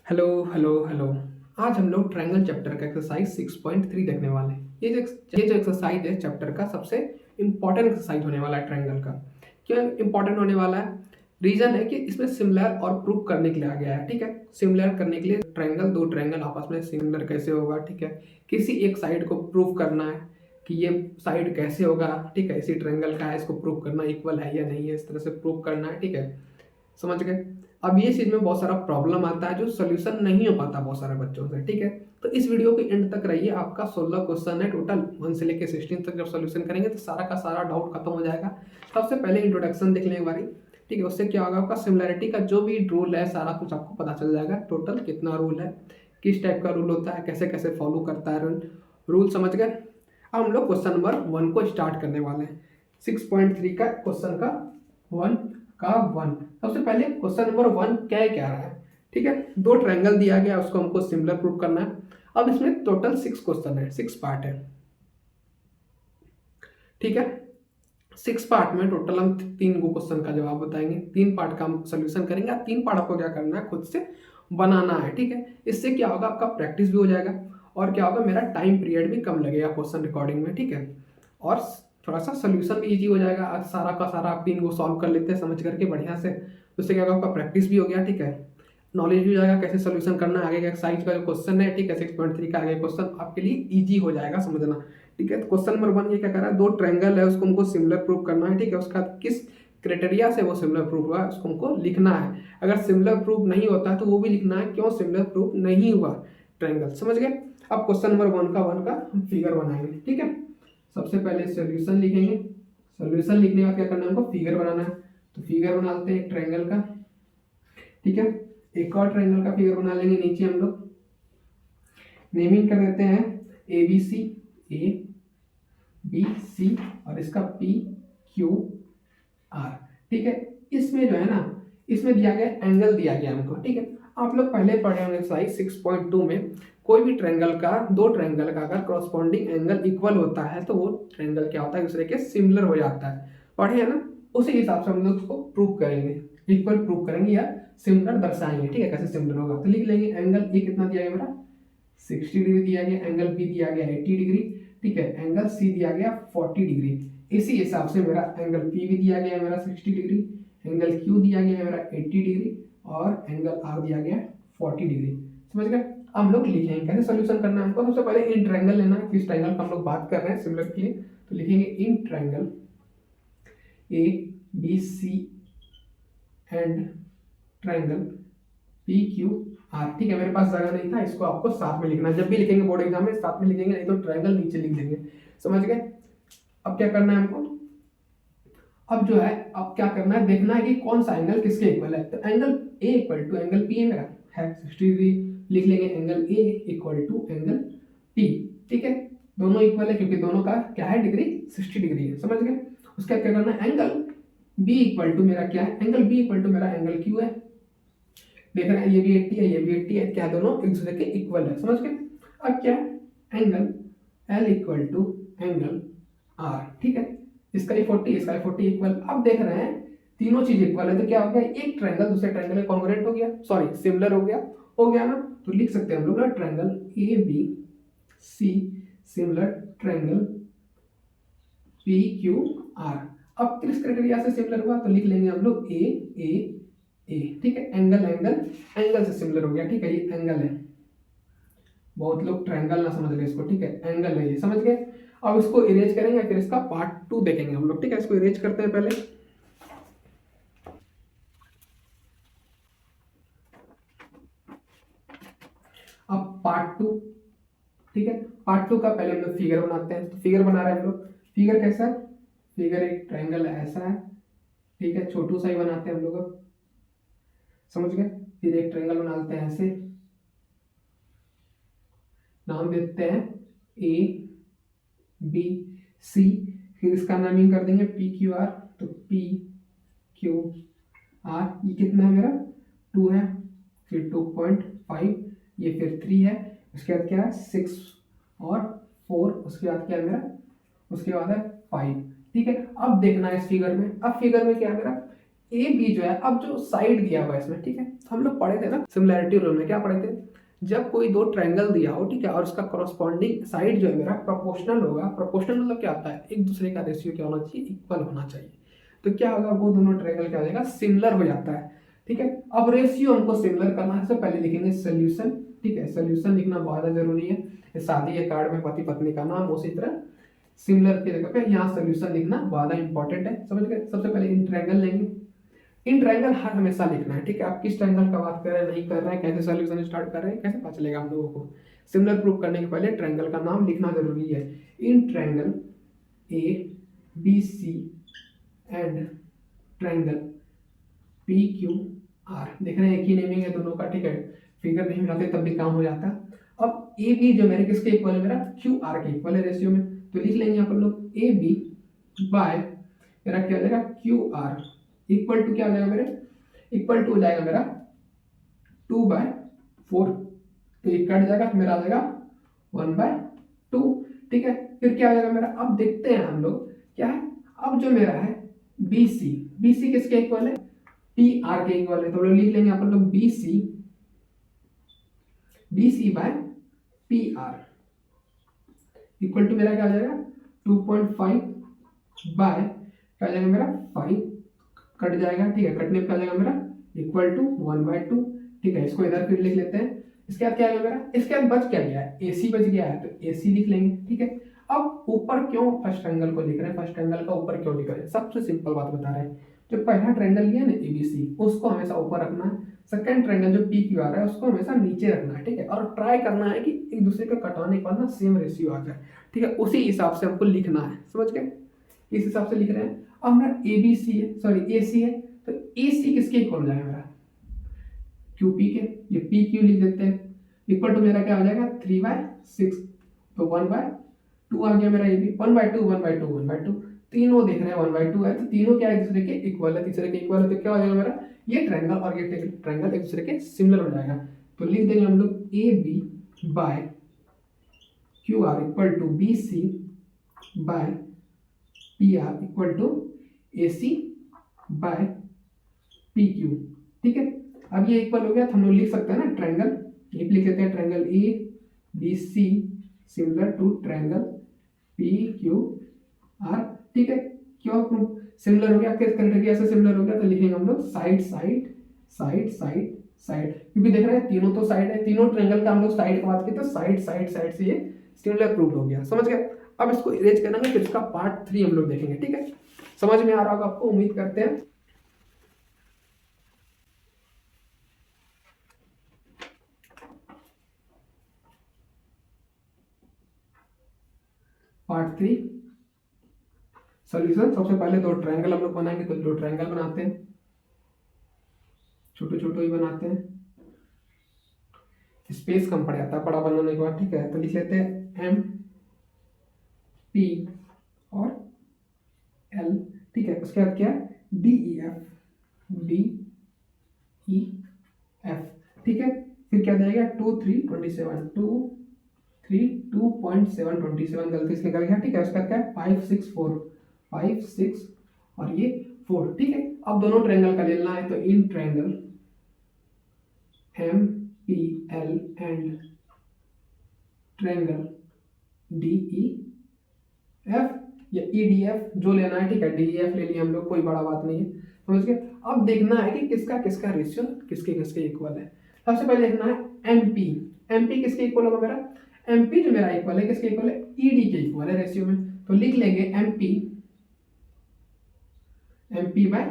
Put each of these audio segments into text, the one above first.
Hello hello hello. आज हम लोग ट्रायंगल चैप्टर का एक्सरसाइज 6.3 देखने वाले हैं। ये जो एक्सरसाइज है चैप्टर का सबसे इम्पॉर्टेंट एक्सरसाइज होने वाला है ट्रायंगल का। क्यों इम्पॉर्टेंट होने वाला है? रीजन है कि इसमें सिमिलर और प्रूव करने के लिए आ गया है। ठीक है, सिमिलर करने के लिए ट्रायंगल, दो ट्रायंगल आपस में सिमिलर कैसे होगा। ठीक है, किसी एक साइड को प्रूव करना है कि ये साइड कैसे होगा। ठीक है, इसी ट्रायंगल का है, इसको प्रूव करना इक्वल है या नहीं है, इस तरह से प्रूव करना है। ठीक है, समझ गए। अब ये चीज में बहुत सारा प्रॉब्लम आता है जो सोल्यूशन नहीं हो पाता बहुत सारे बच्चों से। ठीक है, तो इस वीडियो के एंड तक रहिए। आपका 16 क्वेश्चन है टोटल, 1 से लेकर 16 तक। जब सोल्यूशन करेंगे तो सारा का सारा डाउट खत्म हो जाएगा। सबसे पहले इंट्रोडक्शन देख लें एक बारी। ठीक है, उससे क्या होगा, आपका सिमिलैरिटी का जो भी रूल है सारा कुछ आपको पता चल जाएगा। टोटल कितना रूल है, किस टाइप का रूल होता है, कैसे कैसे फॉलो करता है रूल समझ गए। अब हम लोग क्वेश्चन नंबर 1 को स्टार्ट करने वाले हैं। 6.3 का क्वेश्चन का 1 का 1। सबसे पहले क्वेश्चन नंबर 1 क्या है, क्या रहा है। ठीक है, दो ट्रायंगल दिया गया, उसको हमको सिमिलर प्रूव करना है। अब इसमें टोटल 6 क्वेश्चन है, 6 पार्ट है। ठीक है, 6 पार्ट में टोटल हम 3 को क्वेश्चन का जवाब बताएंगे। 3 पार्ट का हम सोल्यूशन करेंगे। 3 पार्ट आपको क्या करना है, खुद से बनाना है। ठीक है, इससे क्या होगा, आपका प्रैक्टिस भी हो जाएगा और क्या होगा, मेरा टाइम पीरियड भी कम लगेगा क्वेश्चन रिकॉर्डिंग में। ठीक है, और थोड़ा सा सोल्यूशन भी इजी हो जाएगा। आज सारा का सारा आप 3 को सॉल्व कर लेते हैं समझ करके बढ़िया से। उससे क्या होगा, आपका प्रैक्टिस भी हो गया। ठीक है, नॉलेज भी हो जाएगा कैसे सोल्यूशन करना है। आगे का एक्सरसाइज का जो क्वेश्चन है, ठीक है, 6.3 का आगे क्वेश्चन आपके लिए इजी हो जाएगा समझना। ठीक है, तो क्वेश्चन नंबर 1 ये क्या कर रहा है, दो ट्रायंगल है उसको हमको सिमिलर प्रूव करना है। ठीक है, उसका किस क्राइटेरिया से वो सिमिलर प्रूव हुआ उसको हमको लिखना है। अगर सिमिलर प्रूव नहीं होता है तो वो भी लिखना है क्यों सिमिलर प्रूव नहीं हुआ ट्रायंगल। समझ गए। अब क्वेश्चन नंबर 1 का हम फिगर बनाएंगे। ठीक है, सबसे पहले सोल्यूशन लिखेंगे। सोल्यूशन लिखने के बाद क्या करना है, हमको फिगर बनाना है। तो फिगर बना लेते हैं एक ट्रायंगल का। ठीक है, एक और ट्रायंगल का फिगर बना लेंगे। नीचे हम लोग नेमिंग कर देते हैं A B C, A B सी, और इसका पी क्यू आर। ठीक है, इसमें जो है ना, इसमें दिया गया एंगल दिया गया हमको। ठीक है, आप लोग पहले पढ़े होंगे एक्सरसाइज 6.2 में, कोई भी ट्रायंगल का, दो ट्रायंगल का अगर क्रॉसपोंडिंग एंगल इक्वल होता है तो वो ट्रायंगल क्या होता है, दूसरे के सिमिलर हो जाता है। पढ़े है ना, उसी हिसाब से हम लोग उसको प्रूव करेंगे, इक्वल प्रूव करेंगे या सिमिलर दर्शाएंगे। ठीक है, कैसे सिमिलर होगा तो लिख लेंगे। एंगल ए कितना दिया गया मेरा, 60 डिग्री दिया गया। एंगल बी दिया गया 80 डिग्री। ठीक है, एंगल सी दिया गया 40 डिग्री। इसी हिसाब से मेरा एंगल पी भी दिया गया है मेरा 60 डिग्री, एंगल क्यू दिया गया है मेरा 80 डिग्री, और एंगल आर दिया गया 40 डिग्री। समझ गए। अब हम लोग लिखेंगे कैसे सोल्यूशन करना है हमको। सबसे पहले इन ट्रायंगल लेना है, किस ट्रायंगल का हम लोग बात कर रहे हैं सिमिलर के लिए। तो लिखेंगे in triangle A B C and triangle P Q R. ठीक है, मेरे पास जगह नहीं था, इसको आपको साथ में लिखना है। जब भी लिखेंगे बोर्ड एग्जाम में साथ में लिखेंगे, नहीं तो ट्रायंगल नीचे लिख देंगे। समझ गए। अब क्या करना है हमको, अब जो है, अब क्या करना है, देखना है कि कौन सा एंगल किसके इक्वल है। तो angle A equal to angle P है मेरा, है 60 डिग्री। लिख लेंगे angle A equal to angle P. ठीक है, दोनों इक्वल है क्योंकि दोनों का क्या है, डिग्री 60 डिग्री है। समझ गए। उसका क्या करना है, एंगल बी इक्वल टू मेरा क्या है, एंगल बी इक्वल टू मेरा एंगल क्यू है। देख रहे हैं, ये भी 80 है, ये भी 80 है, क्या दोनों एक दूसरे के इक्वल है। समझ गए। अब क्या, angle L equal to angle R. ठीक है, इसका ही 40, इसका ही 40 इक्वल। अब देख रहे हैं तीनों चीज इक्वल है तो क्या हो गया, एक ट्रायंगल दूसरे ट्रायंगल में कॉन्ग्रुएंट हो गया, सॉरी सिमिलर हो गया ना। तो लिख सकते हैं हम लोग ना, triangle A B C similar triangle P Q R. अब किस क्राइटेरिया से सिमिलर हुआ तो लिख लेंगे हम लोग ए ए ए। ठीक है, एंगल एंगल एंगल से सिमिलर हो गया। ठीक है, ये एंगल है, बहुत लोग ट्रायंगल ना समझ रहे इसको। ठीक है, एंगल है ये, समझ गए। अब इसको इरेज करेंगे, फिर इसका पार्ट 2 देखेंगे हम लोग। ठीक है, इसको इरेज करते हैं पहले। अब पार्ट 2। ठीक है, पार्ट 2 का पहले हम लोग फिगर बनाते हैं। तो फिगर बना रहे हैं हम लोग। फिगर कैसा है, फिगर एक ट्रायंगल ऐसा है। ठीक है, छोटू सा ही बनाते हैं हम लोग। समझ गए। फिर एक ट्रायंगल बना लेते हैं ऐसे, नाम देते हैं ए बी सी। फिर इसका नामिंग कर देंगे पी क्यू आर। तो पी क्यू आर, ये कितना है मेरा 2 है, फिर 2.5, ये फिर 3 है, उसके बाद क्या है 6 और 4, उसके बाद क्या है मेरा, उसके बाद है 5। ठीक है, अब देखना है इस फिगर में। अब फिगर में क्या है मेरा, ए बी जो है, अब जो साइड दिया हुआ है इसमें, ठीक है, तो हम लोग पढ़े थे ना सिमिलैरिटी रूल में, क्या पढ़े थे, जब कोई दो ट्रायंगल दिया हो, ठीक है, और उसका करस्पॉन्डिंग साइड जो है मेरा प्रोपोर्शनल होगा। प्रोपोर्शनल मतलब क्या होता है, एक दूसरे का रेशियो क्या होना चाहिए, इक्वल होना चाहिए। तो क्या होगा, वो दोनों ट्रायंगल क्या हो जाएगा, सिमिलर हो जाता है। ठीक है, अब रेशियो हमको सिमिलर करना है, सबसे पहले लिखेंगे सोल्यूशन। ठीक है, सोल्यूशन लिखना बहुत ज़्यादा जरूरी है, ये शादी है कार्ड में पति पत्नी का नाम, उसी तरह सिमिलर की जगह पे यहाँ सोल्यूशन लिखना बहुत इंपॉर्टेंट है, समझ गए। सबसे पहले इन ट्रायंगल लेंगे, इन ट्रायंगल हर हमेशा लिखना है। ठीक है, आप किस ट्रायंगल का बात कर रहे हैं, नहीं कर रहे हैं, कैसे सॉल्यूशन स्टार्ट कर रहे हैं, कैसे पता चलेगा हम लोगों को। सिमिलर प्रूफ करने के पहले ट्रायंगल का नाम लिखना जरूरी है। In triangle A B C and triangle P Q R, देख रहे हैं एक ही नेमिंग है दोनों का। ठीक है, फिगर नहीं मिलाते तब भी काम हो जाता। अब ए बी जो मेरे किसके इक्वल है, मेरा क्यू आर के इक्वल है रेशियो में, तो लिख लेंगे अपन लोग ए बी बाय मेरा क्या हो जाएगा क्यू आर इक्वल टू क्या हो जाएगा मेरे, इक्वल टू हो जाएगा मेरा 2/4, तो ये कट जाएगा, मेरा आ जाएगा 1/2। ठीक है, फिर क्या हो जाएगा मेरा, अब देखते हैं हम लोग क्या है। अब जो मेरा है बी सी किसके इक्वल है, पी आर के इक्वल है, तो हम लोग लिख लेंगे अपन लोग B C by P R equal to मेरा क्या आ जाएगा 2.5 बाय क्या आ जाएगा मेरा 5, कट जाएगा। ठीक है, कटने पे आ जाएगा मेरा इक्वल टू 1/2। ठीक है, इसको इधर फिर लिख लेते हैं। इसके बाद क्या आएगा मेरा, इसके बाद बच क्या गया है, एसी बच गया है, तो एसी लिख लेंगे। ठीक है, अब ऊपर क्यों फर्स्ट ट्रायंगल को लिख रहे हैं, फर्स्ट ट्रायंगल का ऊपर क्यों लिख रहे हैं, सबसे सिंपल बात बता रहे हैं। जो पहला ट्रायंगल लिया है ना एबीसी, उसको हमेशा ऊपर रखना है। सेकंड ट्रायंगल जो पी क्यू आर है उसको हमेशा नीचे रखना है। ठीक है, और ट्राई करना है कि एक दूसरे का कटाने के बाद ना सेम रेशियो आ जाए। ठीक है, उसी हिसाब से हमको लिखना है, समझ गए, इस हिसाब से लिख रहे हैं। अब हमारा ए बी सी है, सॉरी ए सी है, तो ए सी किसके इक्वल हो जाएगा मेरा, क्यू पी के, ये पी क्यू लिख देते हैं, इक्वल टू मेरा क्या हो जाएगा 3/6, तो 1/2 आ गया मेरा, ये भी 1/2 तीनों देख रहे हैं 1/2 है, तो तीनों क्या एक दूसरे के इक्वल है, तीसरे के इक्वल है, तो क्या हो जाएगा मेरा, ये ट्रायंगल और ये ट्रायंगल एक दूसरे के सिमिलर हो जाएगा। तो लिख देंगे हम लोग A B by Q R equal to B C by P R equal to A C by P Q. ठीक है, अब ये इक्वल हो गया, तो हम लोग लिख सकते हैं ना ट्रायंगल, ये लिख लेते हैं triangle A B C similar to triangle P Q R. ठीक है, क्यों सिमिलर हो गया, किस क्राइटेरिया से सिमिलर हो गया, तो लिखेंगे हम लोग side side side side side, क्योंकि देख रहे हैं तीनों तो साइड है, तीनों ट्रायंगल का हम लोग साइड की बात की, तो साइड साइड साइड से ये सिमिलर प्रूव हो गया, समझ गए। अब इसको इरेज करेंगे, फिर इसका पार्ट 3 हम लोग देखेंगे। ठीक है, समझ में आ रहा होगा आपको, उम्मीद करते हैं। Part 3 solution. सबसे पहले दो ट्रायंगल हम लोग बनाएंगे, तो दो ट्रायंगल बनाते हैं, छोटे छोटे ही बनाते हैं, स्पेस कम पड़ जाता है बड़ा बनाने के बाद। ठीक है, तो लिख लेते हैं एम पी और एल। ठीक है, उसके बाद क्या डी ई एफ। ठीक है, फिर क्या जाएगा 2.327 2.727 गलती से निकल गया। ठीक है, उसका क्या है 5 6 और ये 4। ठीक है, अब दोनों ट्रायंगल का लेना है, तो in triangle M P L and triangle D E F या ई डी एफ जो लेना है। ठीक है, डी ई एफ ले लिया हम लोग, कोई बड़ा बात नहीं है, समझ गए। अब देखना है कि किसका किसका रेशियो किसके किसके इक्वल है। सबसे पहले देखना है एमपी किसके इक्वल होगा मेरा, एमपी जो मेरा इक्वल है किसके इक्वल है, ईडी के इक्वल है रेशियो में, तो लिख लेंगे एमपी बाय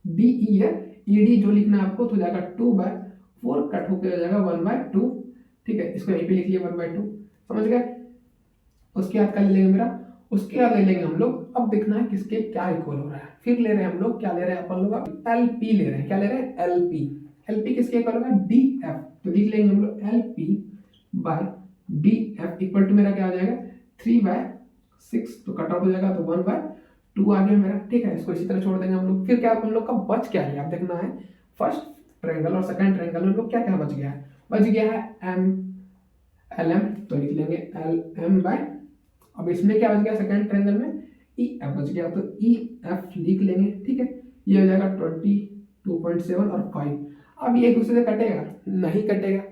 डीई है, ईडी जो लिखना है आपको तो जाएगा 2/4, कट होकर हो जाएगा 1/2। ठीक है, इसको यहीं पे लिख लिया 1/2, समझ गए। उसके बाद का ले लेंगे मेरा, उसके बाद ले लेंगे हम लोग, अब देखना है किसके क्या इक्वल हो रहा है। फिर ले रहे हैं हम लोग, क्या ले रहे हैं अपन लोग, एलपी ले रहे हैं, क्या ले रहे हैं एलपी किसके इक्वल होगा डी एफ, तो लिख लेंगे हम लोग LP by D F equal to मेरा क्या आ जाएगा 3/6, तो कट आउट हो जाएगा, तो 1/2 आ गया मेरा। ठीक है, इसको इसी तरह छोड़ देंगे हम लोग। फिर क्या हम लोग का बच क्या है, आप देखना है फर्स्ट ट्रायंगल और सेकंड ट्रायंगल में लोग क्या क्या बच गया है, बच गया है एम एल एम, तो लिख लेंगे एल एम बाय, अब इसमें क्या बच गया सेकंड ट्रायंगल में ई एफ बच गया, तो ई एफ लिख लेंगे। ठीक है, ये हो जाएगा 22.7 और 5। अब ये एक दूसरे से कटेगा? नहीं कटेगा।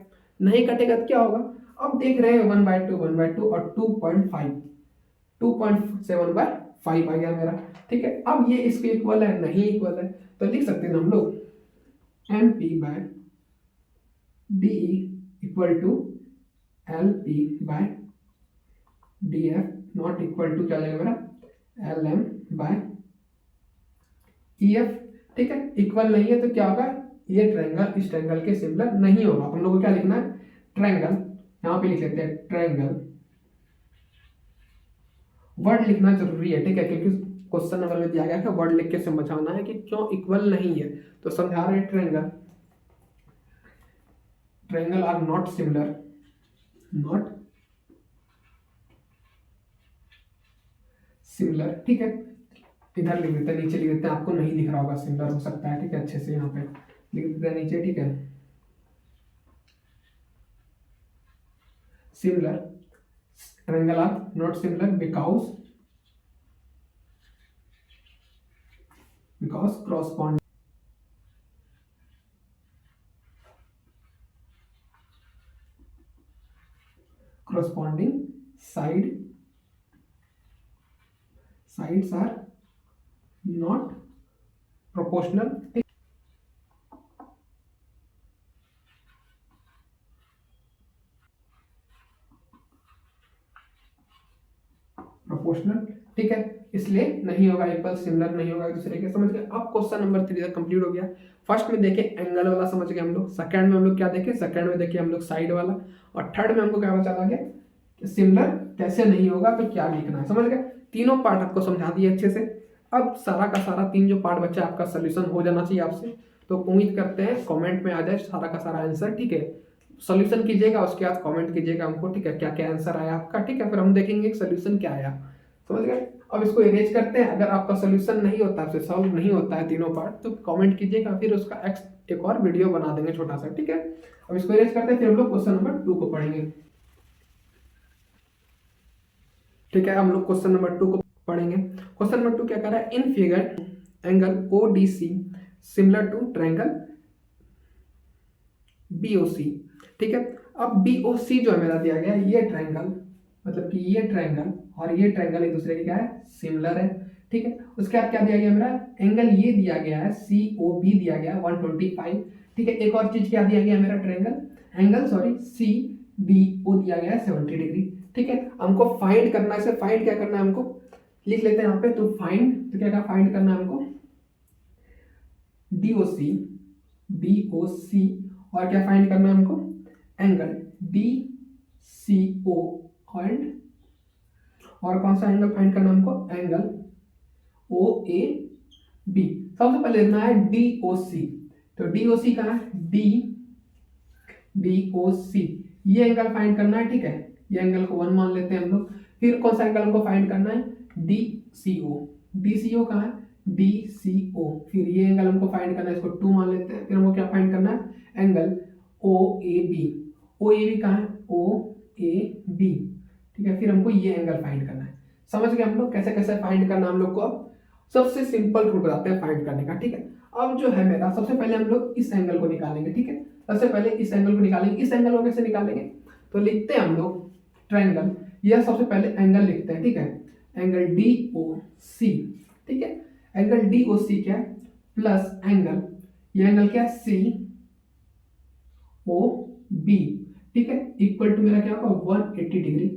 नहीं कटेगा तो क्या होगा? अब देख रहे हैं 1/2 और 2.5, 2.7/5 आ गया मेरा। ठीक है, अब ये इसके इक्वल है? नहीं इक्वल है, तो लिख सकते हैं हम लोग MP/DE equal to LP/DF not equal to क्या आ जाएगा मेरा? LM/EF। ठीक है, इक्वल नहीं है तो क्या होगा? ये ट्रायंगल इस ट्रायंगल के सिमिलर नहीं होगा। हम लोग को क्या लिखना है? ट्रायंगल। यहाँ पे लिख लेते हैं ट्रायंगल। वर्ड लिखना जरूरी है, ठीक है, क्योंकि क्वेश्चन नंबर में दिया गया है वर्ड लिख के समझाना है कि क्यों इक्वल नहीं है। तो समझा रहे हैं triangle are not similar, not similar. ठीक है, इधर लिख देते हैं, नीचे लिख देते हैं, आपको नहीं दिख रहा होगा, सिमिलर हो सकता है। ठीक है, अच्छे से यहाँ पे लिख देते हैं नीचे। ठीक है, similar triangle are not similar because corresponding sides are not proportional। Proportional. ठीक है, इसलिए नहीं होगा इक्वल, सिमिलर नहीं होगा एक दूसरे के। समझ गए? अब क्वेश्चन नंबर 3 तक कंप्लीट हो गया। फर्स्ट में देखे एंगल वाला, समझ गए हम लोग। सेकंड में हम लोग क्या देखे? सेकंड में देखे हम लोग साइड वाला। और थर्ड में हमको क्या बचा लगे? सिमिलर कैसे नहीं होगा तो क्या लिखना है। समझ गए? तीनों पार्ट आपको समझा दिए अच्छे से। अब सारा का सारा 3 जो पार्ट बचा आपका सोल्यूशन हो जाना चाहिए आपसे। तो उम्मीद करते हैं कमेंट में आ जाए सारा का सारा आंसर। ठीक है, सोल्यूशन कीजिएगा, उसके बाद कमेंट कीजिएगा हमको। ठीक है, क्या क्या आंसर आया आपका। ठीक है, फिर हम देखेंगे सोल्यूशन क्या आया। समझ गए? अब इसको इरेज करते हैं। अगर आपका सोल्यूशन नहीं होता, आपसे सॉल्व नहीं होता है तीनों पार्ट, तो कमेंट कीजिएगा, फिर उसका एक और वीडियो बना देंगे छोटा सा। ठीक है, अब इसको इरेज करते हैं, फिर हम लोग क्वेश्चन नंबर 2 को पढ़ेंगे। ठीक है, हम लोग क्वेश्चन नंबर 2 को पढ़ेंगे। क्वेश्चन नंबर 2 क्या कर रहा है? In figure angle ODC similar to triangle BOC। ठीक है, अब BOC जो है मेरा दिया गया है, ये ट्रायंगल, मतलब कि ये ट्रायंगल और ये ट्रायंगल एक दूसरे के क्या है? सिमिलर है। ठीक है, उसके बाद क्या दिया गया मेरा? एंगल ये दिया गया है COB दिया गया है 125। ठीक है, एक और चीज क्या दिया गया मेरा? CDO दिया गया है 70 डिग्री। ठीक है, हमको फाइंड करना है। फाइंड क्या करना है हमको? लिख लेते हैं यहाँ पे। तो फाइंड, तो क्या फाइंड करना है हमको? DOC और क्या फाइंड करना है हमको? एंगल DCO एंड और कौन सा एंगल फाइंड करना है हमको? Angle OAB। सबसे पहले लेना है DOC। तो DOC कहाँ है? DOC ये एंगल फाइंड करना है। ठीक है, ये एंगल को 1 मान लेते हैं हम लोग। फिर कौन सा एंगल हमको फाइंड करना है? DCO कहाँ है? DCO। फिर ये एंगल हमको फाइंड करना है, इसको 2 मान लेते हैं। फिर हमको क्या फाइंड करना है? एंगल OAB कहाँ है? OAB। ठीक है, फिर हमको ये एंगल फाइंड करना है। समझ गए हम लोग कैसे कैसे फाइंड करना हम लोग को? अब सबसे सिंपल रूल बताते हैं फाइंड करने का। ठीक है, अब जो है मेरा, सबसे पहले हम लोग इस एंगल को निकालेंगे। ठीक है, सबसे पहले इस एंगल को निकालेंगे। इस एंगल को कैसे निकालेंगे? तो लिखते हैं हम लोग ट्रायंगल, यह सबसे पहले एंगल लिखते हैं। ठीक है, एंगल DOC। ठीक है, एंगल DOC क्या है? प्लस एंगल, ये एंगल क्या है? COB। ठीक है, इक्वल टू मेरा क्या होगा? 180 डिग्री।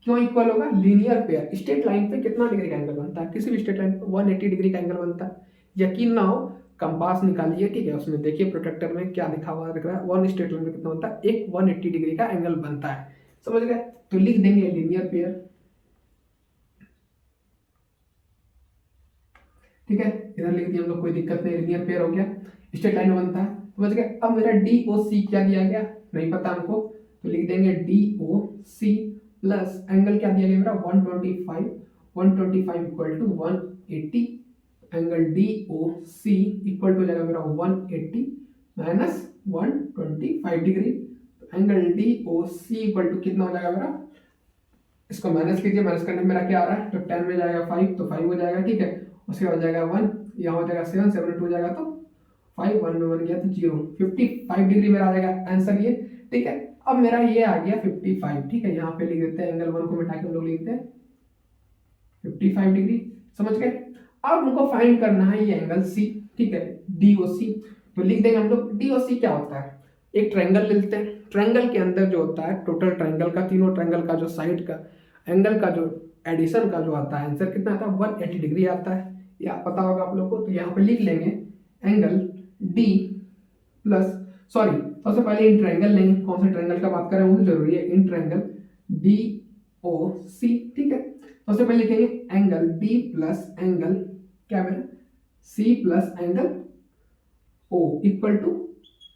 क्यों इक्वल होगा? Linear pair. स्ट्रेट लाइन पे कितना डिग्री का एंगल बनता है? किसी भी स्ट्रेट लाइन पे 180 डिग्री का एंगल बनता है। यकीन ना हो, कंपास निकालिए। ठीक है, उसमें देखिए प्रोटेक्टर में क्या लिखा हुआ दिख रहा है। 1 स्ट्रेट लाइन में कितना बनता है? एक 180 डिग्री का एंगल बनता है। समझ गए? तो लिख देंगे लीनियर पेयर। ठीक है, इधर लिख दिया हम लोग, कोई दिक्कत नहीं, लीनियर पेयर हो गया, स्ट्रेट लाइन में बनता है। समझ गए? अब मेरा DOC क्या दिया गया? नहीं पता हमको, तो लिख देंगे DOC प्लस एंगल क्या दिया गया मेरा? 125। 125 equal to 180। Angle DOC equal to हो जाएगा मेरा 180 minus 125 degree. Angle DOC equal to कितना हो जाएगा मेरा? इसको माइनस कीजिए, माइनस करने में मेरा क्या आ रहा है? तो 10 में जाएगा 5, तो 5 हो जाएगा। ठीक है, उसके बाद जाएगा 1 यहाँ हो जाएगा 7, 7 2 हो जाएगा तो 5, 1 में 1 गया तो 0, 55 डिग्री मेरा आ जाएगा आंसर ये। ठीक है, अब मेरा ये आ गया 55। ठीक है, यहाँ पे लिख देते हैं, एंगल 1 को मिटा के हम लोग लिखते हैं 55 डिग्री। समझ गए। अब हमको फाइंड करना है ये एंगल सी। ठीक है, DOC। तो लिख देंगे हम लोग DOC क्या होता है। एक ट्रायंगल लेते हैं, ट्रायंगल के अंदर जो होता है टोटल ट्रायंगल का, तीनों ट्रायंगल का जो साइड का एंगल का जो एडिशन का जो आता है आंसर कितना आता है, 180 डिग्री आता है। ये पता होगा आप लोग को। तो यहाँ पे लिख लेंगे एंगल D प्लस, सॉरी सबसे पहले इन ट्रायंगल लेंगे। कौन सा ट्रायंगल का बात कर रहे हैं वो तो जरूरी है। In triangle DOC। ठीक है, सबसे पहले लिखेंगे एंगल D प्लस एंगल क्या मेरा C plus angle O equal to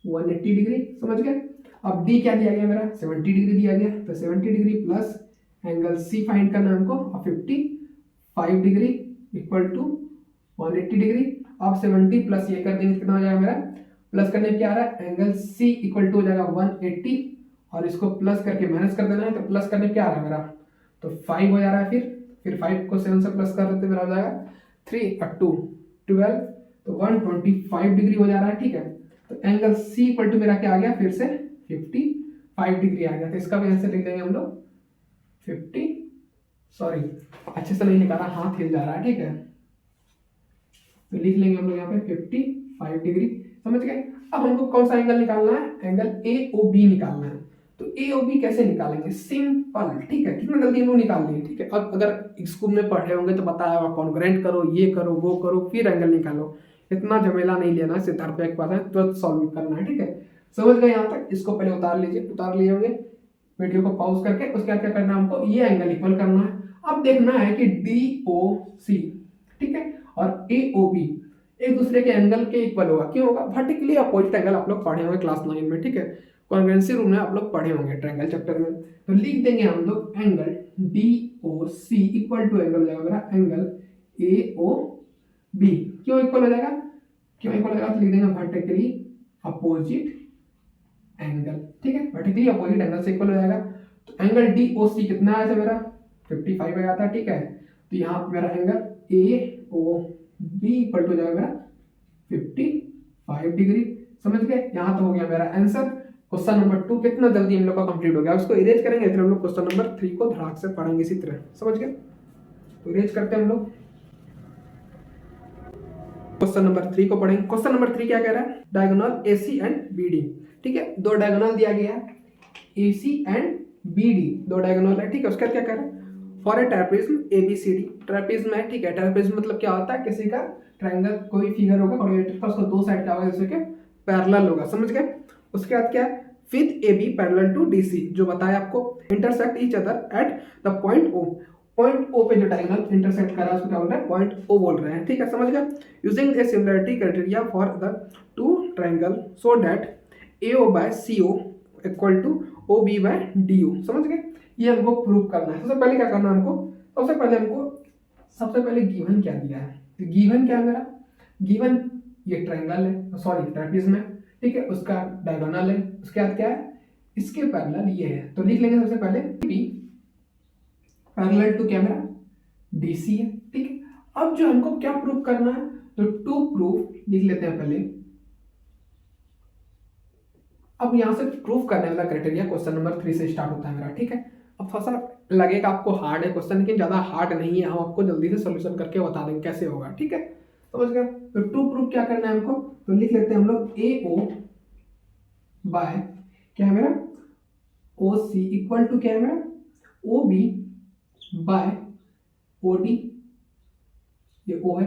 180 degree. समझ गए। अब D क्या दिया गया मेरा 70 डिग्री दिया गया, तो 70 degree plus angle C find करना है हमको, 55 डिग्री इक्वल टू 180 डिग्री। अब 70 प्लस ये कर देंगे, कितना हो जाएगा मेरा, प्लस करने पे क्या आ रहा है, एंगल C इक्वल टू हो जाएगा 180, और इसको प्लस करके माइनस कर देना है। तो प्लस करने पे क्या आ रहा है मेरा, तो 5 हो जा रहा है। फिर 5 को 7 से प्लस कर देते मेरा हो जाएगा 3 और 2 12, तो 125 डिग्री हो जा रहा है। ठीक है, तो एंगल C इक्वल टू मेरा क्या आ गया, फिर से 55 डिग्री आ गया। तो इसका भी आंसर लिख देंगे हम लोग 50, सॉरी अच्छे से नहीं निकाला, हाथ हिल जा रहा है। ठीक है, तो लिख लेंगे हम लोग यहाँ पे 55 डिग्री। समझ गए। अब हमको कौन सा एंगल निकालना है, एंगल AOB निकालना है। तो AOB कैसे निकालेंगे, सिंपल। ठीक है, कितना जल्दी हम लोग निकाल लिए। ठीक है, अब अगर स्कूल में पढ़े होंगे तो बताया होगा कॉन्ग्रुएंट करो, ये करो वो करो, फिर एंगल निकालो। इतना झमेला नहीं लेना, सिद्धार्थ पे एक बात है तुरंत सॉल्व करना है। ठीक है, समझ गए यहाँ तक। इसको पहले उतार लीजिए, उतार लिए होंगे, वीडियो को पॉज करके उसके बाद क्या करना है हमको, ये एंगल इक्वल करना है। अब देखना है कि DOC ठीक है और AOB एक दूसरे के एंगल के इक्वल होगा। क्यों होगा, वर्टिकली अपोजिट एंगल आप लोग पढ़े होंगे क्लास 9 में। ठीक है, कॉन्ग्रुएंसी रूल में आप लोग पढ़े होंगे ट्रायंगल चैप्टर में। तो लिख देंगे हम लोग angle DOC equal to angle हो जाएगा मेरा एंगल AOB। क्यों इक्वल हो जाएगा, क्यों इक्वल हो जाएगा, तो लिख देंगे वर्टिकली अपोजिट एंगल। ठीक है, वर्टिकली अपोजिट एंगल से इक्वल हो जाएगा। तो एंगल DOC कितना आया था मेरा 55 आया था। ठीक है, तो यहाँ पे मेरा एंगल AOB इक्वल टू हो जाएगा मेरा 55 डिग्री। समझ गए। यहाँ तो हो गया मेरा आंसर। क्वेश्चन नंबर 2 कितना जल्दी हम लोग का कंप्लीट हो गया। उसको इरेज करेंगे फिर हम लोग क्वेश्चन नंबर 3 को धड़ाक से पढ़ेंगे इसी तरह। समझ गए। तो इरेज करते हैं हम लोग, क्वेश्चन नंबर 3 को पढ़ेंगे। क्वेश्चन नंबर 3 क्या कह रहा है, डायगोनल AC एंड BD। ठीक है, दो डायगोनल दिया गया है AC एंड BD, दो डायगोनल है। ठीक है, उसके बाद क्या कह रहा है, फॉर ए ट्रेपेजिज्म ABCD। ट्रेपेजिज्म है। ठीक है, ट्रेपेजिज्म मतलब क्या होता है, किसी का ट्रायंगल कोई फिगर होगा कोऑर्डिनेटर का, उसका दो साइड क्या होगा, जैसे कि पैरेलल होगा। समझ गए। उसके बाद क्या है, with AB parallel to DC, जो बताया आपको, intersect each other at the point O। Point O पे जो डायगोनल इंटरसेक्ट कर रहा है उसको क्या बोल रहा है, पॉइंट O बोल रहे हैं। ठीक है, समझ गए। Using a similarity criteria for the two triangle so that AO by CO equal to OB by DO। समझ गए। ये हमको प्रूव करना है। सबसे पहले क्या करना है हमको, सबसे पहले गिवन क्या दिया है। तो गिवन क्या है मेरा, गिवन ये ट्रायंगल है, सॉरी ट्रेपेजिज्म है। ठीक है, उसका डायगोनल है। उसके बाद क्या है, इसके पैरेलल ये है। तो लिख लेंगे सबसे पहले B पैरेलल टू क्या मेरा DC है। ठीक है, अब जो हमको क्या प्रूव करना है, तो टू प्रूफ लिख लेते हैं पहले। अब यहां से प्रूफ करने वाला क्राइटेरिया क्वेश्चन नंबर 3 से स्टार्ट होता है मेरा। ठीक है, अब थोड़ा सा लगेगा आपको हार्ड है क्वेश्चन, लेकिन ज्यादा हार्ड नहीं है। हम आपको जल्दी से सोल्यूशन करके बता देंगे कैसे होगा। ठीक है, समझ गए। तो टू प्रूफ क्या करना है हमको, तो लिख लेते हैं हम लोग AO बाय क्या है मेरा OC इक्वल टू क्या है मेरा OB बाय OD। ये O है।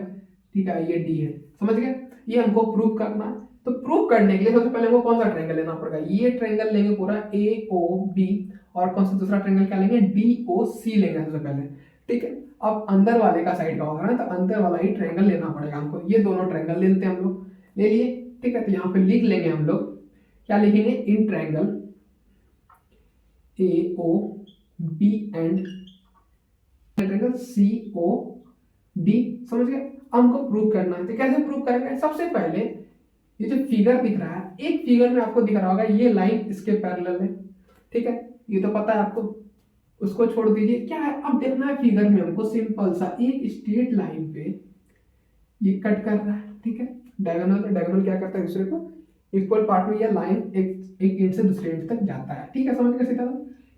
ठीक है, ये D है। समझ गए। ये हमको प्रूव करना है। तो प्रूव करने के लिए सबसे पहले हमको कौन सा ट्रायंगल लेना पड़ेगा, ये ट्रायंगल लेंगे पूरा AOB, और कौन सा दूसरा ट्रायंगल क्या लेंगे, DOC लेंगे सबसे पहले। ठीक है, अब अंदर वाले का साइड का होगा ना, तो अंदर वाला ही ट्रायंगल लेना पड़ेगा हमको। ये दोनों ट्रायंगल ले लेते हैं हम लोग, ले लिए। ठीक है, तो यहाँ पे लिख लेंगे हम लोग, क्या लिखेंगे, in triangle AOB and triangle COD। समझ गए। हमको प्रूव करना है। तो कैसे प्रूव करेंगे, सबसे पहले ये जो फिगर दिख रहा है, एक फिगर में आपको दिख रहा होगा ये लाइन इसके पैरेलल है। ठीक है, ये तो पता है आपको, उसको छोड़ दीजिए। क्या है, अब देखना है फिगर में हमको सिंपल सा एक स्ट्रेट लाइन पे ये कट कर रहा है, ठीक है। डायगोनल क्या करता है, दूसरे को इक्वल पार्ट में, यह लाइन एक इंच से दूसरे इंच तक जाता है, ठीक है। समझ गए सीधा।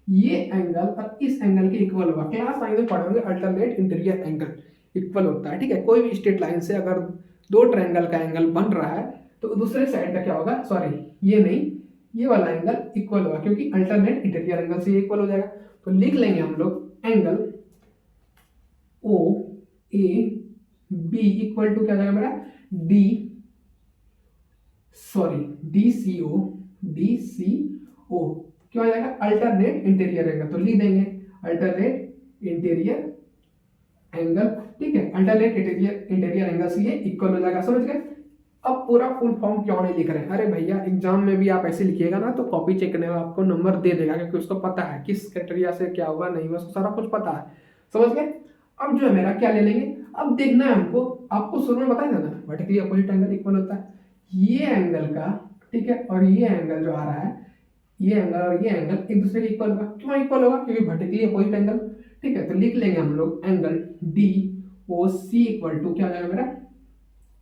ये एंगल और इस एंगल के इक्वल होगा। क्लास 9 में पढ़ोगे अल्टरनेट इंटीरियर एंगल इक्वल होता है, ठीक है। कोई भी स्ट्रेट लाइन से अगर दो ट्रायंगल का एंगल बन रहा है तो दूसरे साइड का क्या होगा, सॉरी ये नहीं, ये वाला एंगल इक्वल होगा, क्योंकि अल्टरनेट इंटीरियर एंगल से इक्वल हो जाएगा। तो लिख लेंगे हम लोग angle O A B equal to क्या जाएगा मेरा, डी सी ओ क्या हो जाएगा, अल्टरनेट इंटीरियर एंगल। तो लिख देंगे अल्टरनेट इंटीरियर एंगल, ठीक है। अल्टरनेट इंटीरियर एंगल से ये इक्वल हो जाएगा। समझ गए। अब पूरा फुल फॉर्म क्यों नहीं लिख रहे हैं, अरे भैया एग्जाम में भी आप ऐसे लिखिएगा ना तो कॉपी चेक करने वाला आपको नंबर दे देगा, क्योंकि उसको पता है किस क्राइटेरिया से क्या हुआ नहीं हुआ, उसको सारा कुछ पता है। समझ गए। अब जो है मेरा क्या ले लेंगे, अब देखना है हमको, आपको शुरू में बताया था ना वर्टिकली अपोजिट एंगल इक्वल होता है, ये एंगल का, ठीक है, और ये एंगल जो आ रहा है, ये एंगल और ये एंगल एक दूसरे के इक्वल होगा। क्यों इक्वल होगा, क्योंकि वर्टिकली अपोजिट एंगल, ठीक है। तो लिख लेंगे हम लोग angle D O C equal to क्या हो जाएगा मेरा,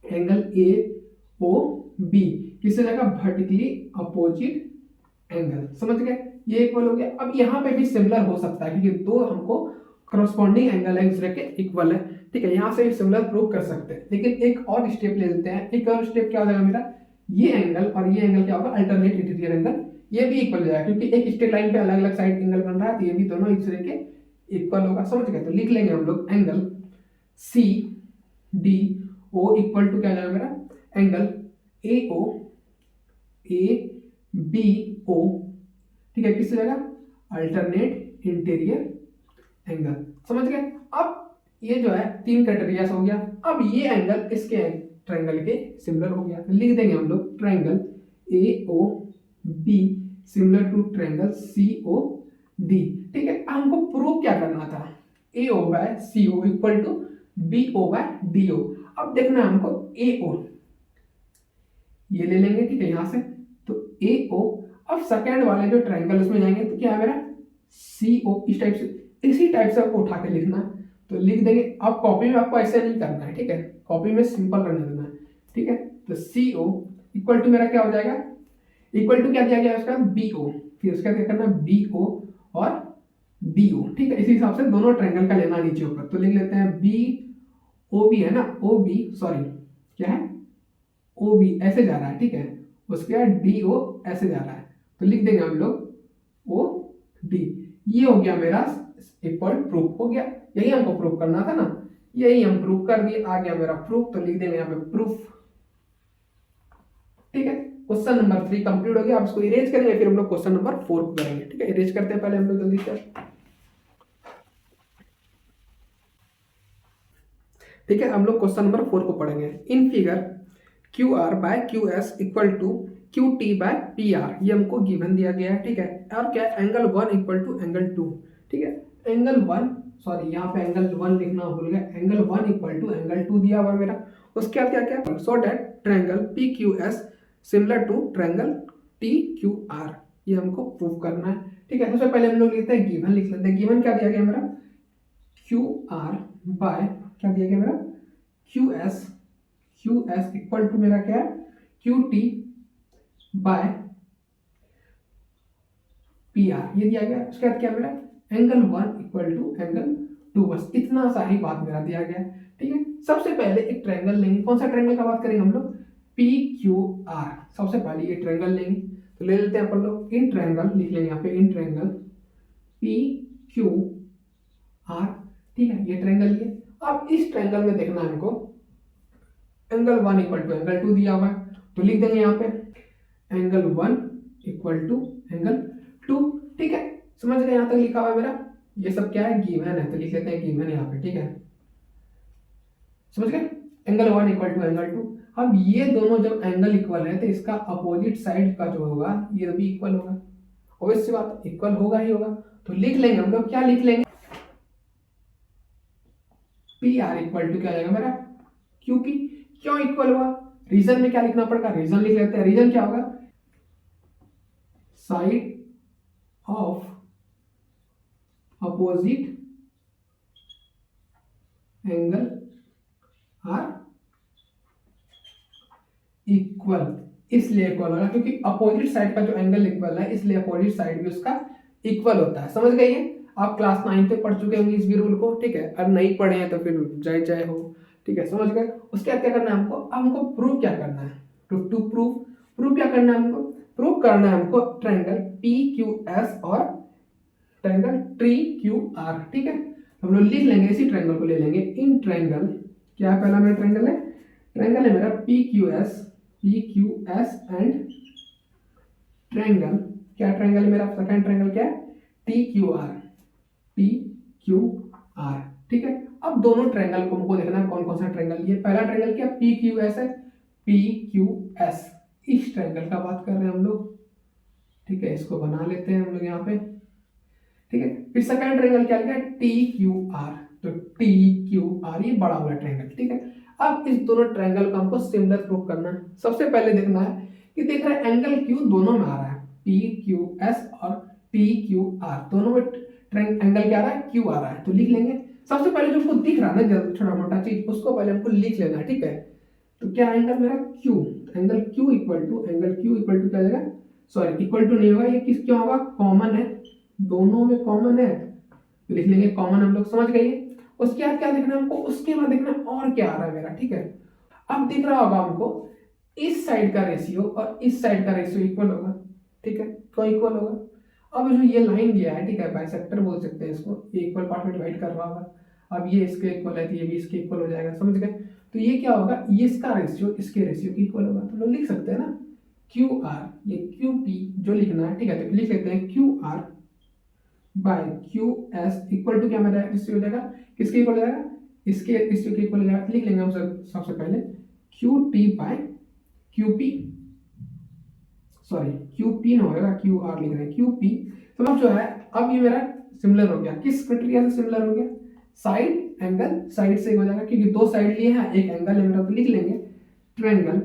एंगल ए ओ बी, किससे जाएगा, वर्टिकली अपोजिट एंगल। समझ गए, ये इक्वल हो गया। अब यहाँ पे भी सिमिलर हो सकता है, क्योंकि दो हमको करस्पॉन्डिंग एंगल है दूसरे के इक्वल है, ठीक है। यहाँ से भी सिमिलर प्रूव कर सकते हैं, लेकिन एक और स्टेप ले लेते हैं। एक और स्टेप क्या हो जाएगा मेरा, ये एंगल और ये एंगल क्या होगा, अल्टरनेट इंटीरियर एंगल, ये भी इक्वल हो जाएगा, क्योंकि एक स्ट्रेट लाइन पे अलग अलग साइड एंगल बन रहा है, तो ये भी दोनों एक दूसरे के इक्वल होगा। समझ गए। तो लिख लेंगे हम लोग angle C D O equal to क्या हो जाएगा मेरा, एंगल ए बी ओ, ठीक है, किससे जाएगा, अल्टरनेट इंटीरियर एंगल। समझ गए। अब ये जो है तीन क्राइटेरिया हो गया। अब ये एंगल इसके ट्रायंगल के सिमिलर हो गया, तो लिख देंगे हम लोग triangle A O B similar to triangle C O D, ठीक है। हमको प्रूव क्या करना था, A O by C O equal to B O by D O. अब देखना है हमको ए ओ, ये ले लेंगे, ठीक है, यहां से। तो ए ओ, अब सेकेंड वाले जो ट्रायंगल उसमें जाएंगे तो क्या है मेरा, सी ओ, इस टाइप से, इसी टाइप से आपको उठा के लिखना है। तो लिख देंगे। अब कॉपी में आपको ऐसे नहीं करना है, ठीक है, कॉपी में सिंपल रहने देना है, ठीक है। तो सी ओ इक्वल टू मेरा क्या हो जाएगा, इक्वल टू क्या दिया गया उसका, बी ओ, फिर उसका क्या करना, बी ओ और डी ओ, ठीक है। इसी हिसाब से दोनों ट्रायंगल का लेना नीचे ऊपर। तो लिख लेते हैं बी ओ बी है ना, ओ बी, सॉरी क्या है, ओ बी ऐसे जा रहा है, ठीक है, उसके बाद डी ओ ऐसे जा रहा है, तो लिख देंगे हम लोग ओ डी। ये हो गया मेरा इक्वल, प्रूफ हो गया। यही हमको प्रूफ करना था ना, यही हम प्रूफ कर दिए, आ गया मेरा प्रूफ। तो लिख देंगे यहाँ पे प्रूफ, ठीक है। क्वेश्चन नंबर 3 कंप्लीट हो गया। आप इसको इरेज करेंगे, फिर हम लोग क्वेश्चन नंबर 4 को करेंगे, ठीक है। इरेज करते हैं पहले हम लोग जल्दी से, ठीक है। हम लोग क्वेश्चन नंबर 4 को पढ़ेंगे। In figure Q R by Q S equal to Q T by P R, ये हमको गिवन दिया गया है, ठीक है। और क्या, एंगल 1 इक्वल टू एंगल 2, ठीक है। एंगल 1, सॉरी यहाँ पे एंगल 1 लिखना भूल गया, एंगल 1 इक्वल टू एंगल 2 दिया हुआ मेरा। उसके बाद क्या क्या, so that triangle P Q S similar to triangle T Q R, ये हमको प्रूव करना है, ठीक है। सबसे पहले हम लोग लिखते हैं गिवन, लिख लेते हैं। गिवन क्या दिया गया मेरा, क्यू आर बाय क्या दिया गया मेरा, क्यू एस इक्वल टू मेरा क्या है, Q T by P R, ये दिया गया। उसके बाद क्या मेरा, एंगल 1 इक्वल टू एंगल 2, बस इतना सा ही बात मेरा दिया गया, ठीक है। सबसे पहले एक ट्रायंगल लेंगे, कौन सा ट्रायंगल का बात करेंगे हम लोग, पी क्यू आर। सबसे पहले ये ट्रायंगल लेंगे, तो ले लेते हैं अपन लोग इन ट्रायंगल, लिख लेंगे यहाँ पे इन ट्रायंगल पी क्यू आर, ठीक है, ये ट्रायंगल लिए। अब इस ट्रायंगल में देखना है हमको एंगल 1 इक्वल टू एंगल 2 दिया हुआ है, तो लिख देंगे यहाँ पे एंगल 1 इक्वल टू एंगल 2, ठीक है। समझ गए, यहाँ तक लिखा हुआ है मेरा, ये सब क्या है, गिवन है, तो लिख लेते हैं गिवन यहाँ पे, ठीक है। समझ गए, एंगल 1 इक्वल टू एंगल 2। अब ये दोनों जब एंगल इक्वल है तो इसका अपोजिट साइड का जो होगा ये भी इक्वल होगा, ऑब्वियस सी बात, इक्वल होगा ही होगा। तो लिख लेंगे हम लोग, क्या लिख लेंगे, पी आर इक्वल टू क्या जाएगा मेरा, क्योंकि क्यों इक्वल हुआ, रीजन में क्या लिखना पड़ेगा, रीजन लिख लेते हैं। रीजन क्या होगा, side of opposite angle are equal, इसलिए इक्वल होगा क्योंकि अपोजिट साइड का जो एंगल इक्वल है इसलिए अपोजिट साइड भी उसका इक्वल होता है। समझ गए ये? आप क्लास 9 पे पढ़ चुके होंगे इस भी रूल को, ठीक है। और नहीं पढ़े हैं तो फिर जय जय हो, ठीक है, समझ गए। उसके बाद क्या करना है हमको, अब हमको प्रूव क्या करना है, टू प्रूव क्या करना है हमको, प्रूव करना है हमको ट्रायंगल पी क्यू एस और ट्रायंगल टी क्यू आर, ठीक है। हम लोग लिख लेंगे, इसी ट्रायंगल को ले लेंगे। इन ट्रायंगल, क्या पहला मेरा ट्रायंगल है मेरा P Q S and triangle, क्या ट्रायंगल है मेरा सेकंड ट्रायंगल, क्या है, टी क्यू आर, ठीक है। अब दोनों ट्रायंगल को हमको देखना है कौन कौन सा ट्रायंगल, ये पहला ट्रायंगल क्या पी क्यू एस है, पी क्यू एस, इस ट्रायंगल का बात कर रहे हैं हम लोग, ठीक है। इसको बना लेते हैं हम लोग यहाँ पे, ठीक है। फिर सेकंड ट्रायंगल क्या लिखा है, टी क्यू आर, तो टी क्यू आर ये बड़ा वाला ट्रायंगल, ठीक है। अब इस दोनों ट्रायंगल को हमको सिमिलर प्रूव करना है। सबसे पहले देखना है कि देख रहे हैं एंगल क्यू दोनों में आ रहा है, पी क्यू एस और टी क्यू आर दोनों में एंगल क्या आ रहा है, क्यू आ रहा है, तो लिख लेंगे। सबसे पहले जो हमको दिख रहा है ना छोटा मोटा चीज, उसको पहले हमको लिख लेना है, ठीक है। तो क्या एंगल मेरा Q, angle Q equal to क्या जाएगा, सॉरी इक्वल टू नहीं होगा, ये किस क्या होगा, कॉमन है, दोनों में कॉमन है, तो लिख लेंगे कॉमन, हम लोग समझ गए। उसके बाद क्या देखना है हमको, उसके बाद देखना और क्या आ रहा है मेरा, ठीक है। अब दिख रहा होगा हमको इस साइड का रेशियो और इस साइड का रेशियो इक्वल होगा, ठीक है, तो इक्वल होगा। अब जो ये लाइन दिया है, ठीक है, बाइसेक्टर बोल सकते हैं इसको, ये इक्वल पार्ट में डिवाइड कर रहा होगा। अब ये इसके इक्वल है तो ये भी इसके इक्वल हो जाएगा, समझ गए। तो ये क्या होगा, ये इसका रेशियो इसके रेशियो की इक्वल होगा, तो लोग लिख सकते हैं ना क्यू आर, ये क्यू पी जो लिखना है, ठीक है, तो लिख लेते हैं Q R by Q S equal to क्या मेरा रेशियो हो जाएगा, किसके इक्वल हो जाएगा, इसके रेशियो के इक्वल हो जाएगा। लिख लेंगे हम सबसे पहले Q T by Q P, sorry Q P ना होगा, क्यू आर लिख रहे हैं, क्यू पी। तो अब जो है, अब ये मेरा सिमिलर हो गया, किस क्राइटेरिया से सिमिलर हो गया, साइड एंगल साइड से हो जाएगा, क्योंकि दो साइड लिए हैं एक एंगल है मेरा, तो लिख लेंगे triangle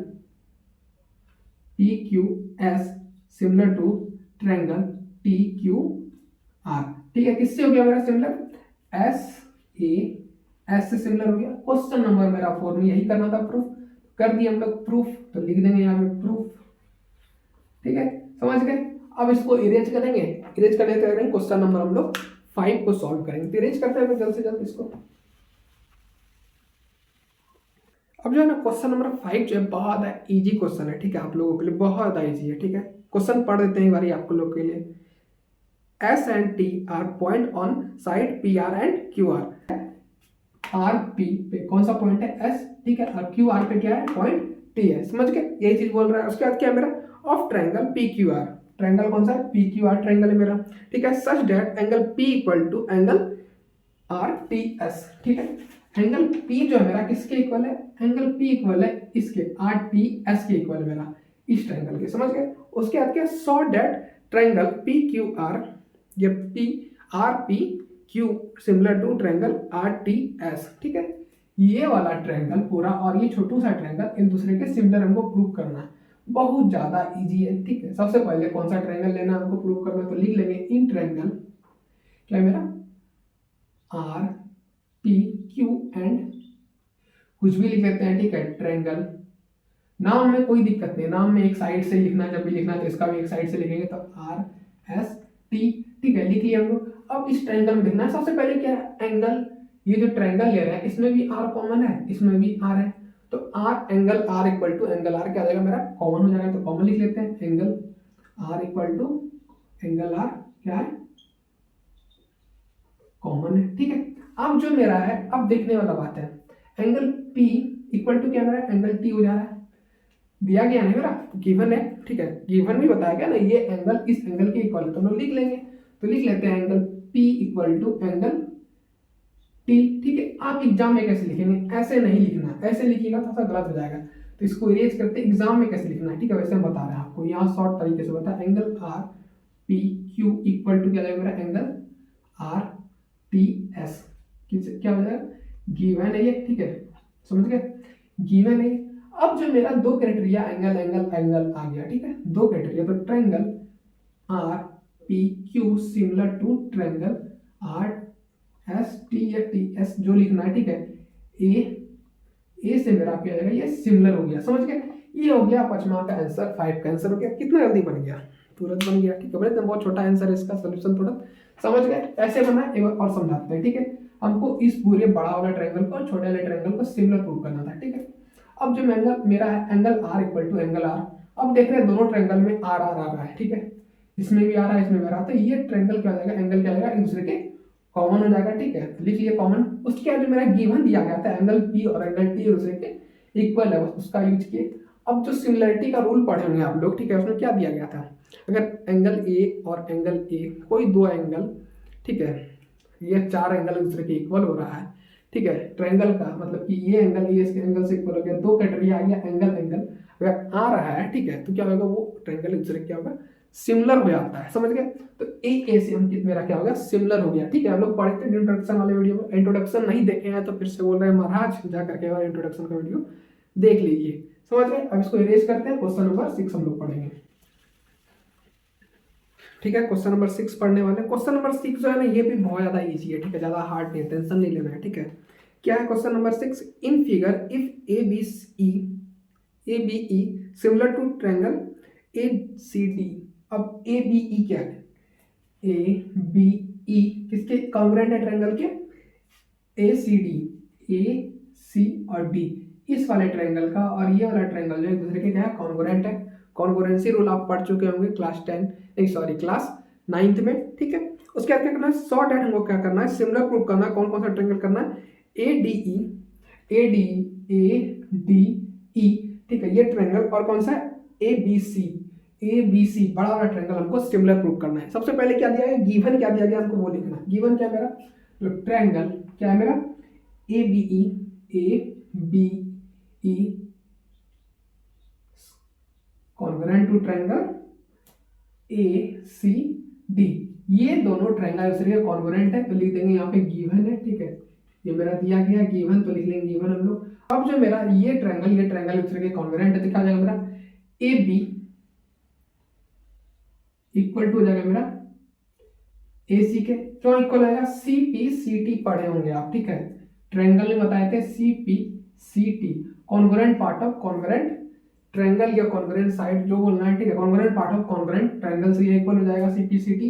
P Q S similar to triangle T Q R, ठीक है। किससे हो गया मेरा सिमिलर, एस से सिमिलर हो गया। क्वेश्चन नंबर मेरा 4 में यही करना था, प्रूफ कर दिया हम लोग प्रूफ, तो लिख देंगे यहाँ पे प्रूफ, ठीक है, समझ गए। अब इसको इरेज करेंगे, इरेज करने के बाद क्वेश्चन नंबर हम लोग 5 को सॉल्व करेंगे। तो इरेज करते हैं जल्द से जल्द इसको। अब जो है ना क्वेश्चन नंबर 5 जो है बहुत इजी क्वेश्चन है, ठीक है, आप लोगों के लिए बहुत ज़्यादा इजी है, ठीक है। क्वेश्चन पढ़ देते हैं एक बार आप लोग के लिए। S and T R point on side P R and Q R, R P पे कौन सा पॉइंट है, एस, ठीक है, और क्यू आर पे क्या है, पॉइंट टी है, समझ गए, यही चीज बोल रहा है। उसके बाद क्या है मेरा, of triangle P Q are, triangle कौन सा है, पी क्यू आर ट्रायंगल है मेरा, ठीक है, such that angle P equal to angle R T S, ठीक है। एंगल पी जो है मेरा किसके इक्वल है, एंगल पी इक्वल है इसके आर टी एस के इक्वल है मेरा, इस ट्रायंगल के, समझ गए। उसके बाद क्या, so that triangle P Q R, ये P R P Q similar to triangle R T S, ठीक है। ये वाला ट्रायंगल पूरा और ये छोटू सा ट्रायंगल एक दूसरे के सिमिलर हमको प्रूव करना है, बहुत ज्यादा इजी है, ठीक है। सबसे पहले कौन सा ट्रायंगल लेना हमको प्रूव करना है, तो लिख लेंगे इन ट्रायंगल क्या है मेरा, आर पी क्यू एंड कुछ भी लिख लेते हैं, ठीक है, ट्रायंगल। नाम में कोई दिक्कत नहीं, नाम में एक साइड से लिखना, जब भी लिखना है तो इसका भी एक साइड से लिखेंगे, तो आर एस टी, ठीक है, लिख लिया हम लोग। अब इस ट्रायंगल में देखना है सबसे पहले क्या है, एंगल, ये जो ट्रायंगल ले रहे हैं इसमें भी आर कॉमन है, इसमें भी आर है, तो R angle are equal to angle R क्या आ जाएगा मेरा, कॉमन हो जाएगा, तो कॉमन लिख लेते हैं, angle are equal to angle R क्या है, कॉमन है, ठीक है। अब जो मेरा है, अब देखने वाला बात है, एंगल पी इक्वल टू क्या मेरा, एंगल टी हो जा रहा है, दिया गया नहीं मेरा, गिवन है, ठीक है, गिवन भी बताया गया ना, ये एंगल इस एंगल के इक्वल है, तो हम लोग लिख लेंगे, तो लिख लेते हैं angle P equal to angle T, ठीक है। आप एग्जाम में कैसे लिखेंगे, ऐसे नहीं लिखना, ऐसे लिखिएगा थोड़ा सा गलत हो जाएगा, तो इसको इरेज करते एग्जाम में कैसे लिखना है, ठीक है, वैसे हम बता रहे हैं आपको, यहाँ शॉर्ट तरीके से बता, angle R P Q equal to क्या जाएगा मेरा, एंगल आर टी एस, क्या हो जाएगा, गिवन है ये, ठीक है, समझ गए, गिवन है। अब जो मेरा दो क्राइटेरिया एंगल एंगल एंगल आ गया, ठीक है, दो क्राइटेरिया, तो triangle R P Q similar to triangle R S T या टी एस जो लिखना है, ठीक है, ए से मेरा क्या जाएगा, ये सिमिलर हो गया, समझ गए। ये हो गया 5 मार्क का आंसर, 5 का आंसर हो गया। कितना जल्दी बन गया, तुरंत बन गया, ठीक है। बड़े बहुत छोटा आंसर है इसका, सोल्यूशन तुरंत समझ गए। ऐसे बना एक बार और समझाते हैं, ठीक है। हमको इस पूरे बड़ा वाला ट्रायंगल को और छोटे वाले ट्रायंगल को सिमिलर प्रूव करना था, ठीक है। अब जो एंगल मेरा है angle are equal to angle R, अब देख रहे हैं दोनों ट्रायंगल में आर आर आ रहा है, ठीक है। इसमें भी आ रहा है, इसमें भी आ रहा है, तो ये ट्रायंगल क्या हो जाएगा, एंगल क्या हो जाएगा, एक दूसरे के कॉमन हो जाएगा, ठीक है। लिख लिए कॉमन। उसके बाद जो मेरा गिवन दिया गया था एंगल पी और एंगल टी एक दूसरे के इक्वल है, उसका यूज किए। अब जो सिमिलरिटी का रूल पढ़े होंगे आप लोग, ठीक है, उसमें क्या दिया गया था, अगर एंगल ए और एंगल ए कोई दो एंगल, ठीक है, ये चार एंगल एक दूसरे के इक्वल हो रहा है, ठीक है। ट्रायंगल का मतलब कि ये एंगल ये इसके एंगल से इक्वल हो गया, दो कैटेगरी आ गया एंगल एंगल अगर आ रहा है, ठीक है, तो क्या होगा, वो ट्रायंगल एक दूसरे क्या होगा, सिमिलर हो जाता है, समझ गए। तो ए से अंकित मेरा क्या हो गया, सिमिलर हो गया, ठीक है। हम लोग पढ़े थे इंट्रोडक्शन वाले वीडियो में, इंट्रोडक्शन नहीं देखे हैं तो फिर से बोल रहे हैं महाराज जा करके और इंट्रोडक्शन का वीडियो देख लीजिए, समझ गए। अब इसको इरेज करते हैं, क्वेश्चन नंबर 6 हम लोग पढ़ेंगे, ठीक है। क्वेश्चन नंबर 6 पढ़ने वाले हैं। क्वेश्चन नंबर 6 जो है ना, ये भी बहुत ज्यादा इजी है, ठीक है, ज्यादा हार्ड नहीं है, टेंशन नहीं लेना है, ठीक है। क्या है question number 6, in figure if A B E similar to triangle A C D. अब ए बी ई क्या है, ए बी ई किसके कॉन्ग्रुएंट है, ट्रायंगल के ए सी डी, ए सी और डी, इस वाले ट्रायंगल का और ये वाला ट्रायंगल जो एक दूसरे के क्या है, कॉन्ग्रुएंट है। कॉन्ग्रुएंसी रूल आप पढ़ चुके होंगे क्लास 10 नहीं सॉरी क्लास 9th में, ठीक है। उसके बाद क्या करना है, शॉर्ट हैंड हमको क्या करना है, सिमिलर प्रूव करना है। कौन कौन सा ट्रायंगल करना है, ए डी ई, ठीक है, ये ट्रायंगल, और कौन सा है, ए बी सी बड़ा वाला ट्रायंगल हमको सिमिलर प्रूव करना है। सबसे पहले क्या दिया है, गिवन क्या दिया गया हमको वो लिखना है। गिवन क्या है मेरा, तो ट्रायंगल क्या है मेरा, A B E congruent to triangle A C D, ये दोनों ट्रायंगल दूसरे के कॉन्ग्रुएंट है, तो लिख देंगे यहाँ पे गिवन है, ठीक है। ये मेरा दिया गया गिवन, तो लिख लेंगे गिवन हम लोग। अब जो मेरा ये ट्रायंगल दूसरे के कॉन्ग्रुएंट है, तो क्या हो जाएगा मेरा, ए बी इक्वल टू हो जाएगा मेरा ए सी के, क्यों इक्वल आएगा, सी पी सी टी पढ़े होंगे आप, ठीक है। ट्रायंगल में बताए थे C P C T, congruent part of congruent triangle या कॉन्ग्रुएंट साइड जो बोलना है, ठीक है। Congruent part of congruent triangle से ये इक्वल हो जाएगा सी पी सी टी।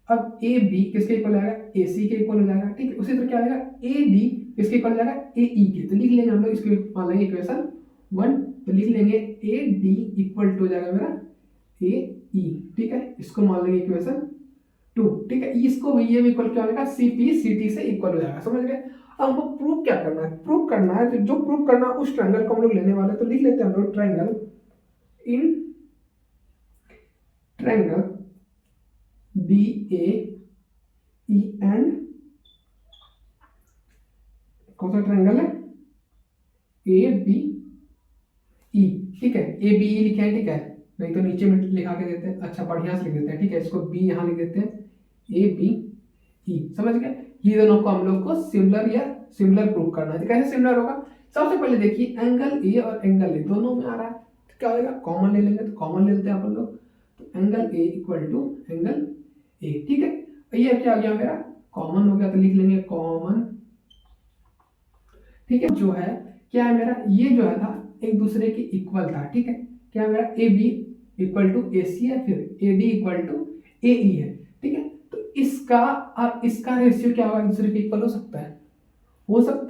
अब ए बी किसके इक्वल हो जाएगा, ए सी के इक्वल हो जाएगा, ठीक है। उसी तरह क्या आएगा, ए डी किसके इक्वल हो जाएगा, ए ई के, तो लिख लेंगे हम लोग इसको, मान लेंगे इक्वेशन 1, तो लिख लेंगे ए डी इक्वल टू हो जाएगा मेरा ए ई, ठीक है। इसको मान लेंगे इक्वेशन 2, ठीक है। इसको भी ये भी इक्वल क्या हो जाएगा, सी पी सी टी से इक्वल हो जाएगा, समझ गए। अब हमको प्रूव क्या करना है, प्रूव करना है, तो जो प्रूव करना है उस ट्रायंगल को हम लोग लेने वाले, तो लिख लेते हैं हम लोग triangle D A E and कौन सा ट्रायंगल है, ए बी ई, ठीक है। ए बी ई लिखे हैं, ठीक है, नहीं तो नीचे में लिखा के देते हैं, अच्छा बढ़िया से लिख देते हैं, ठीक है। इसको बी यहाँ लिख देते हैं, ए बी ई, समझ गए। ये दोनों को हम लोग को सिमिलर प्रूव करना है, तो कैसे सिमिलर होगा, सबसे पहले देखिए एंगल ए और एंगल ए दोनों में आ रहा है, तो क्या होगा, कॉमन ले लेंगे, तो कॉमन ले लेते हैं अपन लोग, तो angle A equal to angle A, ठीक है। ये क्या आ गया मेरा, कॉमन हो गया, तो लिख लेंगे कॉमन, ठीक है। जो है क्या है मेरा, ये जो है था एक दूसरे के इक्वल था, ठीक है। क्या मेरा A B equal to A सी है, फिर ए डी इक्वल टू ए ई है, ठीक है। तो इसका और इसका रेशियो क्या होगा, एक दूसरे के इक्वल हो सकता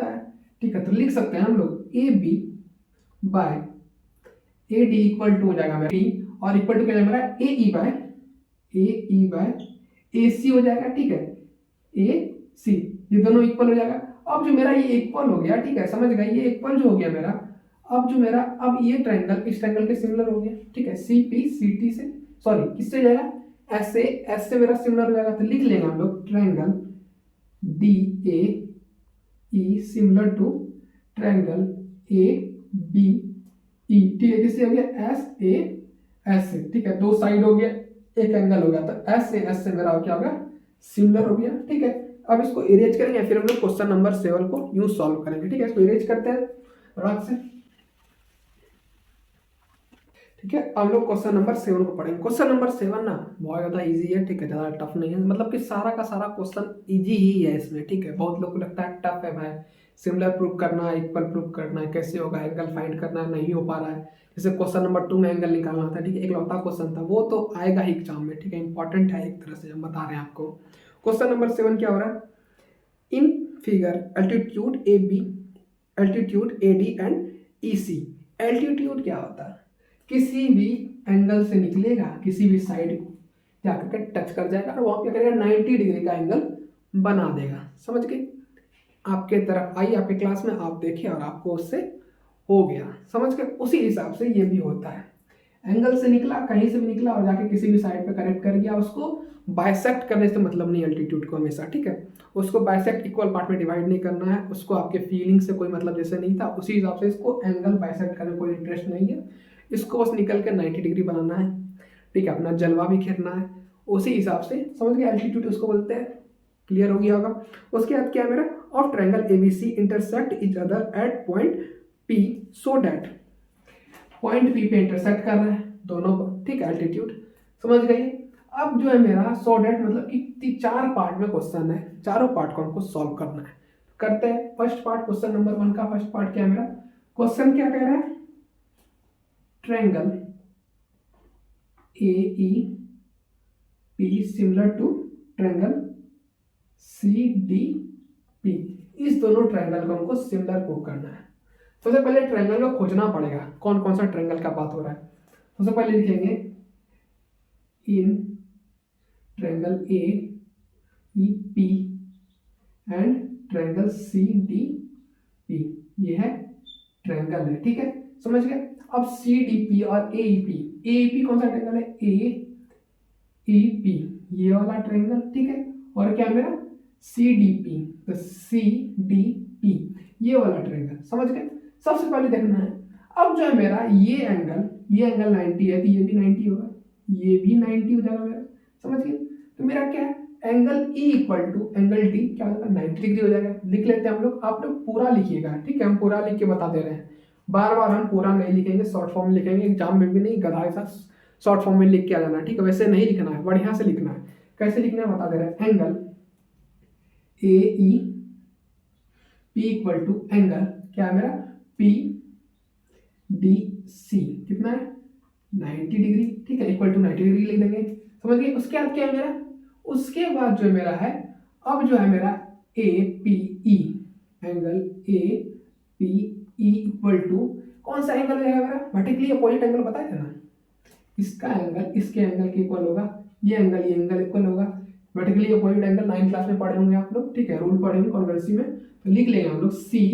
है, ठीक है। तो लिख सकते हैं हम लोग A B by A D equal to हो जाएगा मेरा डी, और इक्वल टू क्या जाएगा मेरा ए ई बाय ए सी हो जाएगा, ठीक है, ए सी, ये दोनों इक्वल हो जाएगा। अब जो मेरा ये इक्वल हो गया, ठीक है, समझ गए, ये इक्वल जो हो गया मेरा, अब ये ट्रायंगल इस ट्रायंगल के सिमिलर हो गया, ठीक है। सी पी सी टी से सॉरी किससे जाएगा, एस से मेरा सिमिलर हो जाएगा, तो लिख लेंगे हम लोग triangle D A E similar to triangle A B E, ठीक है। किससे हो गया, एस से, ठीक है, दो साइड हो गया, एक एंगल हो गया, तो एस से मेरा क्या होगा, सिमिलर हो गया, ठीक है। अब इसको इरेज करेंगे, फिर हम लोग क्वेश्चन नंबर 7 को यूं सॉल्व करेंगे, ठीक है। इसको इरेज करते हैं रात से, ठीक है, अब लोग क्वेश्चन नंबर 7 को पढ़ेंगे। क्वेश्चन नंबर 7 ना बहुत ज़्यादा इजी है, ठीक है, ज़्यादा टफ नहीं है, मतलब कि सारा का सारा क्वेश्चन इजी ही है इसमें, ठीक है। बहुत लोग को लगता है टफ है भाई, सिमिलर प्रूफ करना है, इक्वल प्रूफ करना है, कैसे होगा, एंगल फाइंड करना है, नहीं हो पा रहा है। जैसे क्वेश्चन नंबर 2 में एंगल निकालना था, ठीक है, एकलौता क्वेश्चन था, वो तो आएगा ही एग्जाम में, ठीक है, इंपॉर्टेंट है एक तरह से, हम बता रहे हैं आपको। क्वेश्चन नंबर 7 क्या हो रहा है, in figure altitude A B, altitude A D and E C. Altitude क्या होता है, किसी भी एंगल से निकलेगा, किसी भी साइड को जाकर के टच कर जाएगा और वहां पे करेगा 90 डिग्री का एंगल बना देगा, समझ गए। आपके तरफ आई, आपके क्लास में आप देखे और आपको उससे हो गया, समझ गए। उसी हिसाब से ये भी होता है, एंगल से निकला, कहीं से भी निकला और जाके किसी भी साइड पे कनेक्ट कर गया, उसको बाइसेक्ट करने से मतलब नहीं एल्टीट्यूड को हमेशा, ठीक है। उसको बाइसेक्ट इक्वल पार्ट में डिवाइड नहीं करना है, उसको आपके फीलिंग से कोई मतलब जैसे नहीं था, उसी हिसाब से इसको एंगल बाइसेक्ट करने कोई इंटरेस्ट नहीं है, इसको बस निकल के 90 डिग्री बनाना है, ठीक है, अपना जलवा भी घेरना है, उसी हिसाब से, समझ गए। एल्टीट्यूड उसको बोलते हैं, क्लियर हो गया होगा। उसके बाद क्या है मेरा, of triangle ABC intersect each other at point P so that, point P पे इंटरसेक्ट कर रहा है दोनों को, ठीक है, एल्टीट्यूड समझ गए। अब जो है मेरा सो डेट मतलब कि 4 पार्ट में क्वेश्चन है, चारों पार्ट को हमको सॉल्व करना है, करते हैं। फर्स्ट पार्ट क्वेश्चन नंबर 1 का फर्स्ट पार्ट क्या है मेरा, क्वेश्चन क्या कह रहा है, triangle A E P similar to triangle C D P, इस दोनों ट्रायंगल को हमको सिमिलर प्रूव करना है। सबसे पहले ट्रायंगल को खोजना पड़ेगा, कौन कौन सा ट्रायंगल का बात हो रहा है। सबसे पहले लिखेंगे in triangle A E P and triangle C D P, ये है ट्रायंगल है, ठीक है, समझ गए। अब सी डी पी और ए ई पी कौन सा ट्रायंगल है, ए ई पी ये वाला ट्रायंगल, ठीक है, और क्या मेरा सी डी पी, तो सी डी पी ये वाला ट्रायंगल, समझ गए। सबसे पहले देखना है, अब जो है मेरा ये एंगल 90 है, तो ये भी 90 होगा, ये भी 90 हो जाएगा मेरा, समझ गए। तो मेरा क्या है, angle E equal to angle D क्या होगा, 90 डिग्री हो जाएगा। लिख लेते हैं हम लोग, आप लोग पूरा लिखिएगा, ठीक है, हम पूरा लिख के बता दे रहे हैं, बार बार हम पूरा नहीं लिखेंगे, शॉर्ट फॉर्म में लिखेंगे, एग्जाम में भी नहीं, गधा ऐसा शॉर्ट फॉर्म में लिख के आ जाना, ठीक है, वैसे नहीं लिखना है, बढ़िया से लिखना है। कैसे लिखना है बता दे रहे हैं, angle A E P equal to angle क्या है मेरा पी डी सी, कितना है 90 डिग्री, ठीक है, इक्वल टू 90 डिग्री लिख देंगे, समझ गए। उसके बाद क्या है मेरा, उसके बाद जो मेरा है, अब जो है मेरा A P E, angle A P E equal to कौन सा एंगल हो जाएगा मेरा, वर्टिकली अपोजिट एंगल बताए थे ना, इसका एंगल इसके एंगल के इक्वल होगा, ये एंगल इक्वल होगा, vertically opposite angle 9th class में पढ़े होंगे आप लोग, ठीक है, रूल पढ़े होंगे कॉन्वर्सी में, तो लिख लेंगे हम लोग सी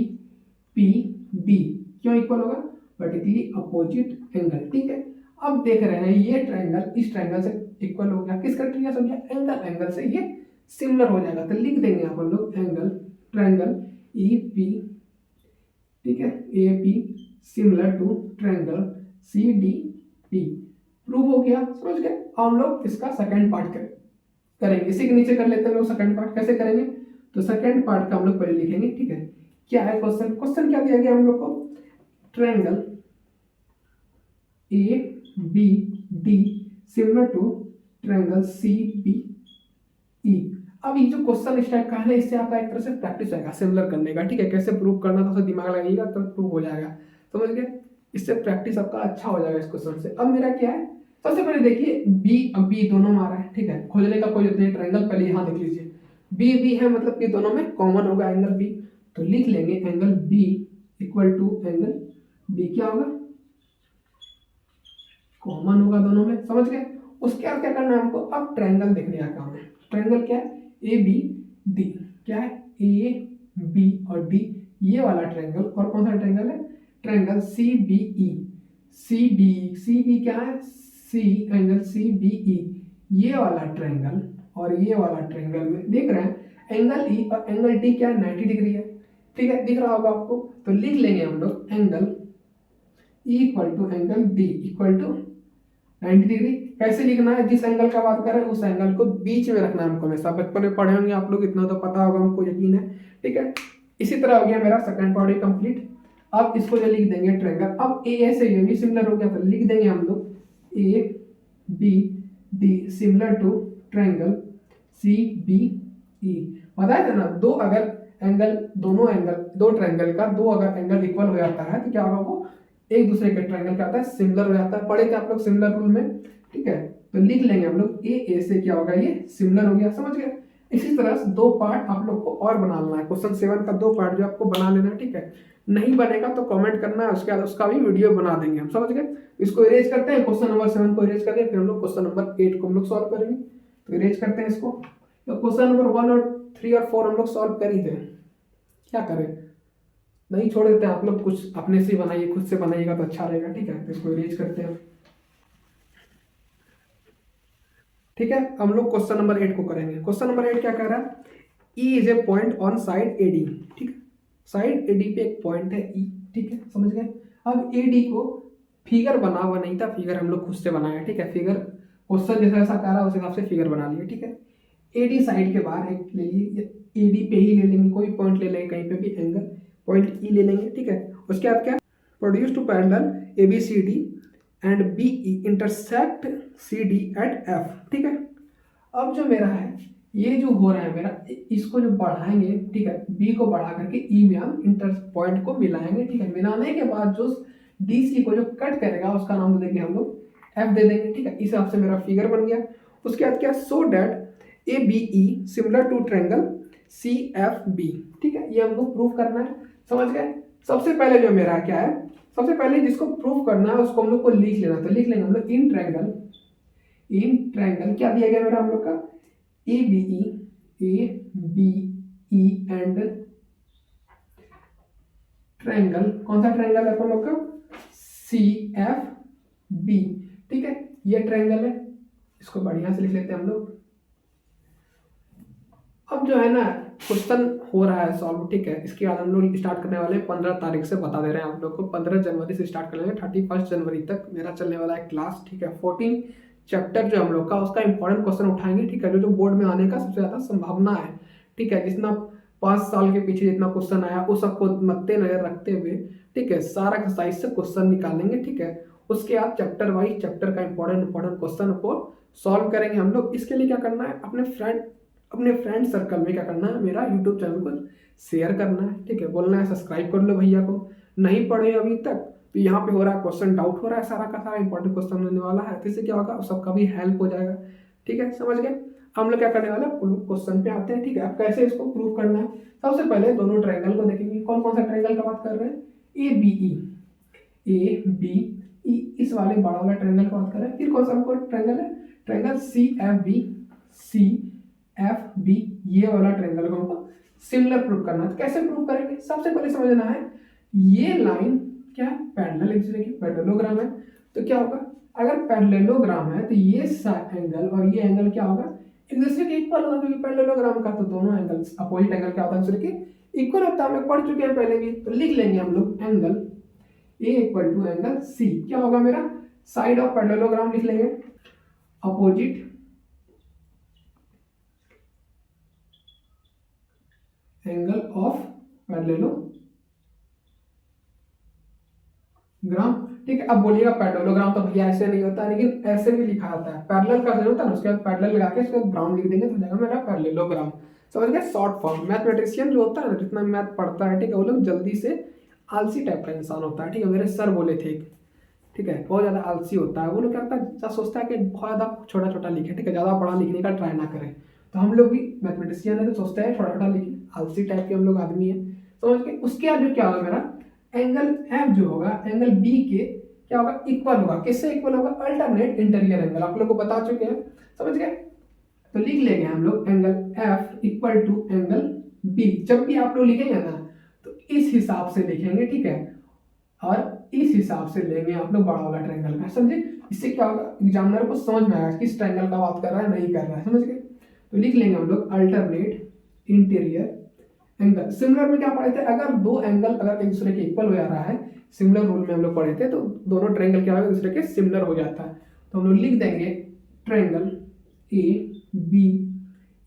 पी डी क्यों इक्वल होगा, वर्टिकली अपोजिट एंगल, ठीक है। अब देख रहे हैं ये ट्रायंगल इस ट्रायंगल से इक्वल हो गया, किस क्राइटेरिया से हो गया, एंगल से ये सिमिलर हो जाएगा, तो लिख देंगे अपन लोग एंगल ट्रायंगल ई पी, ठीक है, A P similar to triangle C D T, prove हो गया, समझ गए। हम लोग इसका सेकंड पार्ट करेंगे, इसी के नीचे कर लेते हैं लोग सेकंड पार्ट, कैसे करेंगे, तो सेकंड पार्ट का हम लोग पहले लिखेंगे, ठीक है। क्या है क्वेश्चन क्या दिया गया हम लोग को, triangle A B D similar to triangle C B E. अब ये जो क्वेश्चन इस टाइप का है ना, इससे आपका एक तरह से प्रैक्टिस आएगा सिमिलर करने का, ठीक है, कैसे प्रूव करना था, तो दिमाग लगाइएगा तो प्रूव हो जाएगा, समझ गए। इससे प्रैक्टिस आपका अच्छा हो जाएगा इस क्वेश्चन से। अब मेरा क्या है, सबसे पहले देखिए बी दोनों मारा है, ठीक है, खोजने का कोई जरूरत नहीं, ट्रायंगल पहले यहाँ देख लीजिए, बी है मतलब कि दोनों में कॉमन होगा एंगल बी, तो लिख लेंगे angle B equal to angle B क्या होगा, कॉमन होगा दोनों में, समझ गए। उसके बाद क्या करना है हमको, अब ट्रायंगल देखने का काम है, ट्रायंगल क्या है ए बी डी, क्या है ए बी और डी ये वाला ट्रायंगल, और कौन सा ट्रायंगल है, triangle C B E, C B क्या है, सी एंगल सी बी ई ये वाला ट्रायंगल, और ये वाला ट्रायंगल में देख रहे हैं एंगल ई और एंगल डी क्या है 90 डिग्री है, ठीक है, दिख रहा होगा आपको, तो लिख लेंगे हम लोग angle E equal to angle D equal to 90 degree. कैसे लिखना है, जिस एंगल का बात कर रहे हैं उस एंगल को बीच में रखना है हमको, हमेशा बचपन में पढ़े होंगे आप लोग, इतना तो पता होगा हमको, यकीन है, ठीक है। इसी तरह हो गया मेरा सेकंड पार्ट कंप्लीट। अब इसको जो लिख देंगे ट्रायंगल, अब ए से ये भी सिमिलर हो गया, तो लिख देंगे हम लोग A B D similar to triangle C B E. बताया था ना, दो अगर एंगल, दोनों एंगल, दो ट्रायंगल का दो अगर एंगल इक्वल हो जाता है तो क्या होगा, वो एक दूसरे के ट्रायंगल क्या होता है, सिमिलर हो जाता है। पढ़े थे आप लोग सिमिलर रूल में, ठीक है। तो लिख लेंगे हम लोग ए से क्या होगा, ये सिमिलर हो गया, समझ गए। इसी तरह से दो पार्ट आप लोग को और बना लेना है, क्वेश्चन 7 का दो पार्ट जो आपको बना लेना है, ठीक है। नहीं बनेगा तो कमेंट करना है, उसके बाद उसका भी वीडियो बना देंगे हम, समझ गए। इसको इरेज करते हैं, क्वेश्चन नंबर 7 को इरेज करेंगे, फिर हम लोग क्वेश्चन नंबर 8 को हम लोग सॉल्व करेंगे। तो इरेज करते हैं इसको। तो क्वेश्चन नंबर 1 और 3 और 4 हम लोग सॉल्व कर ही थे, क्या करें, नहीं छोड़ देते हैं। आप लोग कुछ अपने से बनाइए, खुद से बनाइएगा तो अच्छा रहेगा, ठीक है। तो इसको इरेज करते हैं, ठीक है। हम लोग क्वेश्चन नंबर 8 को करेंगे। क्वेश्चन नंबर 8 क्या कह रहा है, ई is a point on side A D, ठीक है। साइड ए डी पे एक पॉइंट है ई, ठीक है, समझ गए। अब ए डी को फिगर बना हुआ नहीं था, फिगर हम लोग खुद से बनाया, ठीक है। फिगर क्वेश्चन जैसा ऐसा कह रहा है उस हिसाब से फिगर बना लिए, ठीक है। ए डी साइड के बाहर एक ले लिए, ए डी पे ही ले लेंगे, कोई पॉइंट ले लेंगे कहीं पे भी, एंगल पॉइंट ई ले लेंगे, ठीक है। उसके बाद क्या, produce to parallel A B C D and B E intersect C D at F, ठीक है। अब जो मेरा है, ये जो हो रहा है मेरा, इसको जो बढ़ाएंगे, ठीक है, बी को बढ़ा करके ई में हम इंटर पॉइंट को मिलाएंगे, ठीक है। मिलाने के बाद जो डी सी को जो कट करेगा उसका नाम दे देंगे हम लोग एफ दे देंगे, ठीक है। इस हिसाब से मेरा फिगर बन गया। उसके बाद क्या, so that A B E similar to triangle C F B, ठीक है। ये हमको प्रूफ करना है, समझ गए। सबसे पहले जो मेरा क्या है, सबसे पहले जिसको प्रूफ करना है उसको हम लोग को लिख लेना। तो लिख लेंगे हम लोग इन ट्रायंगल क्या दिया गया मेरा हम लोग का, A B E and triangle, कौन सा ट्रायंगल है अपन लोग का, सी एफ बी, ठीक है। ये ट्रायंगल है, इसको बढ़िया से लिख लेते हैं हम लोग। अब जो है ना, क्वेश्चन हो रहा है सॉल्व, ठीक है। इसके बाद हम लोग स्टार्ट करने वाले हैं 15 तारीख से, बता दे रहे हैं आप लोग को, 15 जनवरी से स्टार्ट कर लेंगे, 31 जनवरी तक मेरा चलने वाला है क्लास, ठीक है। 14 चैप्टर जो हम लोग का, उसका इंपॉर्टेंट क्वेश्चन उठाएंगे, ठीक है। जो बोर्ड में आने का सबसे ज़्यादा संभावना है, ठीक है। जितना 5 साल के पीछे जितना क्वेश्चन आया उस सबको मद्देनजर रखते हुए, ठीक है, सारा एक्सरसाइज से क्वेश्चन निकालेंगे, ठीक है। उसके बाद चैप्टर वाइज चैप्टर का इंपॉर्टेंट क्वेश्चन को सॉल्व करेंगे हम लोग। इसके लिए क्या करना है, अपने फ्रेंड सर्कल में क्या करना है, मेरा यूट्यूब चैनल को शेयर करना है, ठीक है। बोलना है सब्सक्राइब कर लो भैया को, नहीं पढ़े अभी तक तो यहाँ पे हो रहा है क्वेश्चन डाउट हो रहा है, सारा का सारा इंपॉर्टेंट क्वेश्चन होने वाला है, तो इससे क्या होगा, सबका भी हेल्प हो जाएगा, ठीक है, समझ गए। हम लोग क्या करने वाले हैं, क्वेश्चन पे आते हैं, ठीक है। अब कैसे इसको प्रूव करना है, सबसे पहले दोनों ट्रायंगल को देखेंगे। कौन कौन सा ट्रायंगल का बात कर रहे हैं, ए बी ई, इस वाले बड़ा वाला ट्रायंगल का बात कर रहे हैं। फिर कौन सा हमको ट्रायंगल है, ट्रायंगल सी एफ बी, ये वाला ट्रायंगल को हमको सिमिलर प्रूव करना है। तो कैसे प्रूव करेंगे, सबसे पहले समझना है, ये लाइन क्या है, पैरेलल, एक दूसरे की पैरेललोग्राम है। तो क्या होगा, अगर पैरेललोग्राम है तो ये एंगल और ये एंगल क्या होगा, एक दूसरे के इक्वल होगा, क्योंकि पैरेललोग्राम का तो दोनों एंगल अपोजिट एंगल क्या होता है, दूसरे के इक्वल होता है। हम लोग पढ़ चुके हैं पहले भी। तो लिख लेंगे हम लोग angle A equal to angle C, क्या होगा मेरा, साइड ऑफ पैरेललोग्राम लिख लेंगे, अपोजिट एंगल ऑफ पैरेललोग्राम, ठीक है। अब बोलिएगा पैरेललोग्राम तो भैया ऐसे नहीं होता है, लेकिन ऐसे भी लिखा जाता है, पैरेलल का होता है ना, उसके बाद पैरेलल लगा के उसके बाद ग्राउंड लिख देंगे तो हो जाएगा मेरा पैरेललोग्राम, समझ गए। शॉर्ट फॉर्म, मैथमेटिशियन जो होता है ना, जितना मैथ पढ़ता है, ठीक है, वो लोग जल्दी से आलसी टाइप का इंसान होता है, ठीक है। मेरे सर बोले थे, ठीक है, बहुत ज़्यादा आलसी होता है वो लोग, क्या होता है, सोचता है कि बहुत ज़्यादा छोटा छोटा लिखे, ठीक है, ज़्यादा बड़ा लिखने का ट्राई ना करें। तो हम लोग भी मैथमेटिशियन है तो सोचते हैं छोटा छोटा लिखे, आलसी टाइप के हम लोग आदमी हैं, समझ के। उसके बाद जो क्या होगा मेरा, एंगल एफ जो होगा एंगल बी के क्या होगा, इक्वल होगा, किससे इक्वल होगा, अल्टरनेट इंटीरियर एंगल, आप लोग को बता चुके हैं, समझ गए। तो लिख लेंगे हम लोग angle F equal to angle B. जब भी आप लोग लिखेंगे ना तो इस हिसाब से लिखेंगे, ठीक है, और इस हिसाब से लेंगे आप लोग बड़ा वाला ट्रायंगल का, समझे। इससे क्या होगा, एग्जामिनर को समझ में आएगा किस ट्रायंगल का बात कर रहा है, नहीं कर रहा है, समझ गए। तो लिख लेंगे हम लोग अल्टरनेट इंटीरियर एंगल। सिमिलर में क्या पढ़े थे, अगर दो एंगल अगर एक दूसरे के इक्वल हो जा रहा है, सिमिलर रूल में हम लोग पढ़े थे, तो दोनों ट्रायंगल क्या होगा, एक दूसरे के सिमिलर हो जाता है। तो हम लोग लिख देंगे triangle A B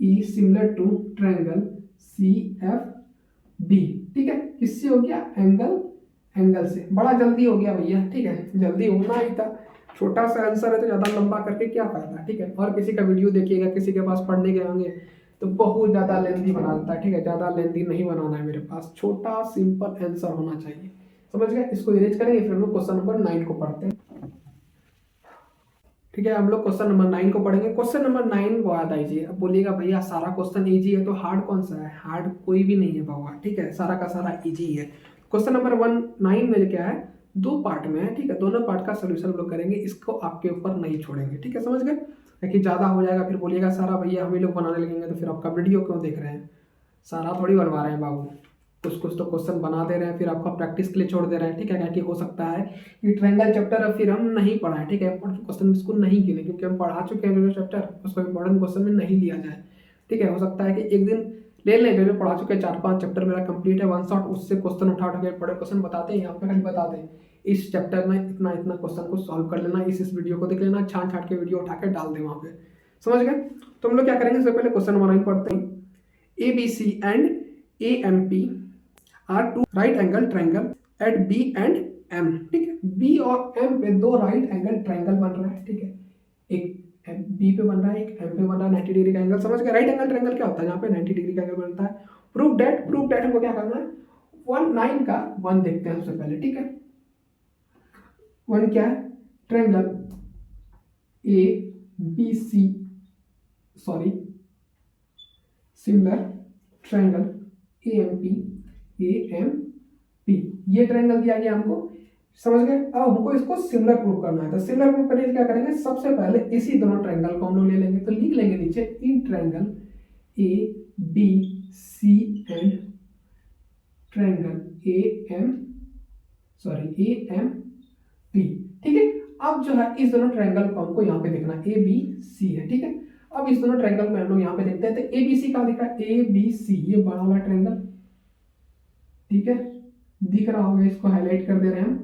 E similar to triangle C F D, ठीक है। किससे हो गया, एंगल एंगल से। बड़ा जल्दी हो गया भैया, ठीक है, जल्दी होना ही था। छोटा सा आंसर है तो ज़्यादा लंबा करके क्या फायदा, ठीक है। और किसी का वीडियो देखिएगा, किसी के पास पढ़ने गए होंगे तो बहुत ज़्यादा लेंथी बना देता है, ठीक है। ज़्यादा लेंथी नहीं बनाना है मेरे पास, छोटा सिंपल आंसर होना चाहिए, समझ गए। इसको इरेज करेंगे, फिर हम लोग क्वेश्चन नंबर 9 को पढ़ते हैं, ठीक है। हम लोग क्वेश्चन नंबर 9 को पढ़ेंगे। क्वेश्चन नंबर 9 बता दीजिए। अब बोलिएगा भैया सारा क्वेश्चन इजी है तो हार्ड कौन सा है? हार्ड कोई भी नहीं है बाबा, ठीक है, सारा का सारा इजी है। क्वेश्चन नंबर 9 में क्या है, 2 पार्ट में है, ठीक है। दोनों पार्ट का सोल्यूशन हम लोग करेंगे, इसको आपके ऊपर नहीं छोड़ेंगे, ठीक है, समझ गए। ताकि ज़्यादा हो जाएगा फिर बोलिएगा सारा भैया हम ही लोग बनाने लगेंगे तो फिर आपका वीडियो क्यों देख रहे हैं, सारा थोड़ी बनवा रहे हैं बाबू। कुछ कुछ तो क्वेश्चन बना दे रहे हैं, फिर आपका प्रैक्टिस के लिए छोड़ दे रहे हैं, ठीक है। क्या कि हो सकता है कि ट्रायंगल चैप्टर अब फिर हम नहीं पढ़ाएं, ठीक है, क्वेश्चन इसको नहीं गिने क्योंकि हम पढ़ा चुके हैं जो चैप्टर, उसको इंपॉर्टेंट क्वेश्चन में नहीं लिया जाए, ठीक है। हो सकता है कि एक दिन ले लें, जो पढ़ा चुके हैं 4-5 चैप्टर मेरा कंप्लीट है, वन शॉट उससे क्वेश्चन उठा उठा के बड़े क्वेश्चन बताते हैं, यहाँ पे खाली बता दें इस चैप्टर में इतना इतना क्वेश्चन को सॉल्व कर लेना, इस वीडियो को देख लेना, छांट छांट के वीडियो उठा के डाल दें वहाँ पे, समझ गए। तो हम लोग क्या करेंगे, सबसे पहले क्वेश्चन नंबर 9 पढ़ते हैं। ABC and AMP are two right angle triangle at B and M, ठीक है। B और M पे 2 राइट एंगल ट्रायंगल बन रहा है, ठीक है। एक B पे बन रहा है, एक M पे बन रहा है 90 डिग्री का एंगल, समझ गए। राइट एंगल ट्रायंगल क्या होता है, यहाँ पे 90 डिग्री का एंगल बनता है। प्रूव डेट हमको क्या करना है, 9 का 1 देखते हैं सबसे पहले, ठीक है। 1 क्या है, triangle ABC, sorry similar triangle AMP, ये ट्रायंगल दिया गया हमको, समझ गए। अब हमको इसको सिमिलर प्रूव करना है, तो सिमिलर प्रूव करने के लिए क्या करेंगे, सबसे पहले इसी दोनों ट्रायंगल को हम लोग ले लेंगे, तो लिख लेंगे नीचे in triangle ABC and triangle AMP, ठीक है। अब जो है इस दोनों ट्रायंगल को हमको यहाँ पे देखना है, ABC है, ठीक है। अब इस दोनों ट्रायंगल को हम लोग यहाँ पे देखते हैं, तो ABC का दिख रहा है, ABC ये बड़ा वाला ट्रायंगल, ठीक है, दिख रहा होगा, इसको हाईलाइट कर दे रहे हैं हम,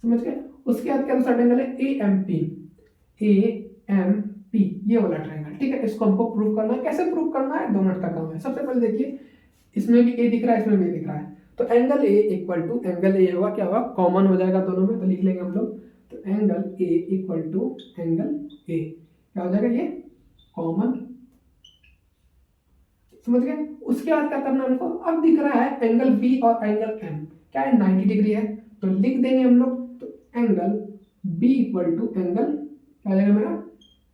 समझ गए। उसके बाद क्या दूसरा ट्रायंगल है AMP, ये वाला ट्रायंगल, ठीक है। इसको हमको प्रूव करना है, कैसे प्रूव करना है, 2 मिनट का काम है। सबसे पहले देखिए, इसमें भी A दिख रहा है, इसमें भी दिख रहा है, तो angle A equal to angle A होगा, क्या होगा, कॉमन हो जाएगा दोनों में, तो लिख लेंगे हम लोग, तो angle A equal to angle A क्या हो जाएगा, ये कॉमन, समझ गए। उसके बाद क्या करना है हमको, अब दिख रहा है एंगल B और एंगल M क्या है, 90 डिग्री है, तो लिख देंगे हम लोग, तो angle B equal to angle क्या हो जाएगा मेरा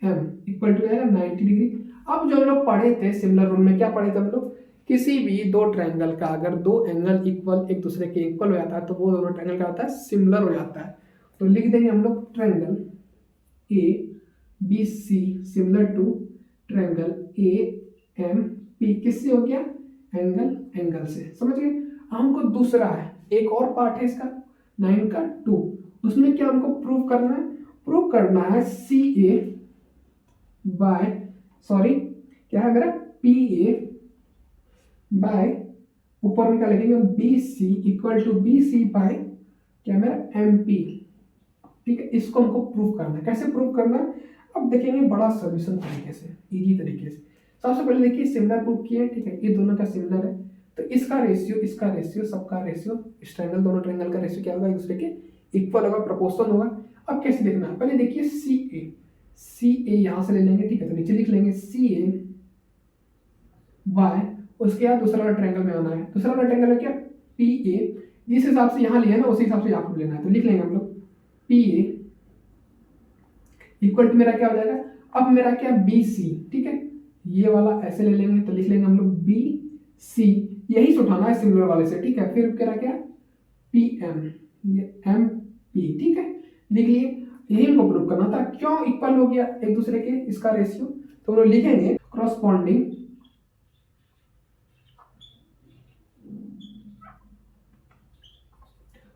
M इक्वल टू जाएगा 90 डिग्री। अब जो हम लोग पढ़े थे सिमिलर रूल में, क्या पढ़े थे हम लोग, किसी भी 2 ट्रायंगल का अगर 2 एंगल इक्वल एक दूसरे के इक्वल हो जाता है तो वो दोनों ट्रायंगल क्या होता है, सिमिलर हो जाता है। तो लिख देंगे हम लोग triangle ABC similar to triangle AMP, किससे हो गया, एंगल से, समझ गए। हमको दूसरा है, एक और पार्ट है इसका 9 का 2, उसमें क्या हमको प्रूव करना है, प्रूव करना है CA बाय, सॉरी क्या है मेरा, PA बाय, ऊपर में क्या लिखेंगे, BC equal to BC by क्या मेरा MP, ठीक है। इसको हमको प्रूव करना है, कैसे प्रूव करना है, अब देखेंगे बड़ा सोल्यूशन तरीके से, इजी तरीके से। सबसे पहले देखिए सिमिलर प्रूव किए, ठीक है, ये दोनों का सिमिलर है, तो इसका रेशियो सबका रेशियो, इस ट्रायंगल दोनों ट्रायंगल का रेशियो क्या होगा, एक दूसरे के इक्वल होगा, प्रोपोर्शनल होगा। अब कैसे देखना है, पहले देखिए CA यहाँ से ले लेंगे, ठीक है, तो नीचे लिख लेंगे CA बाय, उसके बाद दूसरा वाला ट्रायंगल में आना है, दूसरा वाला ट्रायंगल है क्या, PA, जिस हिसाब से यहाँ लिया ना उसी हिसाब से यहाँ पर लेना है, तो लिख लेंगे हम लोग PA इक्वल टू मेरा क्या हो जाएगा, अब मेरा क्या BC, ठीक है, ये वाला ऐसे ले लेंगे, तो लिख लेंगे हम लोग BC, यही से उठाना है सिमिलर वाले से, ठीक है। फिर क्या क्या PM, ये MP, ठीक है, लिख लिए, यही हमको प्रूव करना था, क्यों इक्वल हो गया एक दूसरे के इसका रेशियो, तो हम लोग लिखेंगे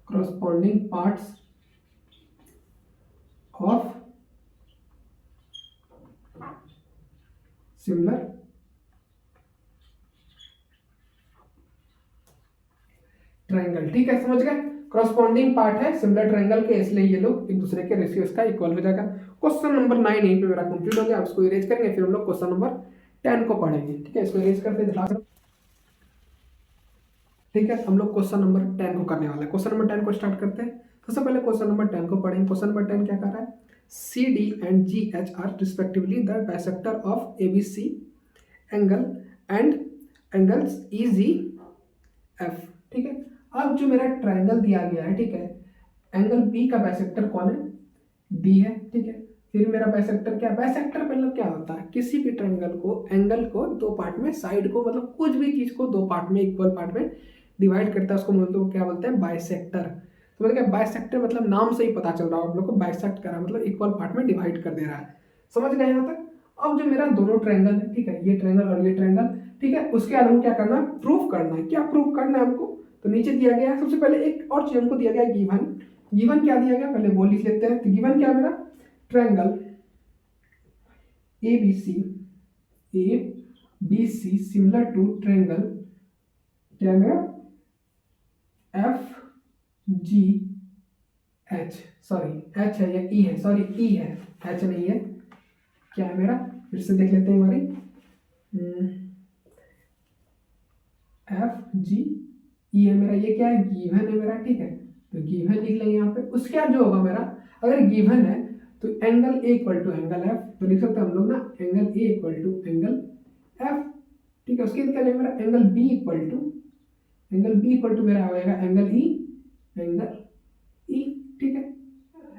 corresponding parts of similar triangle, ठीक है, समझ गए। करस्पॉन्डिंग पार्ट है सिमिलर ट्रायंगल के, इसलिए ये लोग एक दूसरे के रेशियो इसका इक्वल हो जाएगा। क्वेश्चन नंबर 9 यहीं पे मेरा कंप्लीट हो गया। अब इसको इरेज करेंगे, फिर हम लोग क्वेश्चन नंबर 10 को पढ़ेंगे, ठीक है। इसको इरेज करते दिखा, ठीक है, हम लोग क्वेश्चन नंबर 10 को करने वाले हैं। क्वेश्चन नंबर 10 को स्टार्ट करते हैं। सबसे पहले क्वेश्चन नंबर 10 को पढ़ेंगे। क्वेश्चन नंबर 10 क्या कर रहा है? C D and G H are respectively the bisector of A B C angle and angles E G F. ठीक है, अब जो मेरा ट्राइंगल दिया गया है, ठीक है, एंगल बी का बाइसेक्टर कौन है? डी है। ठीक है, फिर मेरा बाइसेक्टर क्या है? बाइसेक्टर मतलब क्या होता है? किसी भी ट्रायंगल को, एंगल को दो पार्ट में, साइड को, मतलब कुछ भी चीज को दो पार्ट में, इक्वल पार्ट में डिवाइड करता है, उसको मतलब क्या बोलते हैं? बाइसेक्टर। तो मतलब क्या बाइसेक्टर मतलब नाम से ही पता चल रहा है आप लोग को, बाइसेक्ट करा मतलब इक्वल पार्ट में डिवाइड कर दे रहा है। समझ गए यहाँ तक? अब जो मेरा दोनों ट्रायंगल है, ठीक है, ये ट्रायंगल और ये ट्रायंगल, ठीक है, उसके बाद हमको क्या करना है? प्रूफ करना है। क्या प्रूफ करना है हमको? तो नीचे दिया गया है सबसे पहले एक और चीज हमको दिया गया है, गिवन। गिवन क्या दिया गया पहले वो लिख लेते हैं। तो गिवन क्या है मेरा? Triangle A B C similar to triangle क्या है मेरा? F G H, sorry H है या ई है? सॉरी ई है, एच नहीं है। क्या है मेरा? फिर से देख लेते हैं हमारी, एफ जी ई है मेरा। ये क्या है? गिवन है मेरा। ठीक है, तो गिवन लिख लेंगे यहाँ पे। उसके बाद जो होगा मेरा, अगर गिवन है तो angle A equal to angle F, तो लिख सकते हैं हम लोग ना, angle A equal to angle F. ठीक है, उसके बाद क्या लेंगे मेरा? एंगल बी इक्वल टू मेरा हो जाएगा एंगल ई, ठीक है,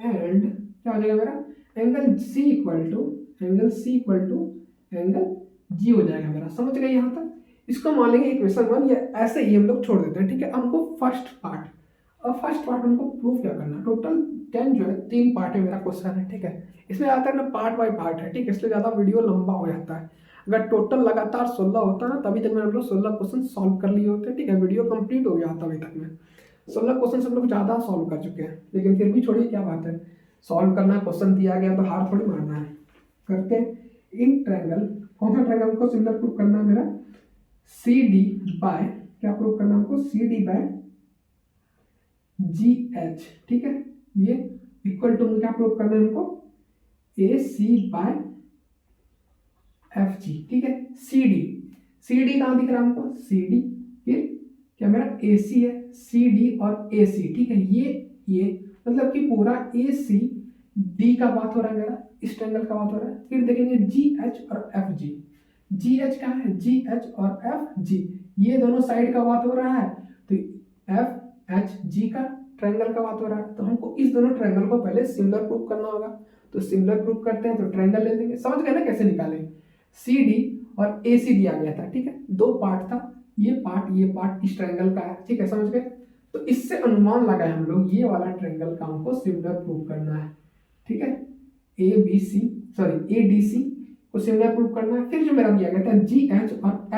एंड क्या हो जाएगा मेरा? Angle C equal to angle G हो जाएगा मेरा। समझ गए यहाँ तक? इसको मान लेंगे इक्वेशन 1, या ऐसे ही हम लोग छोड़ देते हैं। ठीक है, हमको फर्स्ट पार्ट, और फर्स्ट पार्ट हमको प्रूफ क्या करना है? टोटल 10 जो है 3 पार्ट है मेरा क्वेश्चन है। ठीक है, इसमें आता है ना पार्ट बाय पार्ट है। ठीक है, इसलिए ज़्यादा वीडियो लंबा हो जाता है। अगर टोटल लगातार 16 होता ना, तभी तक में हम लोग 16 क्वेश्चन सॉल्व कर लिए होते। ठीक है, वीडियो कंप्लीट हो गया था अभी तक में। 16 क्वेश्चन हम लोग ज़्यादा सॉल्व कर चुके हैं, लेकिन फिर भी छोड़िए, क्या बात है, सॉल्व करना, क्वेश्चन दिया गया तो हार थोड़ी मारना है। करते हैं इन ट्रायंगल, कौन सा ट्रायंगल को सिमिलर प्रूफ करना है मेरा? सी डी बाय, क्या प्रूफ करना है हमको? C D by G H. ठीक है, ये इक्वल टू क्या प्रूफ करना है हमको? ए सी बाय एफ जी। ठीक है, सी डी कहाँ दिख रहा है हमको? सी डी, फिर क्या मेरा ए सी है, सी डी और ए सी। ठीक है, ये मतलब कि पूरा ए सी डी का बात हो रहा है मेरा, इस ट्रायंगल का बात हो रहा है। फिर देखेंगे जी एच और एफ जी। जी एच कहाँ है? जी एच और एफ जी, ये दोनों साइड का बात हो रहा है। तो एफ एच जी का ट्रायंगल का बात हो रहा है, तो हमको इस दोनों ट्रायंगल को पहले सिमिलर प्रूफ करना होगा। तो सिमिलर प्रूफ करते हैं, तो ट्रायंगल ले लेंगे। समझ गए ना कैसे निकालें? सी डी और ए सी दिया गया था। ठीक है, 2 पार्ट था, ये पार्ट इस ट्रायंगल का है। ठीक है, समझ गए? तो इससे अनुमान लगाए हम लोग, ये वाला ट्रायंगल का हमको सिमिलर प्रूफ करना है। ठीक है, ए डी सी को सिमिलर प्रूफ करना है। फिर जो मेरा दिया गया था जी एच और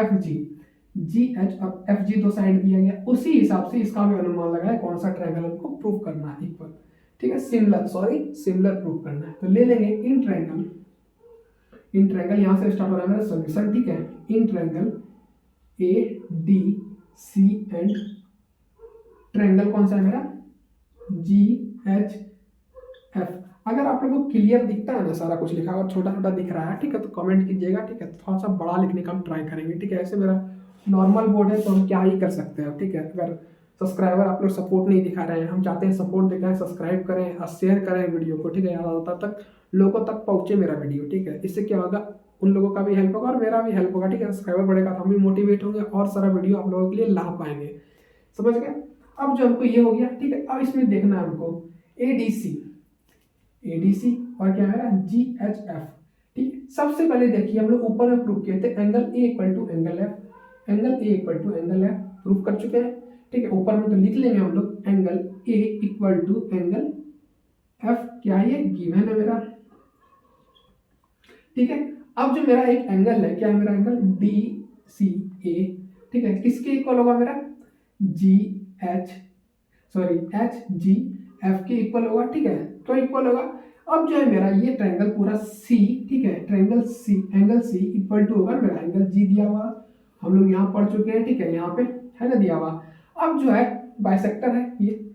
एफ जी दो साइड दिया गया, उसी हिसाब से इसका भी अनुमान लगाए कौन सा ट्रायंगल हमको प्रूफ करना है इक्वल। ठीक है, सिमिलर प्रूफ करना है। तो ले लेंगे इन ट्रायंगल यहाँ से स्टार्ट हो रहा है मेरा सॉल्यूशन। ठीक है, in triangle A D C and triangle कौन सा है मेरा? G H F. अगर आप लोगों को क्लियर दिखता है ना, सारा कुछ लिखा और छोटा छोटा दिख रहा है, ठीक है, तो कमेंट कीजिएगा। ठीक है, थोड़ा सा बड़ा लिखने का हम ट्राई करेंगे। ठीक है, ऐसे मेरा नॉर्मल बोर्ड है तो हम क्या ही कर सकते हैं। ठीक है, अगर सब्सक्राइबर आप लोग सपोर्ट नहीं दिखा रहे हैं, हम चाहते हैं सपोर्ट दिखाएं, सब्सक्राइब करें और शेयर करें वीडियो को। ठीक है, ज़्यादातर तक लोगों तक पहुँचे मेरा वीडियो। ठीक है, इससे क्या होगा, उन लोगों का भी हेल्प होगा और मेरा भी हेल्प होगा। ठीक है, सब्सक्राइबर बढ़ेगा तो हम भी मोटिवेट होंगे और सारा वीडियो आप लोगों के लिए ला पाएंगे। समझ गए? अब जो हमको ये हो गया, ठीक है, अब इसमें देखना है हमको ए डी सी और क्या मेरा जी एच एफ। ठीक है, सबसे पहले देखिए हम लोग ऊपर में प्रूफ किए थे angle A equal to angle F, proof कर चुके हैं। ठीक है, ऊपर में तो लिख लेंगे हम लोग angle A equal to angle F. क्या ये गिवन है मेरा? ठीक है, अब जो मेरा एक एंगल है, क्या है मेरा? एंगल डी सी ए। ठीक है, किसके इक्वल होगा मेरा? एच जी एफ के इक्वल होगा। ठीक है, तो इक्वल होगा। अब जो है मेरा ये ट्रायंगल पूरा सी, ठीक है, एंगल सी इक्वल टू होगा मेरा एंगल जी दिया हुआ, हम लोग यहाँ पढ़ चुके हैं। ठीक है, यहाँ पे है ना दिया हुआ। अब जो है बाइसेक्टर है ये,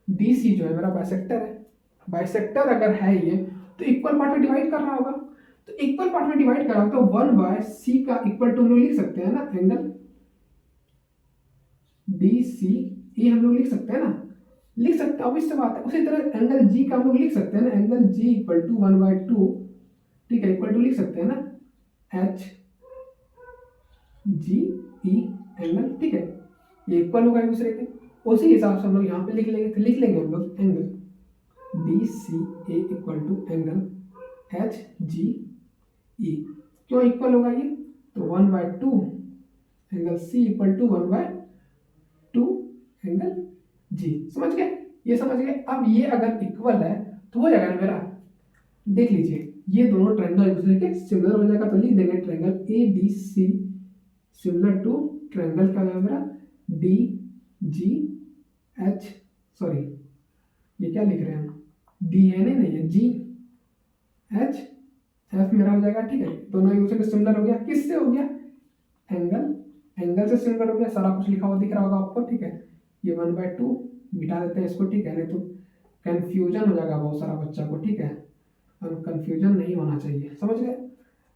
डी सी जो है मेरा बाइसेक्टर है। बाइसेक्टर अगर है ये, तो इक्वल पार्ट में डिवाइड कर रहा होगा। तो इक्वल पार्ट में डिवाइड कर रहा होगा तो 1/c का इक्वल टू हम लोग लिख सकते हैं ना, एंगल डी सी ए हम लोग लिख सकते हैं ना, लिख सकते हैं, ऑब्वियस सी बात है। उसी तरह एंगल जी का हम लोग लिख सकते हैं ना, एंगल जी इक्वल टू 1/2, ठीक है, इक्वल टू लिख सकते हैं ना एच जी ई एंगल, ठीक है, ये इक्वल होगा एक दूसरे के। उसी हिसाब से हम लोग यहाँ पे लिख लेंगे, तो लिख लेंगे हम लोग angle D C A equal to angle H G E. क्यों इक्वल होगा ये, तो 1/2 angle C equal to 1/2 angle G. समझ गए, ये समझ गए। अब ये अगर इक्वल है तो हो जाएगा ना मेरा, देख लीजिए ये दोनों ट्रायंगल एक दूसरे के सिमिलर हो जाएगा, तो लिख देंगे triangle A D C similar to triangle का है मेरा डी जी एच, सॉरी ये क्या लिख रहे हैं हम, डी है नहीं है जी एच एफ मेरा हो जाएगा, ठीक है। दोनों एक दूसरे के सिमिलर हो गया, किससे हो गया, एंगल से सिमिलर हो गया, सारा कुछ लिखा हुआ दिख रहा होगा आपको, ठीक है। ये 1/2 मिटा देते हैं इसको, ठीक है, नहीं तो कंफ्यूजन हो जाएगा बहुत सारा बच्चा को, ठीक है, और कंफ्यूजन नहीं होना चाहिए, समझ गए।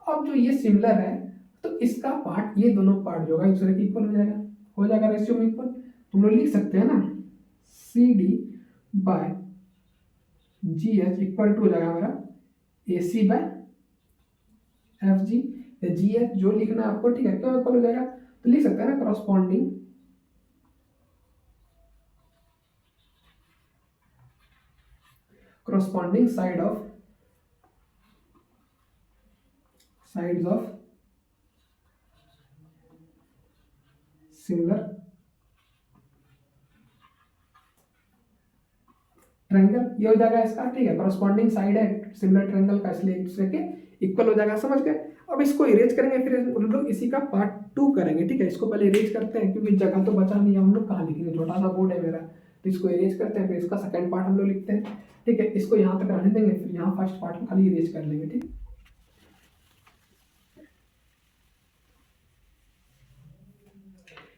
अब जो ये सिमिलर है तो इसका पार्ट, ये दोनों पार्ट जो है एक दूसरे के इक्वल हो जाएगा रेशियो में इक्वल। तुम लोग लिख सकते हैं ना C D by G H equal to हो जाएगा मेरा A C by F G, G H जो लिखना है आपको, ठीक है, क्यों इक्वल हो जाएगा, तो लिख सकते हैं ना corresponding sides of similar triangle, ये हो जाएगा इसका, ठीक है, corresponding साइड है सिमिलर ट्रायंगल का, इसलिए एक दूसरे के इक्वल हो जाएगा, समझ गए। अब इसको इरेज करेंगे, फिर हम लोग इसी का पार्ट 2 करेंगे, ठीक है। इसको पहले इरेज करते हैं क्योंकि जगह तो बचा नहीं है, हम लोग कहाँ लिखेंगे, छोटा सा बोर्ड है मेरा, तो इसको इरेज करते हैं, फिर इसका सेकंड पार्ट हम लोग लिखते हैं, ठीक है। इसको यहाँ तक रहने देंगे, फिर यहाँ फर्स्ट पार्ट को खाली इरेज कर लेंगे,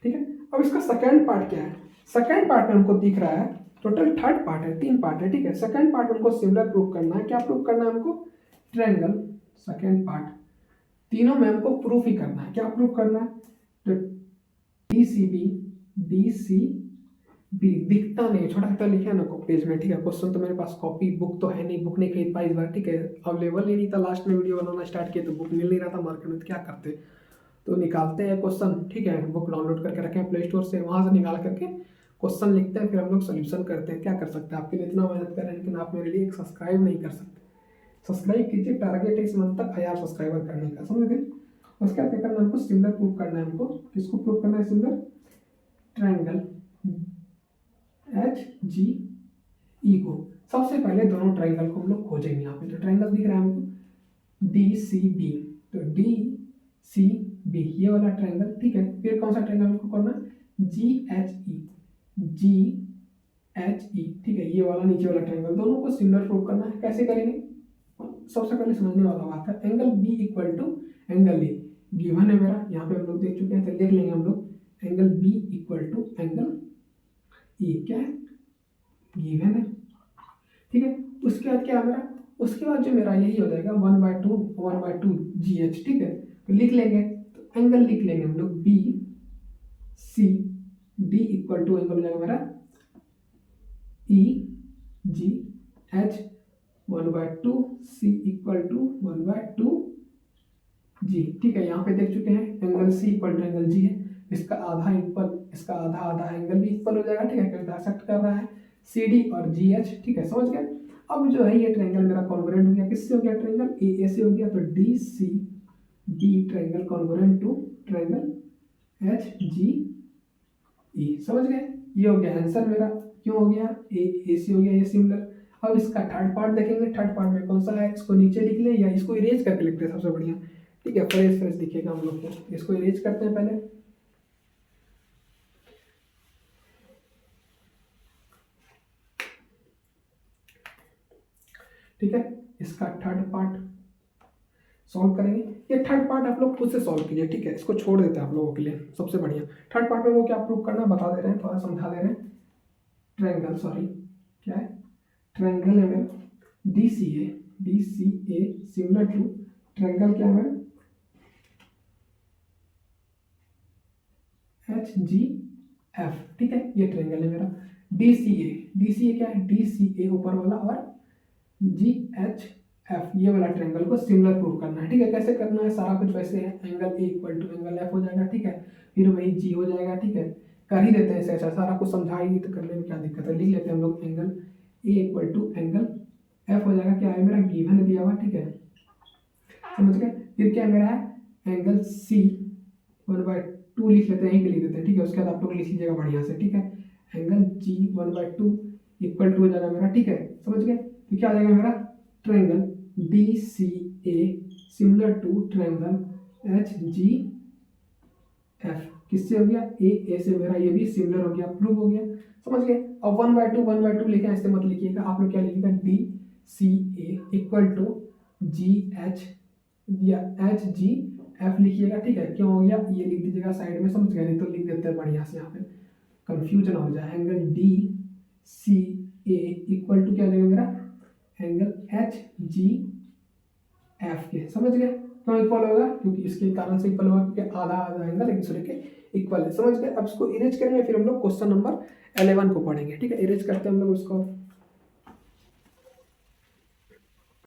ठीक है। अब इसका सेकंड पार्ट क्या है, सेकंड पार्ट में हमको दिख रहा है टोटल थर्ड पार्ट है, 3 पार्ट है, ठीक है। सेकंड पार्ट में हमको सिमिलर प्रूव करना है, क्या प्रूव करना है हमको, ट्रायंगल, सेकंड पार्ट तीनों में हमको प्रूफ ही करना है, क्या प्रूफ करना है, तो डी सी बी दिखता नहीं, छोटा छोटा लिखा है ना पेज में, ठीक है। क्वेश्चन तो मेरे पास कॉपी बुक तो है नहीं, बुक नहीं खरीद पाई इस बार, ठीक है, अवेलेबल ही नहीं था, लास्ट में वीडियो बनाना स्टार्ट किया तो बुक मिल नहीं रहा था मार्केट में, तो क्या करते, तो निकालते हैं क्वेश्चन, ठीक है, बुक डाउनलोड करके रखें प्ले स्टोर से, वहाँ से निकाल करके क्वेश्चन लिखते हैं, फिर हम लोग सोल्यूशन करते हैं। क्या कर सकते हैं, आपके लिए इतना मेहनत कर रहे हैं, लेकिन आप मेरे लिए एक सब्सक्राइब नहीं कर सकते, सब्सक्राइब कीजिए, टारगेट है इस मंथ तक 1000 सब्सक्राइबर करने का, समझ गए। उसके बाद क्या करना है हमको, सिमिलर प्रूव करना है हमको, किसको प्रूव करना है, सिमिलर ट्रायंगल एच जी ई को। सबसे पहले दोनों ट्रायंगल को हम लोग खोजेंगे, यहाँ पे तो ट्रायंगल दिख रहा है हमको डी सी बी, तो डी सी बी ये वाला ट्रायंगल, ठीक है। फिर कौन सा ट्रायंगल हमको करना, जी एच ई, ठीक है, ये वाला नीचे वाला ट्रायंगल, दोनों को सिमिलर प्रूव करना है। कैसे करेंगे, सबसे पहले समझने वाला बात है, angle B equal to angle A given है मेरा, यहाँ पे हम लोग देख चुके हैं, तो लिख लेंगे हम लोग angle B equal to angle A, क्या है, गिवन है, ठीक है। उसके बाद क्या है मेरा, उसके बाद जो मेरा यही हो जाएगा 1/2 जी एच, ठीक है, तो लिख लेंगे, तो एंगल लिख लेंगे हम लोग B C D equal to angle हो जाएगा मेरा E G H 1/2 C equal to 1/2 G, ठीक है। यहाँ पे देख चुके हैं angle C equal to angle G है, इसका आधा इक्वल, इसका आधा आधा एंगल भी इक्वल हो जाएगा, ठीक है, क्योंकि डायसेक्ट कर रहा है सी डी और जी एच, ठीक है, समझ गए। अब जो है ये ट्रायंगल मेरा कॉन्ग्रुएंट हो गया, किससे हो गया, ट्रायंगल ए से हो गया, तो D C D triangle congruent to triangle H G E, समझ गए। ये हो गया आंसर मेरा, क्यों हो गया, ए से हो गया ये सिमिलर। अब इसका थर्ड पार्ट देखेंगे, थर्ड पार्ट में कौन सा है, इसको नीचे लिख लें या इसको इरेज करके लिखते हैं, सबसे बढ़िया, ठीक है, फ्रेश दिखेगा हम लोग को। इसको इरेज करते हैं पहले, ठीक है। इसका थर्ड पार्ट सॉल्व करेंगे, ये थर्ड पार्ट आप लोग खुद से सॉल्व कीजिए, ठीक है, इसको छोड़ देते हैं आप लोगों के लिए, सबसे बढ़िया। थर्ड पार्ट में वो क्या प्रूव करना बता दे रहे हैं, थोड़ा समझा दे रहे हैं। ट्रायंगल, सॉरी क्या है, ट्रायंगल है मेरा D C A similar to triangle क्या है एच जी एफ, ठीक है, ये ट्रायंगल है मेरा। डी सी ए क्या है, डी सी ए ऊपर वाला और जी एच एफ ये वाला ट्रायंगल को सिमिलर प्रूव करना है, ठीक है। कैसे करना है, सारा कुछ वैसे है, angle A equal to angle F हो जाएगा, ठीक है, फिर वही जी हो जाएगा, ठीक है। कर ही देते हैं ऐसे, ऐसा सारा कुछ समझा ही नहीं तो करने में क्या दिक्कत है, लिख लेते हैं हम लोग angle A equal to angle F हो जाएगा, क्या है मेरा गिवन दिया हुआ, ठीक है, समझ गए। फिर क्या मेरा है एंगल सी 1/2 लिख लेते हैं, यहीं पे लिख देते हैं, ठीक है। उसके बाद आप लोग लिख लीजिएगा बढ़िया से, ठीक है। एंगल जी 1/2 इक्वल टू हो जाएगा मेरा, ठीक है, समझ गए। तो क्या आ जाएगा मेरा triangle D C A similar to triangle H G F, किससे हो गया ए से, मेरा ये भी सिमिलर हो गया, प्रूव हो गया, समझ गए। अब 1/2 लिखे ऐसे मत लिखिएगा, आप लोग क्या लिखिएगा D C A equal to G H या एच जी एफ लिखिएगा, ठीक है। क्यों हो गया ये लिख दीजिएगा साइड में, समझ गए, नहीं तो लिख देते हैं बढ़िया से, यहाँ पे कंफ्यूजन हो जाए। Angle D C A equal to क्या हो जाएगा मेरा एंगल एच जी एफ के, समझ गए। क्यों इक्वल होगा, क्योंकि इसके कारण से इक्वल होगा, क्योंकि आधा आधा एंगल एक दूसरे के इक्वल है, समझ गए। अब इसको इरेज करेंगे, फिर हम लोग क्वेश्चन नंबर 11 को पढ़ेंगे, ठीक है। इरेज करते हैं हम लोग उसको,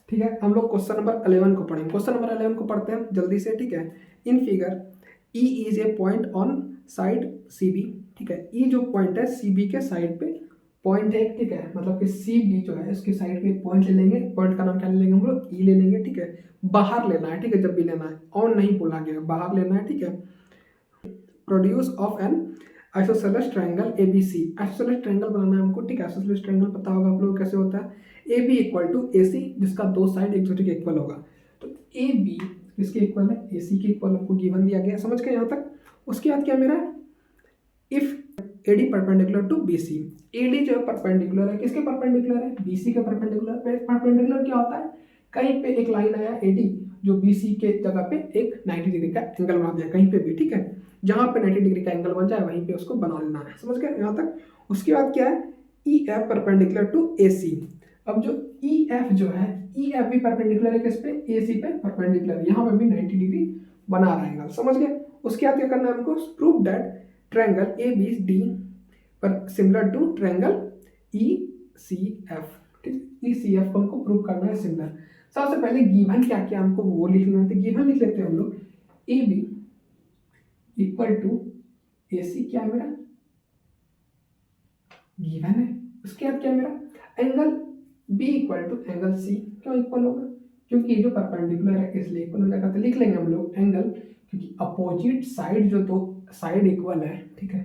ठीक है। हम लोग क्वेश्चन नंबर 11 को पढ़ेंगे। क्वेश्चन नंबर 11 को पढ़ते हैं जल्दी से, ठीक है। In figure E is a point on side C B, ठीक है। ई जो पॉइंट है सी बी के साइड पे पॉइंट है, ठीक है, मतलब कि सी बी जो है उसके साइड पे पॉइंट ले लेंगे, पॉइंट का नाम क्या ले लेंगे हम लोग ई ले लेंगे, ठीक है। बाहर लेना है, ठीक है, जब भी लेना है, ऑन नहीं बोला गया, बाहर लेना है, ठीक है। Produce of an isosceles triangle A B C, isosceles triangle बनाना है हमको, ठीक है। आइसोसेलेस ट्रायंगल पता होगा आप लोगों को कैसे होता है, ए बी इक्वल टू ए सी, जिसका दो साइड एक दूसरे के इक्वल होगा। तो ए बी किसके इक्वल है, ए सी के इक्वल हमको गिवन दिया गया, समझ गए यहाँ तक। उसके बाद क्या मेरा if AD perpendicular to BC, AD जो है परपेंडिकुलर है, किसके परपेंडिकुलर है, BC के परपेंडिकुलर। परपेंडिकुलर क्या होता है, कहीं पे एक लाइन आया AD जो BC के जगह पे एक 90 डिग्री का एंगल बना दिया कहीं पे भी, ठीक है। जहां पे 90 डिग्री का एंगल बन जाए वहीं पे उसको बना लेना है, समझ गए यहाँ तक। उसके बाद क्या है EF परपेंडिकुलर टू AC। अब जो EF जो है EF भी परपेंडिकुलर है किस पे, AC पे परपेंडिकुलर, यहाँ पे भी 90 डिग्री बना रहा है एंगल, समझ गए। उसके बाद क्या करना है हमको, prove that triangle A B D पर similar to triangle E C F, ठीक, ई सी एफ को हमको प्रूव करना है सिमिलर। सबसे पहले गिवन क्या क्या हमको वो लिखना है, तो गिवन लिख लेते हैं हम लोग A B equal to A C, क्या है मेरा गिवन है। उसके बाद क्या मेरा angle B equal to angle C, क्यों इक्वल होगा, क्योंकि ये जो परपेंडिकुलर है इसलिए इक्वल हो जाएगा। तो लिख लेंगे हम लोग एंगल, क्योंकि अपोजिट साइड जो दो साइड इक्वल है, ठीक है,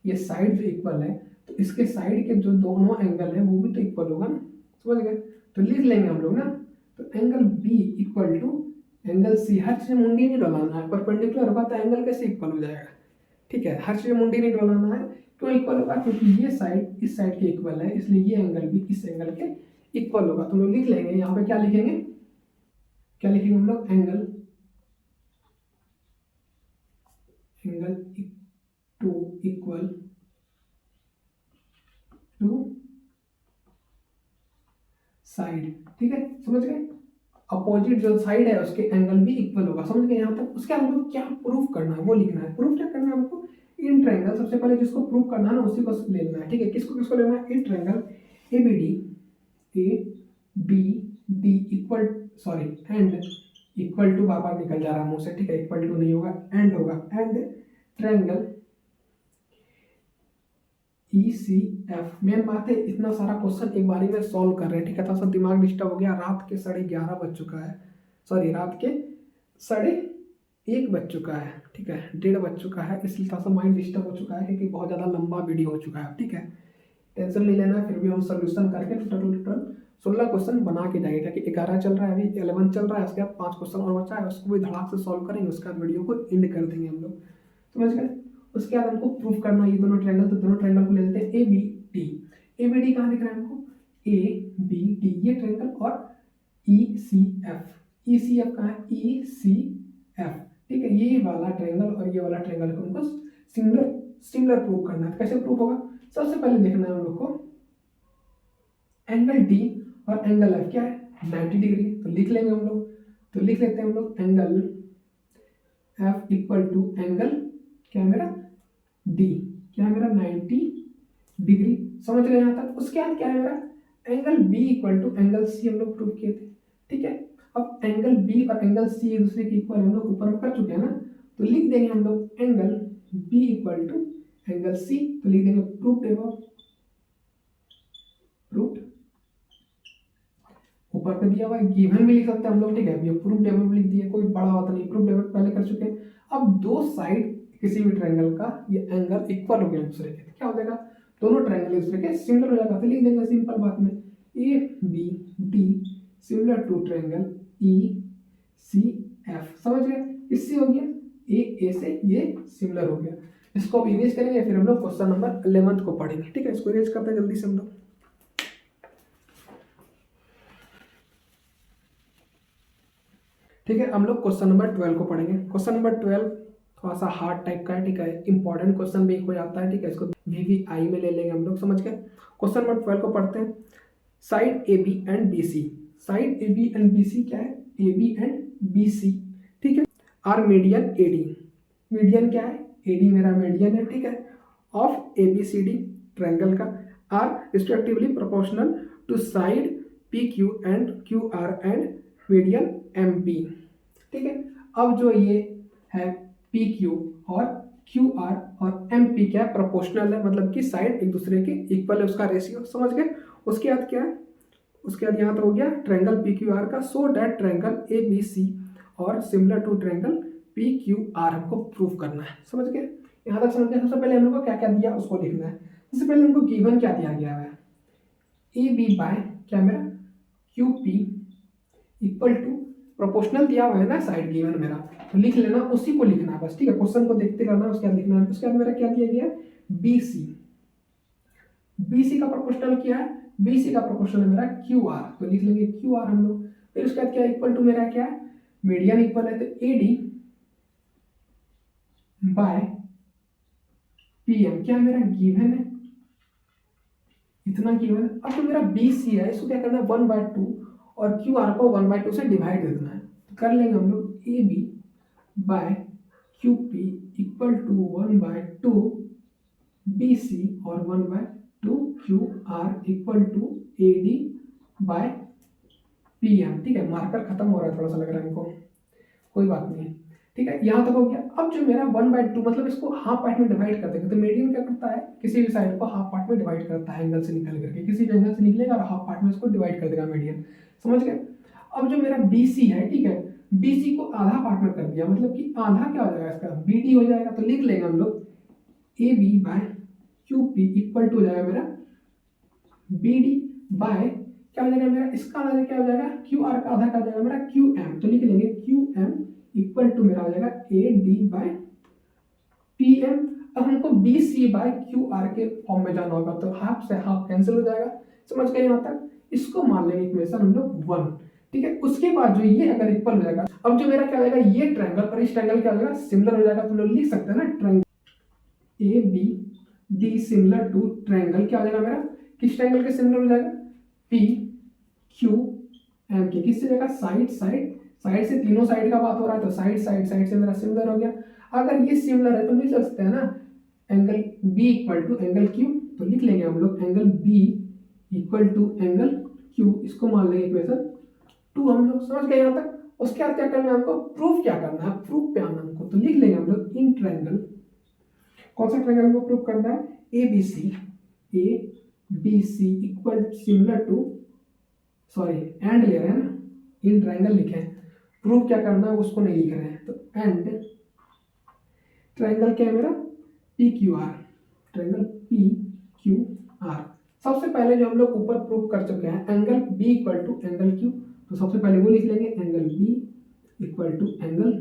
ये साइड जो इक्वल है तो इसके साइड के जो दोनों एंगल है वो भी तो इक्वल होगा ना, समझ गए। तो लिख लेंगे हम लोग ना, तो angle B equal to angle C, हर चीज मुंडी नहीं डोलाना है, परपेंडिकुलर होगा तो एंगल कैसे इक्वल हो जाएगा, ठीक है, हर चीज मुंडी नहीं डोलाना है। क्यों इक्वल होगा, क्योंकि ये साइड इस साइड के इक्वल है, इसलिए ये एंगल भी इस एंगल के इक्वल होगा। तो हम लोग लिख लेंगे यहाँ पे, क्या लिखेंगे, क्या लिखेंगे हम लोग angle to equal to side, ठीक है, समझ गए। अपोजिट जो साइड है उसके एंगल भी इक्वल होगा, समझ गए यहाँ तक। उसके बाद हमको क्या प्रूफ करना है वो लिखना है। प्रूफ क्या करना है हमको, इन ट्रायंगल, सबसे पहले जिसको प्रूफ करना है ना उसी को ले लेना है, ठीक है। किसको किसको लेना है, in triangle A B D equal and equal to, बार बार निकल जा रहा है मुंह से, ठीक है, इक्वल टू नहीं होगा एंड होगा, एंड ट्रायंगल ECF। मेन बात है इतना सारा क्वेश्चन एक बारी में सॉल्व कर रहे हैं, ठीक है, थोड़ा सा दिमाग डिस्टर्ब हो गया, रात के 11:30 बज चुका है, सॉरी रात के 1:30 बज चुका है, ठीक है, 1:30 बज चुका है, इसलिए थोड़ा सा माइंड डिस्टर्ब हो चुका है क्योंकि बहुत ज़्यादा लंबा वीडियो हो चुका है, ठीक है। टेंशन नहीं लेना, फिर भी हम सोल्यूशन करके टोटल 16 क्वेश्चन बना के जाएंगे, क्योंकि 11 चल रहा है, अभी 11 चल रहा है, उसके बाद 5 क्वेश्चन और बचा है, उसको भी धड़ाक से सॉल्व करेंगे, उसके बाद वीडियो को एंड कर देंगे हम लोग, समझ गए। उसके बाद हमको प्रूफ करना है ये दोनों ट्रायंगल, तो दोनों ट्रायंगल को ले लेते हैं A B D. A B D कहाँ दिख रहा है हमको, ए बी डी ये ट्रायंगल, और ई सी एफ कहाँ है, ई सी एफ, ठीक है, ये वाला ट्रायंगल और ये वाला ट्रायंगल को हमको सिमिलर प्रूव करना है। तो कैसे प्रूव होगा, सबसे पहले देखना है हम लोग को एंगल डी और एंगल एफ क्या है 90 डिग्री, तो लिख लेंगे हम लोग, तो लिख लेते हैं हम लोग angle F equal to angle क्या है मेरा डी, क्या है मेरा 90 डिग्री। समझ गए यहाँ तक। उसके बाद क्या है मेरा angle B equal to angle C हम लोग प्रूव किए थे, ठीक है। अब एंगल बी और एंगल सी एक दूसरे के इक्वल हम लोग ऊपर कर चुके हैं ना, तो लिख देंगे हम लोग angle B equal to angle C, तो लिख देंगे प्रूफ टेबल, प्रूफ ऊपर पे दिया हुआ है, गिवन भी लिख सकते हैं हम लोग, ठीक है। ये प्रूफ टेबल भी लिख दिया, कोई बड़ा बात नहीं, प्रूफ टेबल पहले कर चुके हैं। अब दो साइड किसी भी ट्रायंगल का ये एंगल इक्वल हो गया एक दूसरे के, क्या हो जाएगा, दोनों ट्रायंगल एक दूसरे के सिमिलर हो जाएगा, तो लिख देंगे सिंपल बात में A B D similar to triangle E C F. समझ गए, इससे हो गया ए से ये सिमिलर हो गया। इसको इरेज करेंगे, फिर हम लोग क्वेश्चन नंबर 11 को पढ़ेंगे, ठीक है। इसको इरेज करते हैं जल्दी से हम लोग। ठीक है, हम लोग क्वेश्चन नंबर 12 को पढ़ेंगे। क्वेश्चन नंबर 12 थोड़ा सा हार्ड टाइप का है, ठीक है। इंपॉर्टेंट क्वेश्चन भी हो जाता है, ठीक है। इसको VVI में ले लेंगे हम लोग, समझ गए। क्वेश्चन नंबर 12 को पढ़ते हैं। Side AB and BC, side AB and BC क्या है, AB एंड BC, ठीक है, आर मीडियन AD, मीडियन क्या है, AD मेरा मीडियन है, ठीक है, ऑफ ABCD ट्रायंगल का, are respectively proportional to side PQ and QR and median MP, ठीक है। अब जो ये है PQ और QR और MP क्या है, प्रोपोर्शनल है, मतलब कि साइड एक दूसरे के इक्वल है, उसका रेशियो, समझ गए। उसके बाद क्या है, उसके बाद यहाँ तक हो गया ट्रायंगल PQR का, सो डैट ट्रायंगल ABC और सिमिलर टू ट्रायंगल PQR हमको प्रूव करना है, समझ गए। यहाँ तक समझ गए। सबसे पहले हम लोग को क्या क्या दिया उसको लिखना है। सबसे पहले हमको गिवन क्या दिया गया है, AB बाय क्या मेरा QP इक्वल टू प्रोपोर्शनल दिया हुआ है ना, साइड गिवन मेरा, तो लिख लेना, उसी को लिखना है बस, ठीक है। क्वेश्चन को देखते रहना, उसके बाद लिखना है। उसके बाद मेरा क्या दिया गया, BC, BC का प्रोपोर्शनल क्या है, BC का प्रोपोर्शनल है मेरा QR, तो लिख लेंगे QR हम लोग। फिर उसके बाद क्या इक्वल टू मेरा क्या है, मीडियन इक्वल है, तो AD बाय PM क्या मेरा गिवन है, इतना गिवन। अब तो मेरा BC है, इसको क्या करना है 1/2 और QR को 1/2 से डिवाइड दे देना है, तो कर लेंगे हम लोग AB by QP equal to 1/2 BC और 1/2 QR equal to AD by PM, ठीक है। मार्कर खत्म हो रहा है, थोड़ा सा लग रहा है हमको, कोई बात नहीं है, ठीक है। यहाँ तक हो गया। अब जो मेरा 1/2 मतलब इसको हाफ पार्ट में डिवाइड कर देंगे, तो मीडियन क्या करता है, किसी भी साइड को हाफ पार्ट में डिवाइड करता है, एंगल से निकल करके, किसी भी एंगल से निकलेगा और हाफ पार्ट में इसको डिवाइड कर देगा मीडियन, समझ गए। अब जो मेरा BC है, ठीक है, BC को आधा पार्ट में कर दिया, मतलब कि आधा क्या हो जाएगा इसका, BD हो जाएगा, तो लिख लेंगे हम लोग AB by QP equal to हो जाएगा मेरा BD बाय क्या हो जाएगा मेरा, इसका आधा क्या हो जाएगा, QR का आधा क्या हो जाएगा मेरा QM, तो लिख लेंगे QM इक्वल टू मेरा हो जाएगा AD बाय PM। अब हमको BC बाय QR के फॉर्म में जाना होगा, तो हाफ से हाफ कैंसिल हो जाएगा, समझ गए यहाँ तक। इसको मान लेंगे इक्वेशन हम लोग 1, ठीक है। उसके बाद जो ये अगर इक्वल हो जाएगा, अब जो मेरा क्या हो जाएगा, ये ट्रायंगल और इस ट्रायंगल क्या हो जाएगा, सिमिलर हो जाएगा, तो हम लोग लिख सकते हैं ना triangle ABD similar to triangle क्या हो जाएगा मेरा, किस ट्रायंगल के सिमिलर हो जाएगा, PQM के, किससे जाएगा, साइड साइड साइड से, तीनों साइड का बात हो रहा है, तो साइड साइड साइड से मेरा सिमिलर हो गया। अगर ये सिमिलर है तो लिख सकते हैं ना angle B equal to angle Q, तो लिख लेंगे हम लोग angle B equal to angle Q, इसको मान लेंगे इक्वेशन 2 हम लोग, समझ गए यहाँ तक। उसके बाद क्या करना है हमको, प्रूफ क्या करना है, प्रूफ पे आना हमको, तो लिख लेंगे हम लोग इन ट्रायंगल, कौन सा ट्रायंगल को प्रूफ करना है, ABC equal similar to, sorry and ले रहे हैं ना, इन ट्रायंगल लिखे हैं, प्रूफ क्या करना है उसको नहीं लिख रहे हैं, तो एंड ट्रायंगल क्या है मेरा PQR, ट्रायंगल PQR। सबसे पहले जो हम लोग ऊपर प्रूफ कर चुके हैं angle B equal to angle Q, तो सबसे पहले वो लिख लेंगे angle B equal to angle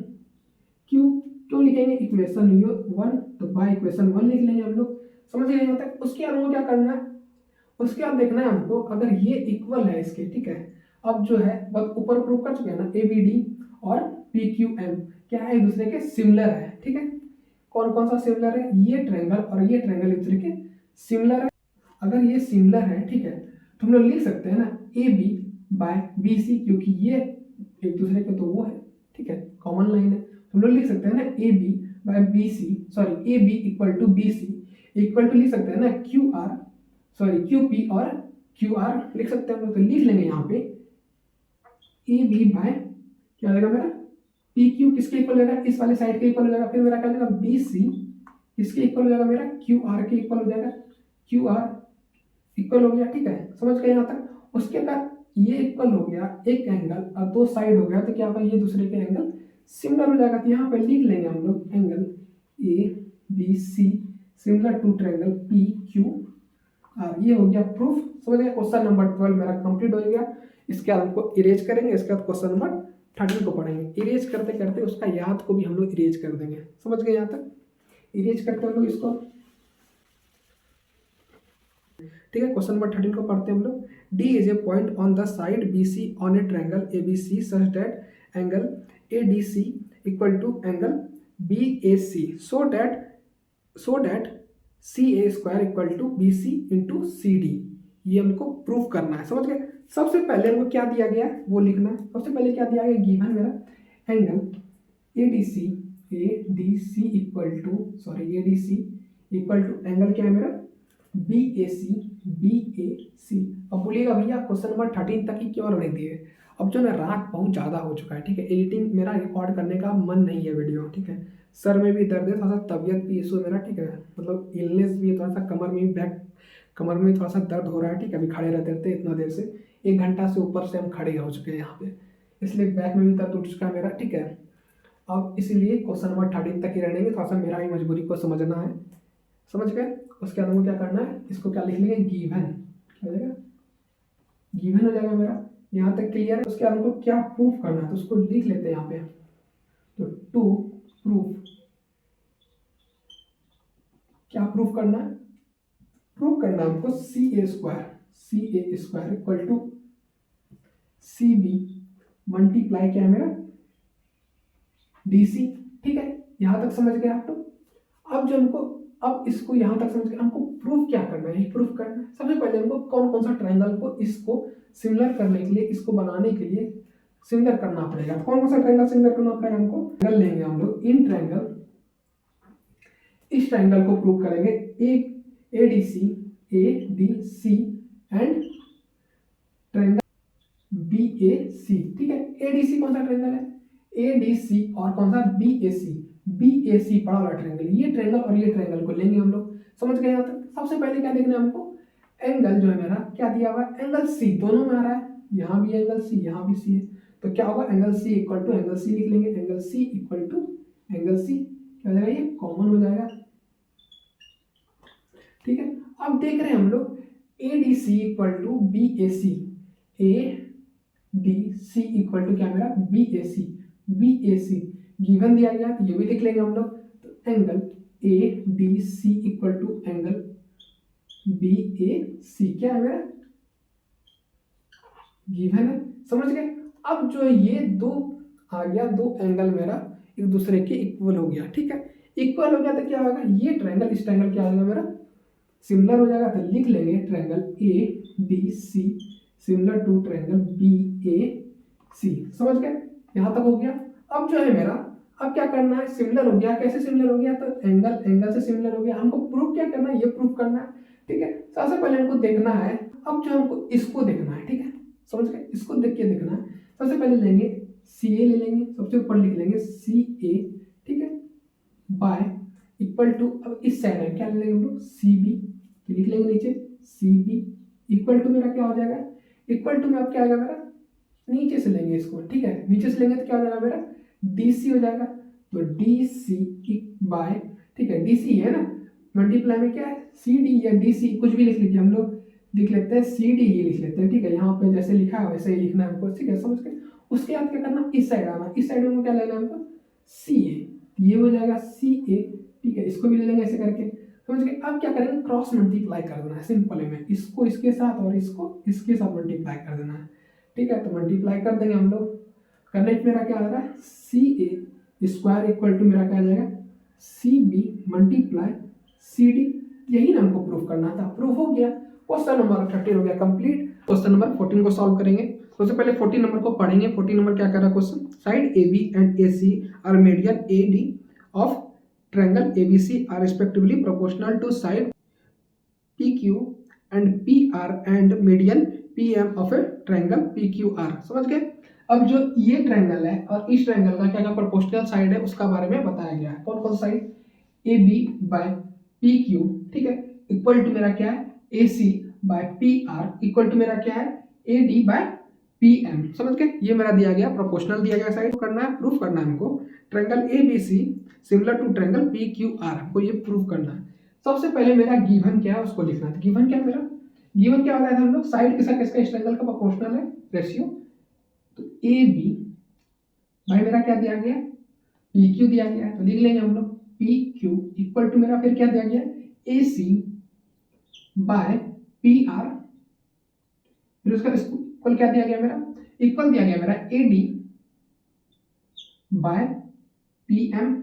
Q, क्यों लिखेंगे, इक्वेशन 1, तो बाय इक्वेशन 1 लिख लेंगे हम लोग, समझ गए यहाँ तक। उसके बाद हमको क्या करना है, उसके बाद देखना है हमको अगर ये इक्वल है इसके, ठीक है। अब जो है बस ऊपर प्रूफ कर चुके हैं ना, ABD और PQM क्या है, एक दूसरे के सिमिलर है, ठीक है। कौन कौन सा सिमिलर है, ये ट्रायंगल और ये ट्रायंगल एक दूसरे के सिमिलर है। अगर ये सिमिलर है, ठीक है, तो हम लोग लिख सकते हैं ना AB बाय BC, क्योंकि ये एक दूसरे के तो वो है, ठीक है, कॉमन लाइन है, तो हम लोग लिख सकते हैं ना AB by BC, sorry AB equal to BC equal to लिख सकते हैं ना क्यू पी और क्यू आर लिख सकते हैं हम लोग, तो लिख लेंगे यहाँ पे ए बी बाय क्या हो जाएगा मेरा पी क्यू किसके इक्वल हो जाएगा, इस वाले साइड के इक्वल हो जाएगा, फिर मेरा क्या हो जाएगा बी सी इसके इक्वल हो जाएगा, मेरा क्यू आर के इक्वल हो जाएगा, क्यू आर इक्वल हो गया। ठीक है, समझ गए यहाँ तक। उसके बाद ये इक्वल हो गया एक एंगल और दो साइड हो गया, तो क्या होगा ये दूसरे के एंगल सिमिलर हो जाएगा। तो यहाँ पे लिख लेंगे हम लोग angle A B C similar to triangle P Q R. ये हो गया प्रूफ। समझ गए, क्वेश्चन नंबर 12 मेरा कंप्लीट हो गया। इसके बाद हमको इरेज करेंगे, इसके बाद क्वेश्चन नंबर 13 को पढ़ेंगे। इरेज करते करते उसका याद को भी हम लोग इरेज कर देंगे। समझ गए यहाँ तक, इरेज करते हम लोग इसको। ठीक है, क्वेश्चन नंबर 13 को पढ़ते हैं हम लोग। D is a point on the side B C on a triangle A B C such that angle A D C equal to angle B A C so that C A square equal to B C into C D. ये हमको proof करना है। समझ गए। सबसे पहले हमको क्या दिया गया वो लिखना है। सबसे पहले क्या दिया गया, गिवन मेरा angle A D C equal to angle क्या है मेरा बी ए सी। अब बोलिएगा भैया क्वेश्चन नंबर 13 तक ही क्यों रहने दिए। अब जो ना रात बहुत ज़्यादा हो चुका है। ठीक है, एडिटिंग मेरा रिकॉर्ड करने का मन नहीं है वीडियो। ठीक है, सर में भी दर्द है, थोड़ा सा तबीयत भी इशू मेरा। ठीक है, मतलब इलनेस भी है, थोड़ा सा कमर में थोड़ा सा दर्द हो रहा है। ठीक है, अभी खड़े रहते रहते इतना देर से 1 घंटा से ऊपर से हम खड़े हो चुके हैं यहाँ पे, इसलिए बैक में भी दर्द उठ चुका है मेरा। ठीक है, अब इसीलिए क्वेश्चन नंबर 13 तक ही रहेंगे। थोड़ा सा मेरा भी मजबूरी को समझना है। समझ गए। उसके बाद हमको क्या करना है, इसको क्या लिख लेंगे गिवन। क्या हो जाएगा, गिवन हो जाएगा मेरा। यहाँ तक क्लियर है। उसके बाद हमको क्या प्रूफ करना है, तो उसको लिख लेते हैं यहाँ पे। तो टू प्रूफ, क्या प्रूफ करना है, प्रूफ करना है हमको C A square equal to C B multiply क्या है मेरा डी सी। ठीक है, यहाँ तक समझ गए आप लोग। अब जो हमको अब इसको यहाँ तक समझ गए, हमको प्रूफ क्या करना है, प्रूफ करना है। सबसे पहले हमको कौन कौन सा ट्रायंगल को इसको सिमिलर करने के लिए, इसको बनाने के लिए सिमिलर करना पड़ेगा। कौन कौन सा ट्रायंगल सिमिलर करना पड़ेगा हमको, ट्रायंगल लेंगे हम लोग। इन ट्रायंगल, इस ट्रायंगल को प्रूव करेंगे A D C and triangle B A C. ठीक है, ए डी सी कौन सा ट्रायंगल है, ए डी सी और कौन सा बी ए सी बड़ा वाला ट्रायंगल। ये ट्रायंगल और ये ट्रायंगल को लेंगे हम लोग। समझ गए यहाँ तक। सबसे पहले क्या देखना है हमको, एंगल जो है मेरा क्या दिया हुआ है, एंगल सी दोनों में आ रहा है। यहाँ भी एंगल सी, यहाँ भी सी है, तो क्या होगा angle C equal to angle C लिख लेंगे। Angle C equal to angle C क्या हो जाएगा, ये कॉमन हो जाएगा। ठीक है, अब देख रहे हैं हम लोग A D C equal to B A C, A D C equal to क्या मेरा बी ए सी गिवन दिया गया, तो ये भी लिख लेंगे हम लोग। तो angle A D C equal to angle B A C क्या है मेरा गिवन है। समझ गए। अब जो ये दो आ गया, दो एंगल मेरा एक दूसरे के इक्वल हो गया। ठीक है, इक्वल हो गया तो क्या होगा, ये ट्रायंगल इस ट्रायंगल क्या हो जाएगा मेरा सिमिलर हो जाएगा। तो लिख लेंगे triangle A D C similar to triangle B A C. समझ गए, यहाँ तक हो गया। अब जो है मेरा, अब क्या करना है, सिमिलर हो गया। कैसे सिमिलर हो गया, तो एंगल से सिमिलर हो गया। हमको प्रूफ क्या करना है, ये प्रूफ करना है। ठीक है, सबसे पहले हमको देखना है, अब जो हमको इसको देखना है। ठीक है, समझ गए, इसको देख के देखना है। सबसे पहले लेंगे सी ए ले लेंगे, सबसे ऊपर लिख लेंगे सी ए। ठीक है, बाय इक्वल टू, अब इस साइड है क्या ले लेंगे हम लोग सी बी, तो लिख लेंगे नीचे सी बी इक्वल टू मेरा क्या हो जाएगा, इक्वल टू में अब क्या आएगा मेरा नीचे से लेंगे इसको। ठीक है, नीचे से लेंगे तो क्या हो जाएगा मेरा डी सी हो जाएगा। तो डी सी बाय, ठीक है डी सी है ना, मल्टीप्लाई में क्या है सी डी या डी सी कुछ भी लिख लीजिए, हम लोग लिख लेते हैं सी डी ही लिख लेते हैं। ठीक है, यहाँ पे जैसे लिखा है वैसे ही लिखना है हमको। ठीक है, समझ के उसके बाद क्या करना, इस साइड आना, इस साइड में क्या लेना है हमको सी ए, ये हो जाएगा सी ए। ठीक है, इसको भी ले लेंगे ऐसे करके। समझ गए। अब क्या करेंगे, क्रॉस मल्टीप्लाई कर देना है सिंपल में, इसको इसके साथ और इसको इसके साथ मल्टीप्लाई कर देना है। ठीक है, तो मल्टीप्लाई कर देंगे हम लोग। करने पे मेरा क्या आ रहा है C A square equal to मेरा क्या आ जाएगा C B multiply C D. यही ना हमको प्रूफ करना था, प्रूफ हो गया। क्वेश्चन नंबर 13 हो गया कंप्लीट। क्वेश्चन नंबर 14 को सॉल्व करेंगे। सबसे पहले 14 नंबर को पढ़ेंगे। 14 नंबर क्या कर रहा है question, side A B and A C are median A D of triangle ABC are respectively proportional to side PQ and PR and median PM of a triangle PQR। समझ गए। अब जो ये ट्रायंगल है और इस ट्रायंगल का क्या क्या प्रोपोर्शनल साइड है उसका बारे में बताया गया है। कौन कौन साइड? AB बाय PQ, ठीक है, इक्वल टू मेरा क्या है AC by PR, equal to मेरा क्या है AD बाय PM। समझ गए। ये मेरा दिया गया प्रोपोर्शनल दिया गया साइड करना है, प्रूफ करना है हमको। Triangle ABC similar to triangle PQR, हमको ये प्रूफ करना है। सबसे पहले मेरा गिवन क्या है उसको लिखना है। गिवन क्या है मेरा? गिवन क्या बताया था हम लोग? साइड किसका किसका इस ट्रायंगल का प्रोपोर्शनल है रेशियो। तो ए बी भाई मेरा क्या दिया गया? पी क्यू दिया गया है, तो लिख लेंगे हम लोग पी क्यू इक्वल टू मेरा फिर क्या दिया गया? ए सी बाय पी आर। फिर उसका इक्वल क्या दिया गया मेरा? इक्वल दिया गया मेरा A D by P M.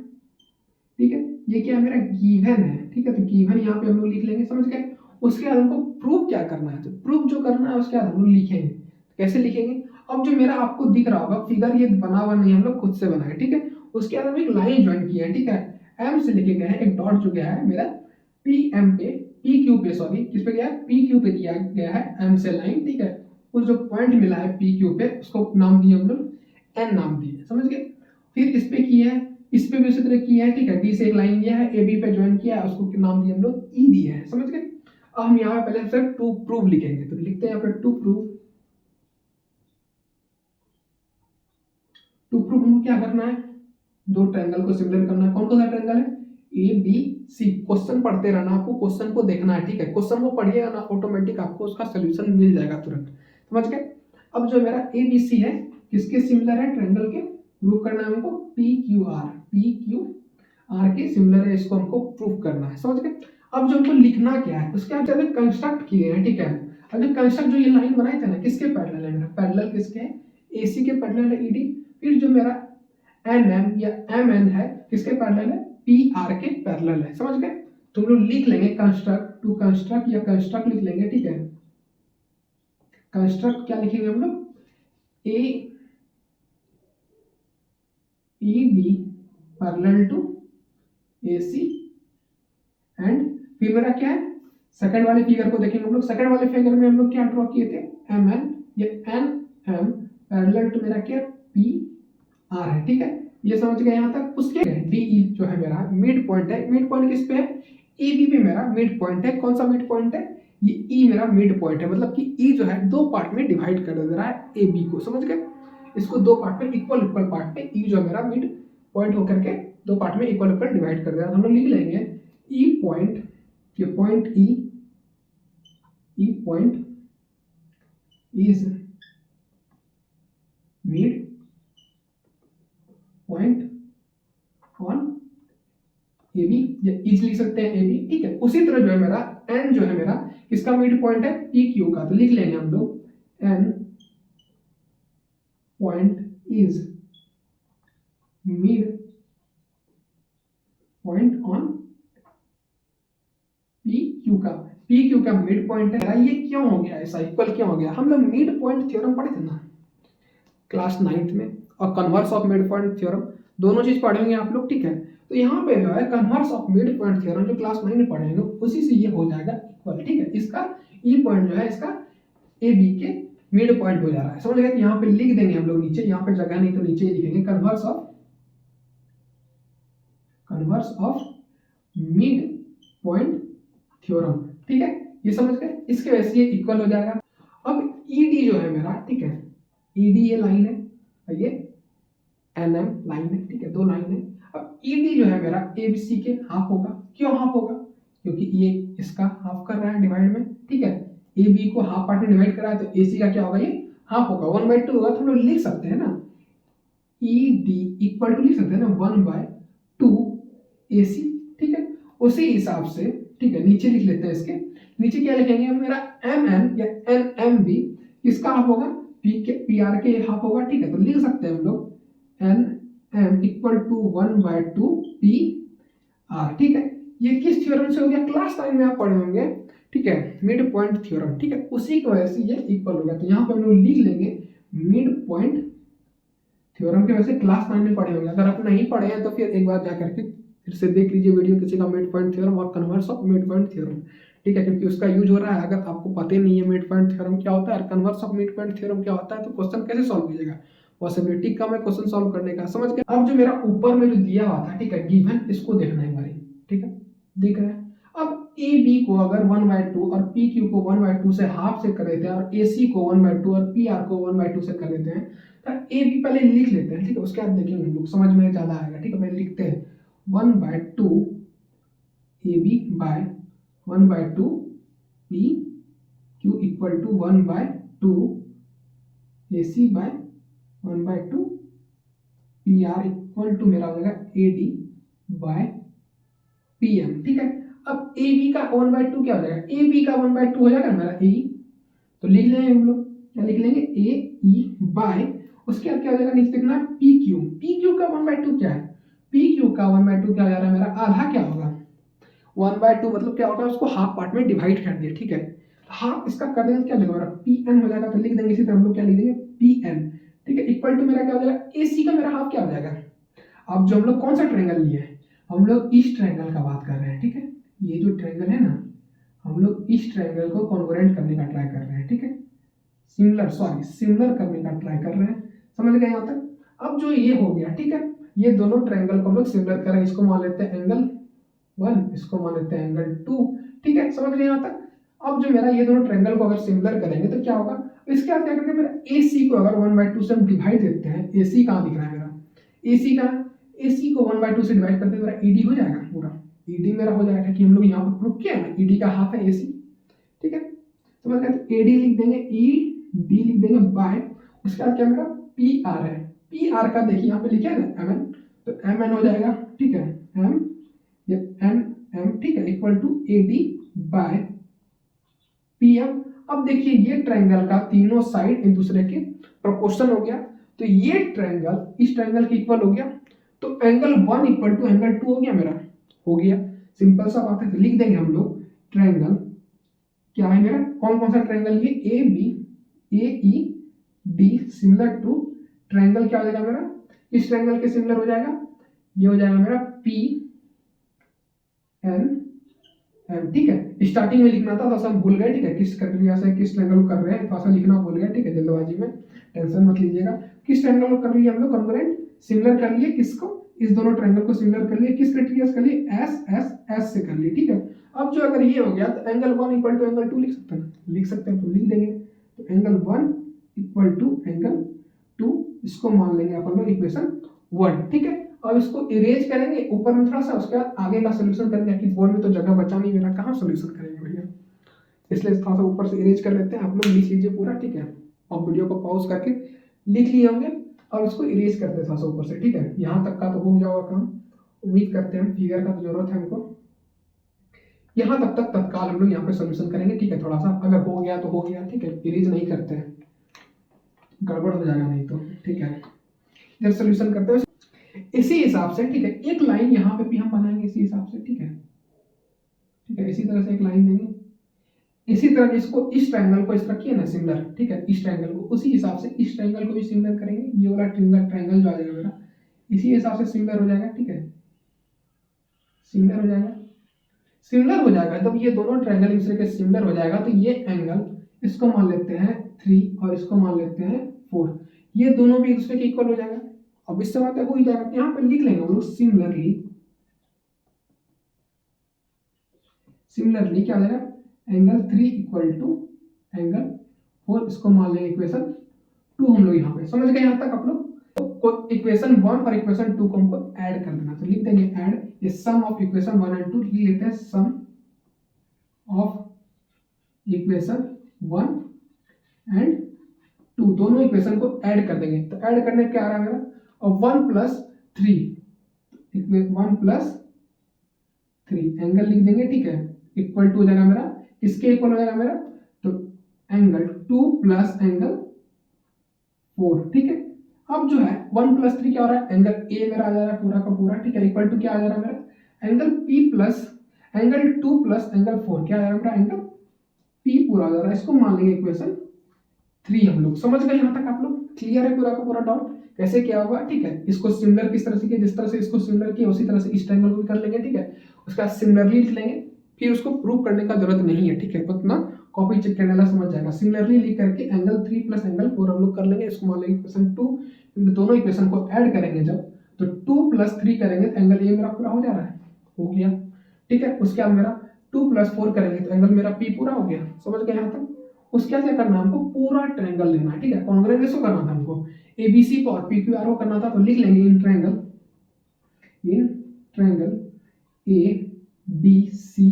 ठीक है, ये क्या है मेरा गिवन है। ठीक है, तो गिवन यहाँ पे हम लोग लिख लेंगे। समझ गए। उसके बाद हमको प्रूफ क्या करना है, तो प्रूफ जो करना है उसके बाद हम लोग लिखेंगे। कैसे लिखेंगे? अब जो मेरा आपको दिख रहा होगा फिगर, ये बना हुआ नहीं, हम लोग खुद से बनाए। ठीक है, उसके बाद हम एक लाइन ज्वाइन किया है। ठीक है, एम से लिखे गए हैं, एक डॉट जो गया है मेरा पी एम पे, पी क्यू पे, सॉरी किस पे गया है? पी क्यू पे दिया गया है एम से लाइन। ठीक है, उस जो पॉइंट मिला है पी क्यू पे उसको नाम दिए हम लोग एन नाम दिए। समझ गए। फिर इस पे किया है, इस पे भी उसी तरह किया है। ठीक है, डी से एक लाइन दिया है, ए बी पे ज्वाइन किया है, उसको नाम दिया हम लोग ई दिया है। समझ गए। अब हम यहाँ पे पहले से टू प्रूव लिखेंगे, तो लिखते हैं यहाँ पे टू प्रूव। टू प्रूव हमको क्या करना है? दो ट्रायंगल को सिमिलर करना है। कौन कौन सा ट्रायंगल है? ए बी सी। क्वेश्चन पढ़ते रहना, आपको क्वेश्चन को देखना है। ठीक है, क्वेश्चन को पढ़िएगा ना, ऑटोमेटिक आपको उसका सोल्यूशन मिल जाएगा तुरंत। समझ गए। अब जो मेरा ए बी सी है किसके सिमिलर है? ट्रायंगल के। प्रूव करना है हमको पी क्यू आर के सिमिलर है, इसको हमको प्रूव करना है। समझ गए। अब जो हमको लिखना क्या है उसके बाद जब कंस्ट्रक्ट किए हैं। ठीक है, अब जो कंस्ट्रक्ट जो ये लाइन बनाए थे ना, किसके पैरेलल है मेरा? पैरेलल किसके है? एसी के पैरेलल है ईडी। फिर जो मेरा एन एम या एम एन है किसके पैरेलल है? पी आर के पैरेलल है। समझ गए। तो हम लोग लिख लेंगे कंस्ट्रक्ट, टू कंस्ट्रक्ट या कंस्ट्रक्ट लिख लेंगे। ठीक है, कंस्ट्रक्ट क्या लिखेंगे हम लोग? A E D parallel to A C and फिर मेरा क्या है? सेकंड वाले फिगर को देखेंगे हम लोग। सेकंड वाले फिगर में हम लोग क्या ड्रॉ किए थे? एम एन या एन एम पैरेलल टू मेरा क्या? पी आर है। ठीक है, ये समझ गए यहाँ तक। उसके डी ई जो है मेरा मिड पॉइंट है। मिड पॉइंट किस पे है? ए बी पे मेरा मिड पॉइंट है। कौन सा मिड पॉइंट है? ये ई मेरा मिड पॉइंट है, मतलब कि ई जो है दो पार्ट में डिवाइड कर दे रहा है ए बी को। समझ गए। इसको दो पार्ट में इक्वल इक्वल पार्ट में ई जो है मेरा मिड पॉइंट होकर के दो पार्ट में इक्वल इक्वल डिवाइड कर दे रहा है। हम लोग लिख लेंगे ई पॉइंट, ये point E point is mid point on A B, या इज लिख सकते हैं ए बी। ठीक है, उसी तरह जो है मेरा एन जो है मेरा इसका मिड पॉइंट है पी क्यू का, तो लिख लेंगे हम लोग N point is mid point on P Q का मिड पॉइंट है। ये क्यों हो गया ऐसा? इक्वल क्यों हो गया? हम लोग मिड पॉइंट थ्योरम पढ़े थे ना क्लास 9th में, और converse of mid point theorem, दोनों चीज पढ़ेंगे आप लोग। ठीक है, तो यहाँ पे जो है converse of mid point theorem जो क्लास 9 में पढ़ेंगे उसी से ये हो जाएगा इक्वल। ठीक है, इसका ई पॉइंट जो है इसका ए बी के मिड पॉइंट हो जा रहा है। समझ गए। यहाँ पे लिख देंगे हम लोग नीचे, यहाँ पे जगह नहीं तो नीचे लिखेंगे converse of mid point theorem. ठीक है, ये समझ गए। इसके वजह से ये इक्वल हो जाएगा। अब ईडी जो है मेरा, ठीक है, ईडी ये लाइन है और ये एन एम लाइन है। ठीक है, दो लाइन है। अब ईडी जो है मेरा ए बी सी के हाफ होगा। क्यों हाफ होगा? क्योंकि ये इसका हाफ कर रहा है डिवाइड में। ठीक है, ए बी को हाफ पार्ट में डिवाइड कर रहा है, तो ए सी का क्या होगा? ये हाफ होगा। 1/2 होगा, तो हम लोग लिख सकते हैं ना ई डी इक्वल टू, लिख सकते हैं ना 1/2 ए सी। ठीक है, उसी हिसाब से ठीक है नीचे लिख लेते हैं। इसके नीचे क्या लिखेंगे? मेरा एम एन या एन एम बी किसका हाफ होगा? पी आर के हाफ होगा। ठीक है, तो लिख सकते हैं हम लोग N M equal to 1/2 P R. ठीक है, ये किस थ्योरम से हो गया? क्लास 9 में आप पढ़े होंगे। ठीक है, मिड पॉइंट थ्योरम। ठीक है, उसी की वजह से ये इक्वल हो गया। तो यहाँ पे हम लोग लिख लेंगे मिड पॉइंट थ्योरम की वजह से क्लास 9 में पढ़े होंगे। अगर आप नहीं पढ़े हैं तो फिर एक बार जाकर के फिर से देख लीजिए वीडियो किसी का मिड पॉइंट थ्योरम और converse of mid point theorem, ठीक है, क्योंकि उसका यूज हो रहा है। अगर आपको पता ही नहीं है मिड पॉइंट थ्योरम क्या होता है और converse of mid point theorem क्या होता है तो क्वेश्चन कैसे सॉल्व कीजिएगा, पॉसिबिलिटी कम है क्वेश्चन सॉल्व करने का, समझ गए। अब जो मेरा ऊपर में जो दिया हुआ था, ठीक है, गिवन, इसको देखना है हमारे, ठीक है, देख रहे हैं। अब ए बी को अगर 1/2 और पी क्यू को 1/2 से हाफ से कर देते हैं और ए सी को 1/2 और पी आर को 1/2 से कर देते हैं, तो ए बी पहले लिख लेते हैं, ठीक है, उसके बाद देखेंगे हम लोग, समझ में ज्यादा आएगा, ठीक है। पहले लिखते हैं 1/2 A B by 1/2 P Q equal to 1/2 A C by 1/2 P R equal to मेरा हो जाएगा A D by P M, ठीक है। अब ए बी का 1/2 क्या हो जाएगा, ए बी का 1/2 हो जाएगा मेरा ए, तो लिख लेंगे हम लोग, क्या लिख लेंगे, ए ई बाय, उसके बाद क्या हो जाएगा, नीचे देखना पी क्यू, पी क्यू का 1/2 क्या है, पी क्यू का 1/2 क्या हो जा रहा है मेरा, आधा क्या होगा, 1/2 मतलब क्या होगा, उसको हाफ पार्ट में डिवाइड कर दिया, ठीक है, हाफ इसका कर देंगे क्या लिखेगा, पी एन हो जाएगा, तो लिख देंगे इसी तरह हम लोग क्या लिख देंगे पी एन, ठीक है, इक्वल टू मेरा क्या हो जाएगा, ए सी का मेरा हाफ क्या हो जाएगा। अब जो हम लोग कौन सा ट्रायंगल लिए हैं, हम लोग इस ट्रायंगल का बात कर रहे हैं, ठीक है, ये जो ट्रायंगल है ना, हम लोग इस ट्रायंगल को कॉन्ग्रुएंट करने का ट्राई कर रहे हैं, ठीक है, सिमिलर करने का ट्राई कर रहे हैं, समझ गए यहाँ तक। अब जो ये हो गया, ठीक है, ये दोनों ट्रायंगल को हम लोग सिमिलर करें, इसको मान लेते हैं एंगल 1, इसको मान लेते हैं एंगल 2, ठीक है, समझ गए यहाँ तक। अब जो मेरा ये दोनों ट्रायंगल को अगर सिमिलर करेंगे तो क्या होगा, इसके बाद क्या करेंगे, मेरा ए सी को अगर 1/2 से हम डिवाइड देते हैं, ए सी कहाँ दिख रहा है मेरा, ए सी का, ए सी को 1/2 से डिवाइड करते हैं मेरा ईडी हो जाएगा, पूरा ईडी मेरा हो जाएगा, कि हम लोग यहाँ पर प्रूव किया ना, ईडी का हाफ है ए सी, ठीक है, समझ गए। तो एडी लिख देंगे, ई डी लिख देंगे बाय, उसके बाद क्या मेरा पी आर है, पी आर का देखिए यहाँ पे लिखा है ना एम एन, तो एम एन हो जाएगा, ठीक है, एम एन एम, ठीक है, equal to A D by P M. अब देखिए ये ट्रायंगल का तीनों साइड एक दूसरे के प्रोपोर्शनल हो गया, तो ये ट्रायंगल इस ट्रायंगल के इक्वल हो गया, तो एंगल 1 इक्वल टू एंगल 2 हो गया मेरा, हो गया, सिंपल सा बात है। तो लिख देंगे हम लोग ट्रायंगल क्या है मेरा, कौन कौन सा ट्रायंगल, ये A B A E D similar to triangle क्या हो जाएगा मेरा, इस ट्रायंगल के सिमिलर हो जाएगा, ये हो जाएगा मेरा पी एन एम, ठीक है। स्टार्टिंग में लिखना था, थोड़ा सा हम भूल गए, ठीक है, किस प्रक्रिया से किस ट्रायंगल को कर रहे हैं, थोड़ा सा लिखना भूल गए, ठीक है, जल्दबाजी में, टेंशन मत लीजिएगा। किस ट्रायंगल को कर लिए हम लोग कॉन्ग्रुएंट, सिमिलर कर लिए, किसको, इस दोनों ट्रायंगल को सिमिलर कर लिए, किस क्राइटेरिया से कर लिए, एस एस एस से कर लिए, ठीक है। अब जो अगर ये हो गया तो एंगल 1 इक्वल टू एंगल 2 लिख सकते हैं, लिख सकते हैं, तो लिख देंगे, तो एंगल 1 इक्वल टू एंगल 2, इसको मान लेंगे अपन लोग इक्वेशन 1, ठीक है। अब इसको इरेज करेंगे ऊपर में थोड़ा सा, उसके बाद आगे का सोल्यूशन करेंगे, कि बोर्ड में तो जगह बचा नहीं मेरा, कहाँ सोल्यूशन करेंगे भैया, इसलिए थोड़ा सा ऊपर से इरेज कर लेते हैं, आप लोग लिख लीजिए पूरा, ठीक है, और वीडियो को पॉज करके लिख लिए होंगे, और उसको इरेज करते हैं थोड़ा सा ऊपर से, ठीक है। यहाँ तक का तो हो गया होगा काम, उम्मीद करते हैं, फिगर का तो जरूरत है हमको, यहाँ तक तत्काल हम लोग यहाँ पे सोल्यूशन करेंगे, ठीक है, थोड़ा सा अगर हो गया तो हो गया, ठीक है, इरेज नहीं करते हैं, गड़बड़ हो जाएगा नहीं तो, ठीक है, जब सोल्यूशन करते हैं इसी हिसाब से, ठीक है, एक लाइन यहाँ पे भी हम बनाएंगे इसी हिसाब से, ठीक है, ठीक है, इसी तरह से एक लाइन देंगे, इसी तरह इसको, इस ट्रायंगल को इस तरह किया ना सिमिलर, ठीक है, इस ट्रायंगल को उसी हिसाब से इस ट्रायंगल को भी सिमिलर करेंगे, ये वाला ट्रायंगल जो आ जाएगा मेरा इसी हिसाब से सिमिलर हो जाएगा, ठीक है, सिमिलर हो जाएगा, सिमिलर हो जाएगा। जब ये दोनों ट्रायंगल एक दूसरे के सिमिलर हो जाएगा तो ये एंगल, इसको मान लेते हैं 3 और इसको मान लेते हैं 4, ये दोनों भी एक दूसरे के इक्वल हो जाएगा। अब इससे बात हो ही जाएगा, यहाँ पे लिख लेंगे हम लोग सिमिलरली क्या हो जाएगा, एंगल 3 इक्वल टू एंगल 4, इसको मान लेंगे इक्वेशन 2 हम लोग यहाँ पे, समझ गए यहाँ तक आप लोग। तो इक्वेशन 1 और इक्वेशन 2 को हमको ऐड कर देना, तो लिख देंगे ऐड, ये सम ऑफ इक्वेशन 1 एंड 2 लिख लेते हैं, सम ऑफ इक्वेशन 1 एंड 2, दोनों इक्वेशन को ऐड कर देंगे। तो ऐड करने क्या आ रहा है मेरा, और 1 + 3 1 + 3 एंगल लिख देंगे, ठीक है, इक्वल टू हो जाएगा मेरा, किसके इक्वल हो जाएगा मेरा, तो एंगल 2 + एंगल 4, ठीक है। अब जो है 1 + 3 क्या हो रहा है, एंगल ए मेरा आ जा रहा है पूरा का पूरा, ठीक है, इक्वल टू क्या आ जा रहा है मेरा, angle P plus angle 2 + angle 4 क्या आ जा रहा है मेरा, एंगल पी पूरा आ जा रहा है, इसको मान लेंगे इक्वेशन 3 हम लोग, समझ गए यहाँ तक आप लोग, क्लियर है पूरा का पूरा डाउट, कैसे क्या होगा, ठीक है। इसको सिमिलर किस तरह से किया, जिस तरह से इसको सिमिलर किया उसी तरह से इस ट्रायंगल को भी कर लेंगे, ठीक है। उसके बाद सिमिलरली लिख लेंगे, फिर उसको प्रूव करने का जरूरत नहीं है, ठीक है। उतना कॉपी चेक करने वाला समझ जाएगा। सिमिलरली लिख करके एंगल 3 प्लस एंगल 4 हम लोग कर लेंगे। इसको मान लेंगे इक्वेशन 2, दोनों इक्वेशन को ऐड करेंगे जब, तो 2 प्लस 3 करेंगे तो एंगल ए मेरा पूरा हो जा रहा है, हो गया, ठीक है। उसके बाद मेरा 2 प्लस 4 करेंगे तो एंगल मेरा पी पूरा हो गया, समझ गए यहाँ तक। उसके बाद क्या करना है हमको, पूरा ट्रायंगल लेना है, ठीक है। कॉन्ग्रुएंट रेशो करना था हमको, एबीसी और पीक्यूआर को करना था, तो लिख लेंगे in triangle A B C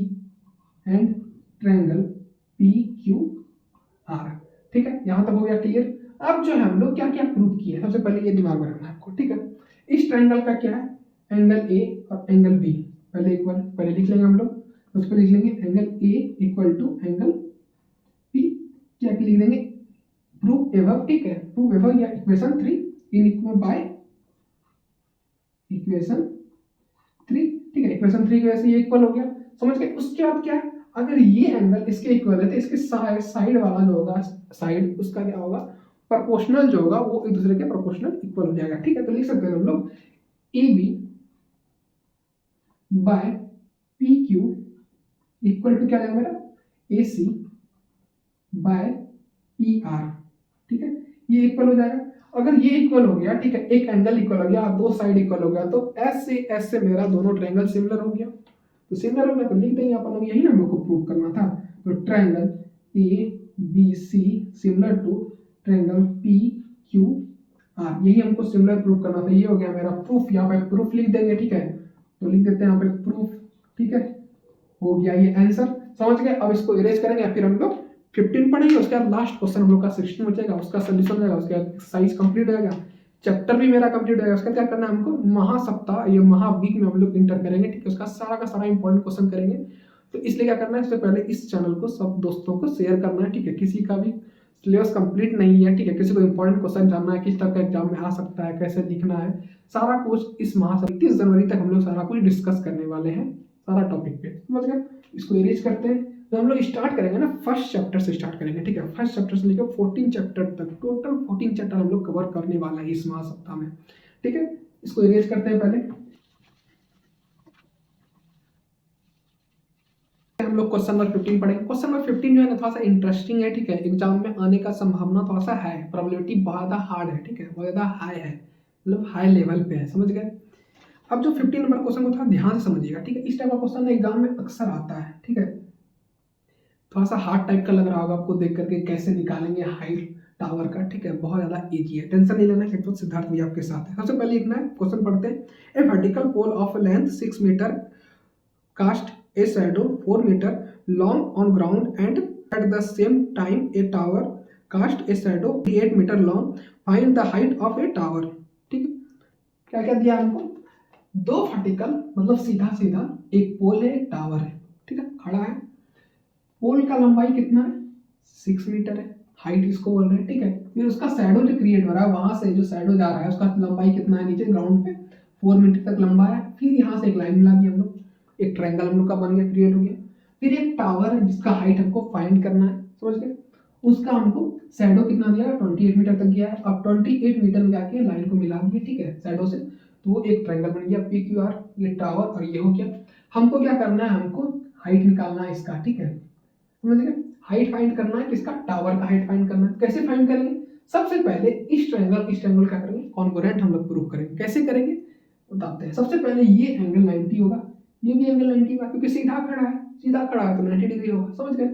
and triangle P Q R, ठीक है। यहां तक हो गया क्लियर। अब जो है हम लोग क्या क्या प्रूव किए, सबसे पहले ये दिमाग में रखना है आपको, ठीक है। इस ट्रायंगल का क्या है, एंगल ए और एंगल बी पहले एक बार पहले लिख लेंगे हम लोग। उस पर लिख लेंगे angle A equal to angle P, क्या लिख देंगे, प्रूफ एवब, ठीक है। प्रूफ एवब या इक्वेशन 3 इन बाय इक्वेशन 3, ठीक है। इक्वेशन 3 की वजह से ये इक्वल हो गया, समझ गए। उसके बाद क्या है, अगर ये एंगल इसके इक्वल है तो इसके साइड वाला जो होगा, साइड उसका क्या होगा, प्रोपोर्शनल जो होगा वो एक दूसरे के प्रोपोर्शनल इक्वल हो जाएगा, ठीक है। तो लिख सकते हैं हम लोग A B by P Q equal to क्या जाएगा मेरा, A C by P R, ठीक है। ये इक्वल हो जाएगा। अगर ये इक्वल हो गया, ठीक है, एक एंगल इक्वल हो गया, दो साइड इक्वल हो गया, तो एस से मेरा दोनों ट्रायंगल सिमिलर हो गया। तो सिमिलर हो गया तो लिख देंगे अपन लोग, यही ना हम लोग को प्रूव करना था। तो triangle A B C similar to triangle P Q R, यही हमको सिमिलर प्रूव करना था। ये हो गया मेरा प्रूफ, यहाँ पे प्रूफ लिख देंगे, ठीक है। तो लिख देते हैं यहाँ पे प्रूफ, ठीक है, हो गया ये आंसर, समझ गए। अब इसको इरेज करेंगे, फिर हम लोग 15 पढ़ेंगे, उसके बाद लास्ट क्वेश्चन हम लोग का 16 बचेगा, उसका सोल्यूशन रहेगा, उसके बाद एक्सरसाइज कंप्लीट हो जाएगा, चैप्टर भी मेरा कंप्लीट हो जाएगा। उसका क्या करना है हमको, महासप्ताह ये महावीक में हम लोग इंटर करेंगे, ठीक है। उसका सारा का सारा इंपॉर्टेंट क्वेश्चन करेंगे। तो इसलिए क्या करना है, इससे पहले इस चैनल को सब दोस्तों को शेयर करना है, ठीक है। किसी का भी सिलेबस कंप्लीट नहीं है, ठीक है, किसी को इंपॉर्टेंट क्वेश्चन जानना है, किस तरह का एग्जाम में आ सकता है, कैसे लिखना है, सारा कुछ इस माह 31 जनवरी तक हम लोग सारा कुछ डिस्कस करने वाले हैं, सारा टॉपिक पे, समझ गए। इसको इरेज करते हैं। तो हम लोग स्टार्ट करेंगे ना, फर्स्ट चैप्टर से स्टार्ट करेंगे, ठीक है। फर्स्ट चैप्टर से लेकर 14 चैप्टर तक, टोटल 14 चैप्टर हम लोग कवर करने वाला है इस माह सप्ताह में, ठीक है। इसको इरेज करते हैं पहले। हम लोग क्वेश्चन नंबर 15 पढ़ेंगे। क्वेश्चन नंबर 15 जो है ना थोड़ा सा इंटरेस्टिंग है, ठीक है। एग्जाम में आने का संभावना थोड़ा सा है, प्रोबेबिलिटी बहुत ज़्यादा हार्ड है, ठीक है, बहुत ज़्यादा हाई है, मतलब हाई लेवल पे है, समझ गए। अब जो 15 नंबर क्वेश्चन को थोड़ा ध्यान से समझिएगा, ठीक है। इस टाइप का क्वेश्चन एग्जाम में अक्सर आता है, ठीक है। थोड़ा सा हार्ड टाइप का लग रहा होगा आपको देख करके, कैसे निकालेंगे हाइट टावर का, ठीक है, बहुत ज़्यादा इजी है, टेंशन नहीं लेना है, तो सिद्धार्थ भी आपके साथ है। सबसे पहले लिखना है, क्वेश्चन पढ़ते हैं। A vertical pole of length 6 metre cast a shadow 4 metre long on ground and at the same time a tower cast a shadow 8 metre long, find the height of a tower, ठीक है। क्या क्या दिया हमको, दो vertical मतलब सीधा सीधा एक पोल है, एक टावर है, ठीक है, खड़ा है। पोल का लंबाई कितना है, 6 मीटर है, हाइट इसको बोल रहे हैं, ठीक है। फिर उसका शैडो जो क्रिएट हो रहा है, वहां से जो शैडो जा रहा है उसका लंबाई कितना है, नीचे ग्राउंड पे 4 मीटर तक लंबा है। फिर यहाँ से एक लाइन मिला दी हम लोग, एक ट्रायंगल हम लोग का बन गया, क्रिएट हो गया। फिर एक टावर है जिसका हाइट हमको फाइंड करना है, समझ गए। उसका हमको शैडो कितना दिया है, 28 मीटर तक गया है। अब 28 मीटर में जाके लाइन को मिला दिए, ठीक है, शैडो से, तो वो एक ट्रायंगल बन गया पी क्यू आर, ये टावर और ये हो गया। हमको क्या करना है, हमको हाइट निकालना है इसका, ठीक है, समझ गए। हाइट फाइंड करना है किसका, टावर का हाइट फाइंड करना है। कैसे फाइंड करेंगे, सबसे पहले इस ट्रायंगल क्या करेंगे, कॉन्ग्रुएंट हम लोग प्रूव करेंगे। कैसे करेंगे बताते हैं। सबसे पहले ये एंगल 90 होगा, ये भी एंगल 90 होगा, क्योंकि सीधा खड़ा है, सीधा खड़ा है तो 90 डिग्री होगा, समझ गए।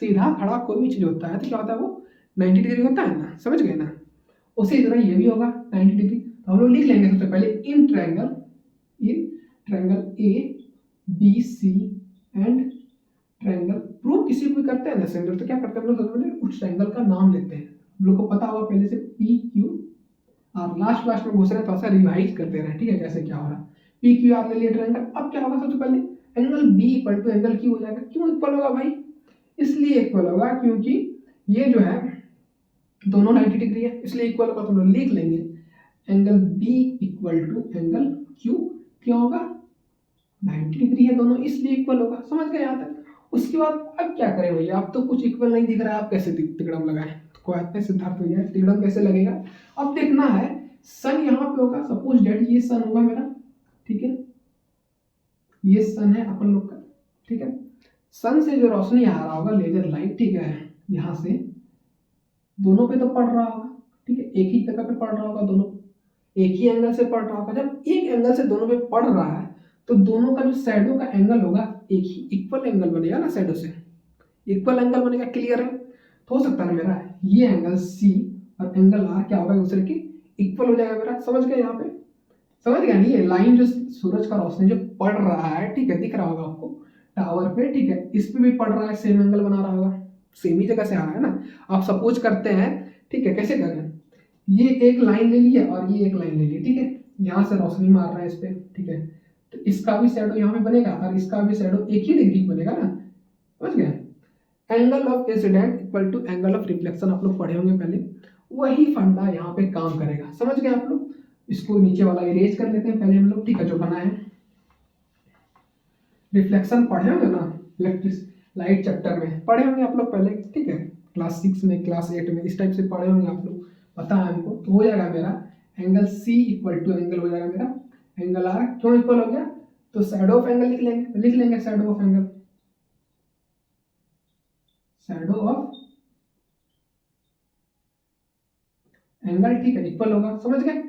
सीधा खड़ा कोई भी चीज होता है तो क्या होता है, वो 90 डिग्री होता है ना, समझ गए ना। उसी तरह ये भी होगा 90 डिग्री। तो हम लोग लिख लेंगे सबसे पहले in triangle A B C and triangle, proof किसी को भी करते हैं ना सिंगल, तो क्या करते हैं हम लोग, सबसे पहले उस ट्रायंगल का नाम लेते हैं। हम लोग को पता होगा पहले से पी क्यू आर, लास्ट में घुस रहे थोड़ा सा रिवाइज करते रहे, ठीक है, कैसे क्या हो रहा है। पी क्यू आर ले लिया ट्रायंगल। अब क्या होगा, सबसे पहले angle B equal to angle Q हो जाएगा। क्यों इक्वल होगा भाई, इसलिए इक्वल होगा क्योंकि ये जो है दोनों 90 डिग्री है, इसलिए इक्वल होगा। तो हम लोग लिख लेंगे angle B equal to angle Q, क्यों होगा, 90 डिग्री है दोनों, इसलिए इक्वल होगा, समझ गए यहाँ तक। उसके बाद अब क्या करें भैया, अब तो कुछ इक्वल नहीं दिख रहा है, आप कैसे तिकड़म लगाएं, तो कोई आते सिद्धार्थ भैया तिकड़म कैसे लगेगा। अब देखना है सन यहाँ पे होगा, सपोज डेट ये सन होगा मेरा, ठीक है, ये सन है अपन लोग का, ठीक है। सन से जो रोशनी आ रहा होगा लेजर लाइट, ठीक है, यहाँ से दोनों पे तो पड़ रहा होगा, ठीक है, एक ही जगह पे पड़ रहा होगा, दोनों एक ही एंगल से पड़ रहा होगा। जब एक एंगल से दोनों पे पड़ रहा है तो दोनों का जो शैडो का एंगल होगा एक ही इक्वल एंगल बनेगा ना, शैडो से इक्वल एंगल बनेगा। क्लियर है? तो हो सकता है मेरा ये एंगल सी और एंगल आर क्या होगा, एक दूसरे के इक्वल हो जाएगा मेरा। समझ गए? यहाँ पे समझ गया नहीं? ये लाइन जो सूरज का रोशनी जो पड़ रहा है, ठीक है, दिख रहा होगा आपको टावर पे, ठीक है, इस पे भी पड़ रहा है, सेम एंगल बना रहा होगा, सेम ही जगह से आ रहा है ना। आप सपोज करते हैं, ठीक है, कैसे करें, ये एक लाइन ले लिए और ये एक लाइन ले ली, ठीक है, यहाँ से रोशनी मार रहा है इस पे, ठीक है, तो इसका भी शैडो यहाँ पे बनेगा और इसका भी शैडो एक ही डिग्री बनेगा ना। समझ गए? Angle of incident equal to angle of reflection, आप लोग पढ़े होंगे पहले, वही फंडा यहाँ पे काम करेगा। समझ गए आप लोग? इसको नीचे वाला इरेज कर लेते हैं पहले हम लोग, ठीक है, जो बना है। रिफ्लेक्शन पढ़े होंगे ना, इलेक्ट्रिक लाइट चैप्टर में पढ़े होंगे आप लोग पहले, ठीक है, क्लास 6 में, क्लास 8 में, इस टाइप से पढ़े होंगे आप लोग, पता है हमको। तो हो जाएगा मेरा angle C equal to angle हो जाएगा मेरा एंगल आर। क्यों इक्वल हो गया? तो शैडो ऑफ एंगल लिख लेंगे shadow of angle, shadow of angle, ठीक है, इक्वल होगा। समझ गए?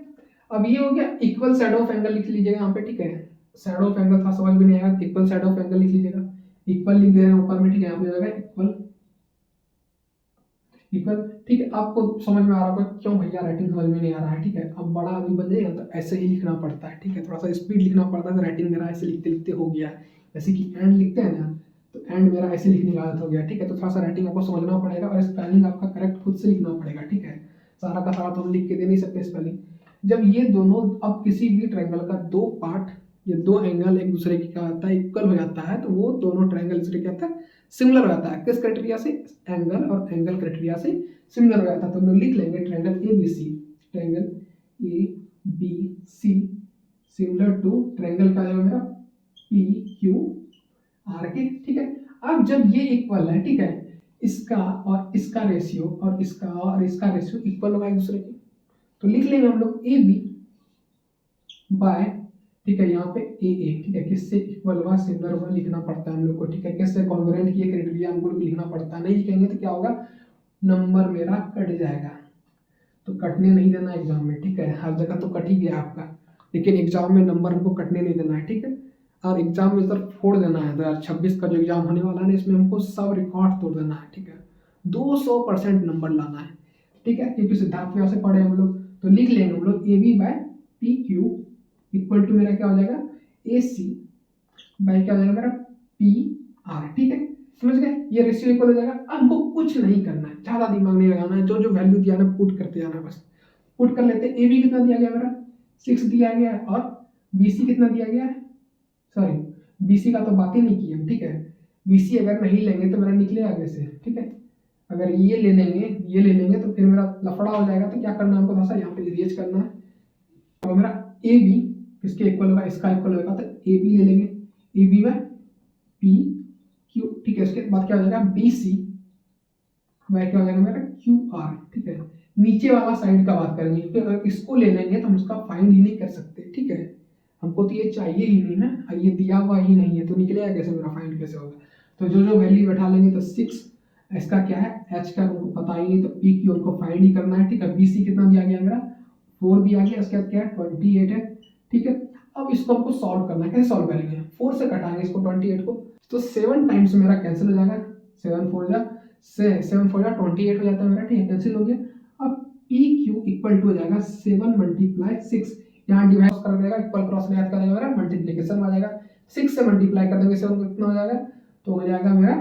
अब ये हो गया इक्वल शैडो ऑफ एंगल, लिख लीजिएगा यहाँ पे, ठीक है, शैडो ऑफ एंगल था, समझ में नहीं आएगा, इक्वल शैडो ऑफ एंगल लिख लीजिएगा, इक्वल लिख दे रहे हैं ऊपर में, ठीक है, यहाँ पे जाएगा इक्वल, इक्वल, ठीक है। आपको समझ में आ रहा होगा क्यों भैया राइटिंग समझ में नहीं आ रहा है, ठीक है, अब बड़ा आदमी बन जाएगा तो ऐसे ही लिखना पड़ता है, ठीक है, थोड़ा सा स्पीड लिखना पड़ता है, तो राइटिंग मेरा ऐसे लिखते लिखते हो गया है। जैसे कि एंड लिखते हैं ना, तो एंड मेरा ऐसे लिखने की आदत हो गया, ठीक है, तो थोड़ा सा राइटिंग आपको समझना पड़ेगा और स्पेलिंग आपका करेक्ट खुद से लिखना पड़ेगा, ठीक है, सारा का सारा तो हम लिख के दे नहीं सकते स्पेलिंग। जब ये दोनों, अब किसी भी ट्रायंगल का दो पार्ट, ये दो एंगल एक दूसरे की क्या होता है, इक्वल हो जाता है, तो वो दोनों ट्रायंगल दूसरे क्या होता है, सिमिलर हो जाता है। किस क्राइटेरिया से? एंगल और एंगल क्राइटेरिया से सिमिलर हो जाता है। तो हम लिख लेंगे triangle A B C, triangle A B C similar to triangle का जो मेरा पी क्यू आर के, ठीक है। अब जब ये इक्वल है, ठीक है, इसका और इसका रेशियो और इसका रेशियो इक्वल होगा एक दूसरे के, तो लिख लेंगे हम लोग ए बी बाय, ठीक है, यहाँ पे ए, ठीक है, किससे इक्वल होगा, सिमिलर होगा, लिखना पड़ता है हम लोग को, ठीक है, किससे कॉन्ग्रुएंट की क्राइटेरिया हमको लिखना पड़ता है। नहीं लिखेंगे तो क्या होगा, नंबर मेरा कट जाएगा। तो कटने नहीं देना एग्जाम में, ठीक है, हर जगह तो कट ही गया आपका, लेकिन एग्जाम में नंबर हमको कटने नहीं देना है, ठीक है। और एग्जाम में सर फोड़ देना है, 2026 का जो एग्जाम होने वाला है इसमें हमको सब रिकॉर्ड तोड़ देना है, ठीक है, 200% नंबर लाना है, ठीक है, क्योंकि सिद्धार्थ में से पढ़े हम लोग। तो लिख लेंगे हम लोग A B by P Q equal to मेरा क्या हो जाएगा, ए सी बाय क्या हो जाएगा मेरा पी आर, ठीक है, समझ गए? ये रेशियो इक्वल हो जाएगा। अब हमको कुछ नहीं करना है, ज़्यादा दिमाग नहीं लगाना है, जो जो वैल्यू दिया ना पुट करते जाना है, बस पुट कर लेते हैं। ए बी कितना दिया गया मेरा 6 दिया गया है, और बी सी कितना दिया गया है, सॉरी बी सी का तो बात ही नहीं की हम, ठीक है, बी सी अगर नहीं लेंगे तो मेरा निकले आगे से, ठीक है, अगर ये ले लेंगे तो फिर मेरा लफड़ा हो जाएगा। तो क्या करना है हमको, थोड़ा सा यहाँ पे इरेज करना है। तो मेरा ए बी किसके इक्वल होगा, इसका इक्वल होगा, तो ए बी ले लेंगे, A B by P Q, ठीक है, उसके बाद क्या हो जाएगा बी सी बाय क्या हो जाएगा मेरा क्यू आर, ठीक है। नीचे वाला साइड का बात करेंगे, क्योंकि अगर इसको ले लेंगे तो हम उसका फाइंड ही नहीं कर सकते, ठीक है, हमको तो ये चाहिए ही नहीं ना, ये दिया हुआ ही नहीं है, तो निकलेगा कैसे, मेरा फाइंड कैसे होगा। तो जो जो वैल्यू बैठा लेंगे, तो 6 इसका क्या है, एच का उनको पता ही नहीं, तो पी क्यू उनको फाइंड ही करना है, ठीक है। बी सी कितना दिया गया मेरा 4 दिया गया, इसके बाद क्या है 28 है, ठीक है। अब इसको हमको सॉल्व करना है, कैसे सॉल्व करेंगे, 4 से घटाएंगे इसको 28 को, तो 7 टाइम्स मेरा कैंसिल हो जाएगा, 7 4 जा 28 हो जाता है मेरा, ठीक है, कैंसिल हो गया। अब पी क्यू इक्वल टू हो जाएगा 7 मल्टीप्लाई 6, यहाँ डिवाइड कर देगा, इक्वल क्रॉस में ऐड कर देगा मेरा, मल्टीप्लिकेशन में आ जाएगा, 6 से मल्टीप्लाई कर देंगे 7 को, कितना हो जाएगा, तो हो जाएगा मेरा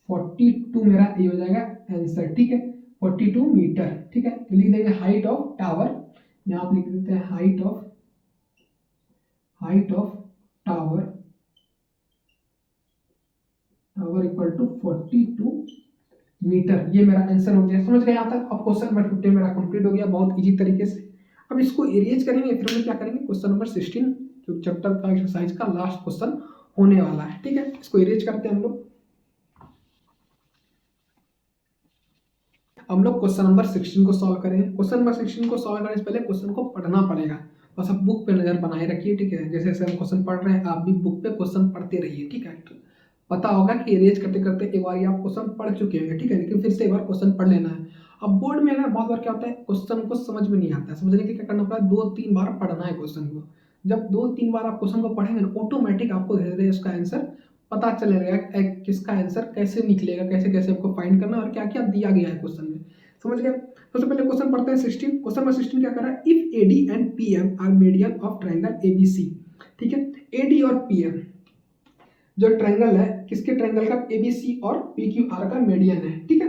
42 मेरा ये हो जाएगा आंसर, ठीक है, 42 मीटर, ठीक है। तो लिख देंगे हाइट ऑफ टावर, यहाँ आप लिख देते हैं height of tower equal to 42 metre, ये मेरा आंसर हो गया। समझ गए यहाँ तक? अब क्वेश्चन नंबर 15 मेरा कंप्लीट हो गया बहुत इजी तरीके से। अब इसको इरेज करेंगे, फिर हम क्या करेंगे, क्वेश्चन नंबर 16 जो चैप्टर का एक्सरसाइज का लास्ट क्वेश्चन होने वाला है, ठीक है। इसको इरेज करते हैं हम लोग। हम लोग क्वेश्चन नंबर 16 को सॉल्व करेंगे। क्वेश्चन नंबर 16 को सॉल्व करने से पहले क्वेश्चन को पढ़ना पड़ेगा, बस आप बुक पे नजर बनाए रखिए, ठीक है। जैसे जैसे हम क्वेश्चन पढ़ रहे हैं आप भी बुक पे क्वेश्चन पढ़ते रहिए, ठीक है। पता होगा कि इरेज करते करते एक बार आप क्वेश्चन पढ़ चुके होंगे, ठीक है, लेकिन फिर से एक बार क्वेश्चन पढ़ लेना है। अब बोर्ड में ना बहुत बार क्या होता है, क्वेश्चन को समझ में नहीं आता है, समझने के लिए क्या करना पड़ता है, 2-3 बार पढ़ना है क्वेश्चन को। जब 2-3 बार आप क्वेश्चन को पढ़ेंगे ना, ऑटोमेटिक आपको धीरे धीरे इसका आंसर पता चलेगा, किसका आंसर कैसे निकलेगा, कैसे कैसे आपको फाइंड करना और क्या क्या दिया गया है क्वेश्चन में, समझ गए। सबसे पहले क्वेश्चन पढ़ते हैं 16। क्वेश्चन नंबर 16 क्या कर रहा है, if AD and PM are median of triangle ABC, ठीक है। एडी और पीएम जो ट्रायंगल है, किसके ट्रायंगल का, एबीसी और पीक्यूआर का मीडियन है, ठीक है।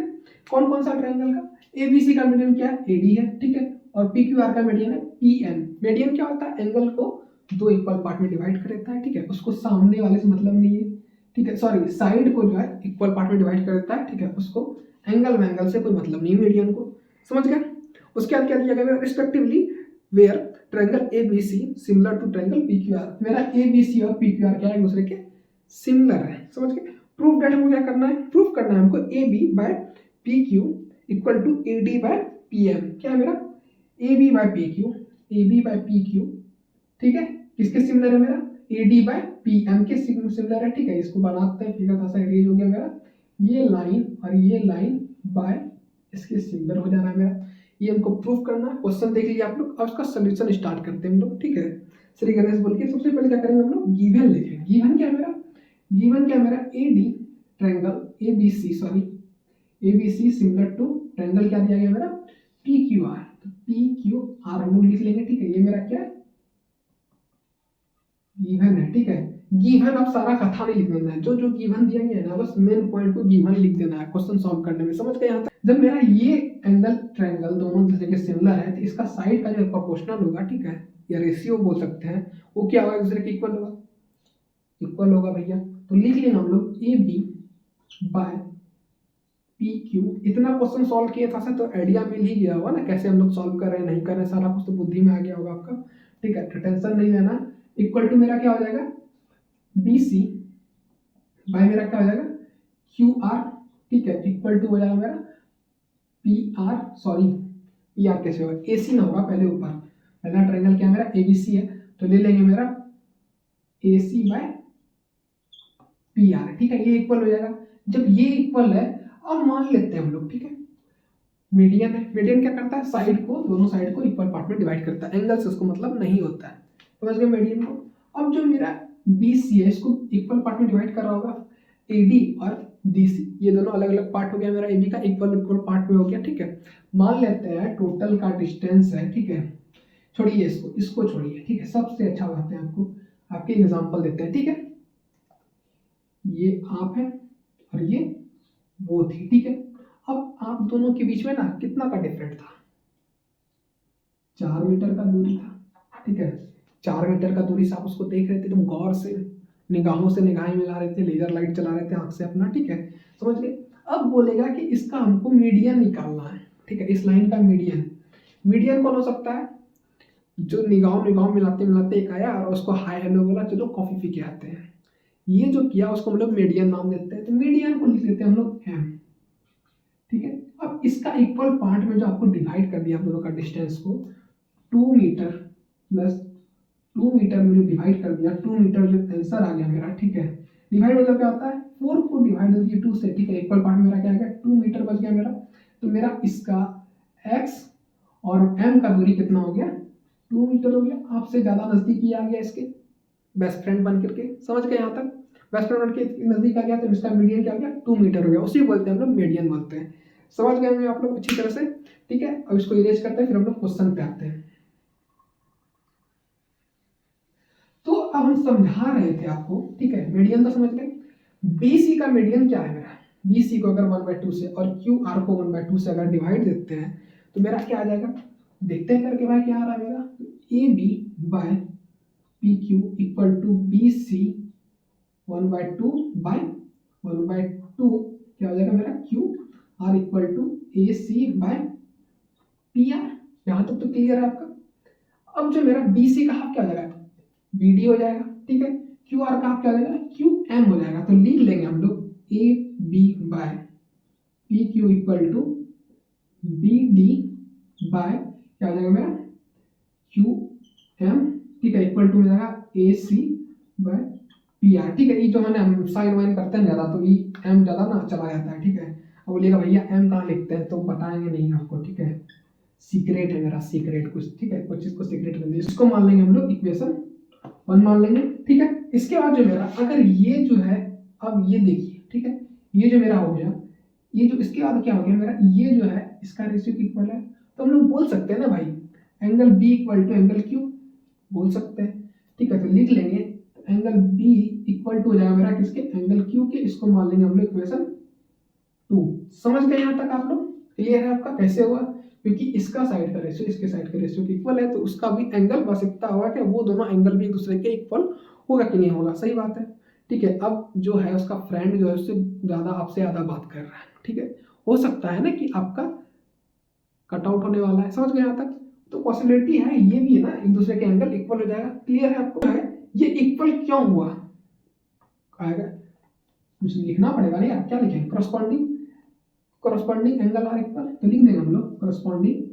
कौन कौन सा ट्रायंगल का, एबीसी का मीडियन क्या है, एडी है, ठीक है, और पीक्यूआर का मीडियन है पीएन। मीडियन क्या होता है, एंगल को दो इक्वल पार्ट में डिवाइड कर देता है, ठीक है, उसको सामने वाले से मतलब नहीं है, ठीक है, सॉरी साइड को जो है इक्वल पार्ट में डिवाइड कर देता है, ठीक है, उसको एंगल से कोई मतलब नहीं मीडियन को, समझ गए। उसके बाद क्या दिया गया, respectively where triangle ABC similar to triangle PQR. मेरा एबीसी और पीक्यूआर क्या है, एक दूसरे के सिमिलर है, समझ गए। प्रूफ डेट हमको क्या करना है, प्रूफ करना है हमको A B by P Q equal to A D by P M. क्या है मेरा, A B by P Q, A B by P Q, ठीक है, किसके सिमिलर है, मेरा A D by P M के सिमिलर है, ठीक है। इसको बनाते हैं, फिगर था सा इरेज हो गया मेरा, ये लाइन और ये लाइन बाय इसके सिमिलर हो जाना है मेरा। ये हमको प्रूफ करना है। क्वेश्चन देख लीजिए आप लोग, अब उसका सोल्यूशन स्टार्ट करते हैं हम लोग, ठीक है। श्री गणेश बोल के सबसे पहले क्या करेंगे हम लोग, गिवन लिखेंगे। गिवन क्या है मेरा, गिवन क्या मेरा, A D triangle A B C, sorry A B C similar to triangle क्या दिया गया मेरा, पी क्यू आर। तो पी क्यू आर हम लोग लिख लेंगे, ठीक है। ये मेरा क्या है, गिवन है, ठीक है। गिवन अब सारा कथा नहीं लिख देना है, जो जो गिवन दिया गया है ना, बस मेन पॉइंट को गिवन लिख देना है क्वेश्चन सॉल्व करने में, समझ गए यहाँ तक। जब मेरा ये एंगल ट्रायंगल दोनों दूसरे के सिमिलर है, तो इसका साइड का जो प्रोपोर्शनल होगा, ठीक है, या रेशियो बोल सकते हैं, वो क्या होगा, दूसरे के इक्वल होगा, इक्वल होगा भैया। तो लिख लेना हम लोग A B by P Q. इतना क्वेश्चन सॉल्व किया था तो आइडिया मिल ही गया होगा ना, कैसे हम लोग सॉल्व कर रहे हैं नहीं कर रहे हैं, सारा कुछ तो बुद्धि में आ गया होगा आपका, ठीक है। तो टेंशन नहीं लेना। इक्वल टू मेरा क्या हो जाएगा, बी सी बाय मेरा क्या हो जाएगा, क्यू आर, ठीक है, इक्वल टू हो जाएगा मेरा P are, sorry P R कैसे होगा, ए सी ना होगा पहले ऊपर, पहला ट्रायंगल क्या मेरा ए बी सी है, तो ले लेंगे मेरा A C by P R, ठीक है, ये इक्वल हो जाएगा। जब ये इक्वल है, अब मान लेते हैं हम लोग, ठीक है, मीडियन है। मीडियन क्या करता है, साइड को, दोनों साइड को इक्वल पार्ट में डिवाइड करता है, एंगल से उसको मतलब नहीं होता है, समझ गए मीडियन को। अब जो मेरा बी सी है, इसको इक्वल पार्ट में डिवाइड कर रहा होगा, ए डी और डी सी, ये दोनों अलग अलग पार्ट हो गया मेरा, ए बी का इक्वल इक्वल पार्ट में हो गया, ठीक है। मान लेते हैं टोटल का डिस्टेंस है, ठीक है, छोड़िए इसको, इसको छोड़िए, ठीक है, सबसे अच्छा बताते हैं आपको, आपके एग्जाम्पल देते हैं, ठीक है। ये आप है और ये वो थी, ठीक है। अब आप दोनों के बीच में ना कितना का डिफरेंट था, 4 मीटर का दूरी था, ठीक है। 4 मीटर का दूरी से आप उसको देख रहे थे, तुम गौर से निगाहों से निगाहें मिला रहे थे, लेजर लाइट चला रहे थे आंख से अपना, ठीक है, समझ गए। अब बोलेगा कि इसका हमको मीडियन निकालना है, ठीक है, इस लाइन का मीडियन। मीडियन कौन हो सकता है, जो निगाहों मिलाते मिलाते एक आया और उसको हाय हेलो बोला, चलो कॉफी पी के आते हैं, ये जो किया उसको हम लोग मीडियन नाम देते हैं। तो मीडियन को लिख लेते हैं हम लोग एम, ठीक है। अब इसका इक्वल पार्ट में जो आपको डिवाइड कर दिया आप दोनों का डिस्टेंस को, 2 मीटर प्लस 2 मीटर में जो डिवाइड कर दिया, 2 मीटर जो आंसर आ गया मेरा, ठीक है। डिवाइड मतलब क्या होता है, 4 को डिवाइड कर दिया 2 से, ठीक है, इक्वल पार्ट मेरा क्या आ गया, 2 मीटर बच गया मेरा। तो मेरा इसका x और m का दूरी कितना हो गया, 2 मीटर हो गया। आपसे ज़्यादा नज़दीकी आ गया इसके, बेस्ट फ्रेंड बन करके, समझ गए यहाँ तक। बेस्ट फ्रेंड बन के नज़दीक आ गया तो इसका मीडियन क्या हो गया, 2 मीटर हो गया, उसी बोलते हैं हम लोग मीडियन बोलते हैं, समझ गए हैं आप लोग अच्छी तरह से, ठीक है। अब इसको इरेज करते हैं, फिर हम लोग क्वेश्चन पे आते हैं। तो अब हम समझा रहे थे आपको, ठीक है, मीडियन तो समझ गए। BC का मीडियन क्या है मेरा, BC को अगर 1/2 से और QR को 1/2 से अगर डिवाइड देते हैं तो मेरा क्या आ जाएगा, देखते हैं करके भाई क्या आ रहा है मेरा, AB by PQ equal to BC 1/2 by 1/2 क्या हो जाएगा मेरा, QR equal to AC by PR। यहाँ तक तो क्लियर है आपका। अब जो मेरा BC का हाफ क्या हो जाएगा, BD हो जाएगा, ठीक है। QR का हाफ क्या हो जाएगा, QM हो जाएगा। तो लिख लेंगे हम लोग AB by PQ equal to B D by क्या हो जाएगा मेरा क्यू एम, ठीक है, इक्वल टू हो जाएगा ए सी बाय पी आर, ठीक है। ये जो मैंने साइन वाइन करते हैं ज़्यादा तो ये एम ज़्यादा ना चला जाता है, ठीक है। अब बोलिएगा भैया एम कहाँ लिखते हैं, तो बताएंगे नहीं आपको, ठीक है, सीक्रेट है मेरा, सीक्रेट कुछ, ठीक है, कुछ चीज़ को सीक्रेट कर दिया, इसको मान लेंगे हम लोग इक्वेशन 1 मान लेंगे, ठीक है। इसके बाद जो मेरा अगर ये जो है, अब ये देखिए, ठीक है, ये जो मेरा हो गया, ये जो इसके बाद क्या हो गया मेरा, ये जो है इसका रेशियो इक्वल है, तो हम लोग बोल सकते हैं ना भाई angle B equal to angle Q, बोल सकते हैं, ठीक है। तो लिख लेंगे एंगल बी इक्वल टू हो जाएगा मेरा किसके, एंगल क्यू के, इसको मान लेंगे हम लोग इक्वेशन 2। समझ गए यहाँ तक आप लोग, क्लियर है आपका कैसे हुआ, क्योंकि इसका साइड का रेशियो इसके साइड के रेशियो इक्वल है, तो उसका भी एंगल बस इतना होगा कि वो दोनों एंगल भी एक दूसरे के इक्वल होगा कि नहीं होगा, सही बात है, ठीक है। अब जो है उसका फ्रेंड जो है उससे ज़्यादा आपसे ज़्यादा बात कर रहा है, ठीक है, हो सकता है ना कि आपका कट आउट होने वाला है, समझ गए यहाँ तक, तो पॉसिबिलिटी है ये भी है ना, एक दूसरे के एंगल इक्वल हो जाएगा, क्लियर है आपको, है ये इक्वल क्यों हुआ आएगा, कुछ लिखना पड़ेगा नहीं यार, क्या लिखेंगे, करस्पॉन्डिंग एंगल आर इक्वल, तो लिख देंगे हम लोग करस्पॉन्डिंग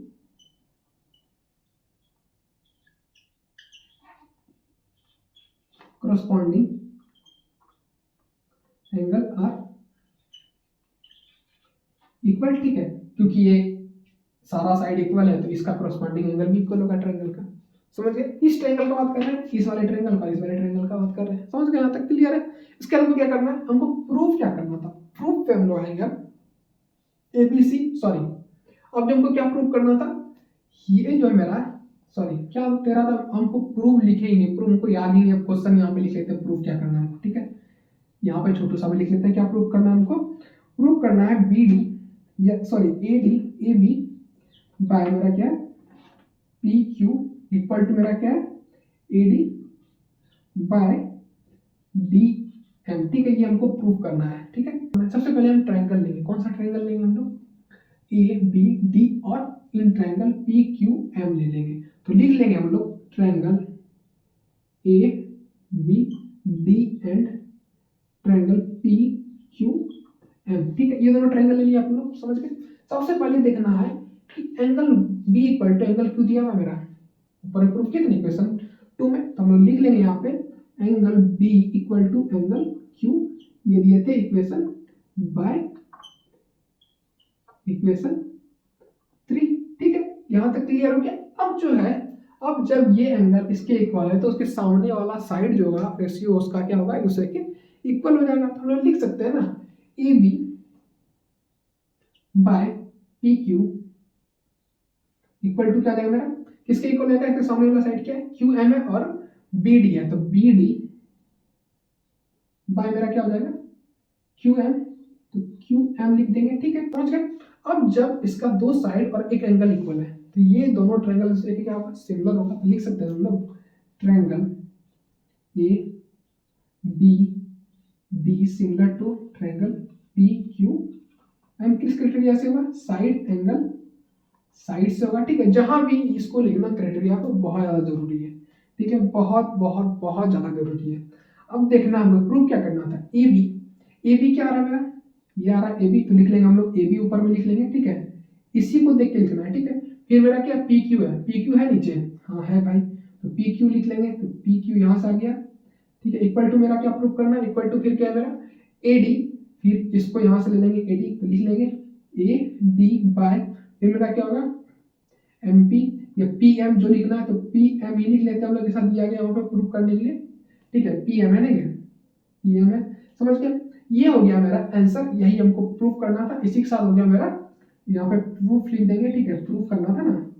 एंगल आर इक्वल, ठीक है, क्योंकि ये सारा साइड इक्वल है तो इसका करस्पॉन्डिंग एंगल भी इक्वल होगा ट्रायंगल का, समझ गए, इस ट्रायंगल का बात कर रहे हैं, इस वाले ट्रायंगल का, इस वाले ट्रायंगल का बात कर रहे हैं, समझ गए यहाँ तक, क्लियर है। इसके हमको क्या करना है, हमको प्रूफ क्या करना था, प्रूफ पे हम लोग आएंगे एबीसी, सॉरी अब हमको क्या प्रूफ करना था, ये जो है मेरा, सॉरी क्या तेरा था, हमको प्रूफ लिखे ही नहीं, प्रूफ हमको याद ही नहीं, अब क्वेश्चन यहाँ पे लिख लेते हैं प्रूफ क्या करना है हमको, ठीक है, यहाँ पे छोटू सा भी लिख लेते हैं, क्या प्रूफ करना है हमको, प्रूफ करना है बी डी या sorry A D A B by मेरा क्या है पी क्यू इक्वल टू मेरा क्या है A D by D M, ठीक है, ये हमको प्रूफ करना है, ठीक है। सबसे पहले हम ट्रायंगल लेंगे, कौन सा ट्रायंगल लेंगे हम लोग, ए बी डी और in triangle P Q M ले लेंगे, तो लिख लेंगे हम लोग triangle A B D and triangle P Q M, ठीक है, ये दोनों ट्रायंगल ले लिए आप लोग, समझ गए। सबसे पहले देखना है कि angle B equal to angle Q दिया हुआ मेरा ऊपर प्रूफ कितनी इक्वेशन 2 में, तो हम लोग लिख लेंगे यहाँ पे angle B equal to angle Q, ये दिए थे इक्वेशन बाय इक्वेशन 3, ठीक है, यहाँ तक क्लियर हो गया। अब जो है, अब जब ये एंगल इसके इक्वल है तो उसके सामने वाला साइड जो होगा रेशियो उसका क्या होगा, एक दूसरे के इक्वल हो जाएगा, तो हम लोग लिख सकते हैं ना A B by P Q equal to क्या जाएगा मेरा, किसके इक्वल है, इसके सामने वाला साइड क्या है क्यू एम है और बी डी है, तो बी डी बाय मेरा क्या हो जाएगा क्यू एम, तो क्यू एम लिख देंगे, ठीक है, समझ गए। अब जब इसका दो साइड और एक एंगल इक्वल है तो ये दोनों ट्रायंगल दूसरे के क्या होगा, सिमिलर होगा, तो लिख सकते हैं हम लोग triangle A B D similar to triangle P Q M, किस क्राइटेरिया से होगा, साइड एंगल साइड से होगा, ठीक है। जहां भी इसको लिखना क्राइटेरिया को बहुत ज़्यादा जरूरी है, ठीक है, बहुत बहुत बहुत ज़्यादा जरूरी है। अब देखना हमको प्रूफ क्या करना था, ए बी क्या आ रहा है मेरा, ये आ रहा है ए बी, तो लिख लेंगे हम लोग ए बी ऊपर में लिख लेंगे, ठीक है, इसी को देख के लिखना है, ठीक है। फिर मेरा क्या पी क्यू है, पी क्यू है नीचे, हाँ है भाई, तो पी क्यू लिख लेंगे, तो पी क्यू यहाँ से आ गया, ठीक है, इक्वल टू मेरा क्या प्रूफ करना है, इक्वल टू फिर क्या है मेरा ए डी, फिर इसको यहाँ से ले लेंगे ए डी, तो लिख लेंगे ए डी बाय फिर मेरा क्या होगा एम पी या पी एम, जो लिखना है तो पी एम ही लिख लेते हैं हम लोग, के साथ दिया गया वहाँ पे प्रूफ करने के लिए, ठीक है, पी एम है नहीं है, पी एम है, समझ गए। ये हो गया मेरा आंसर, यही हमको प्रूफ करना था, इसी के साथ हो गया मेरा, यहाँ पे प्रूफ लिख देंगे, ठीक है, प्रूफ करना था ना,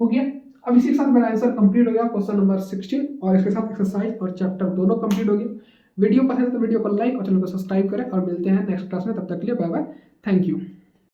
हो गया। अब इसी के साथ मेरा आंसर कंप्लीट हो गया, क्वेश्चन नंबर 16 और इसके साथ एक्सरसाइज और चैप्टर दोनों कंप्लीट हो गए। वीडियो पसंद है तो वीडियो को लाइक और चैनल को सब्सक्राइब करें और मिलते हैं नेक्स्ट क्लास में, तब तक के लिए बाय बाय, थैंक यू।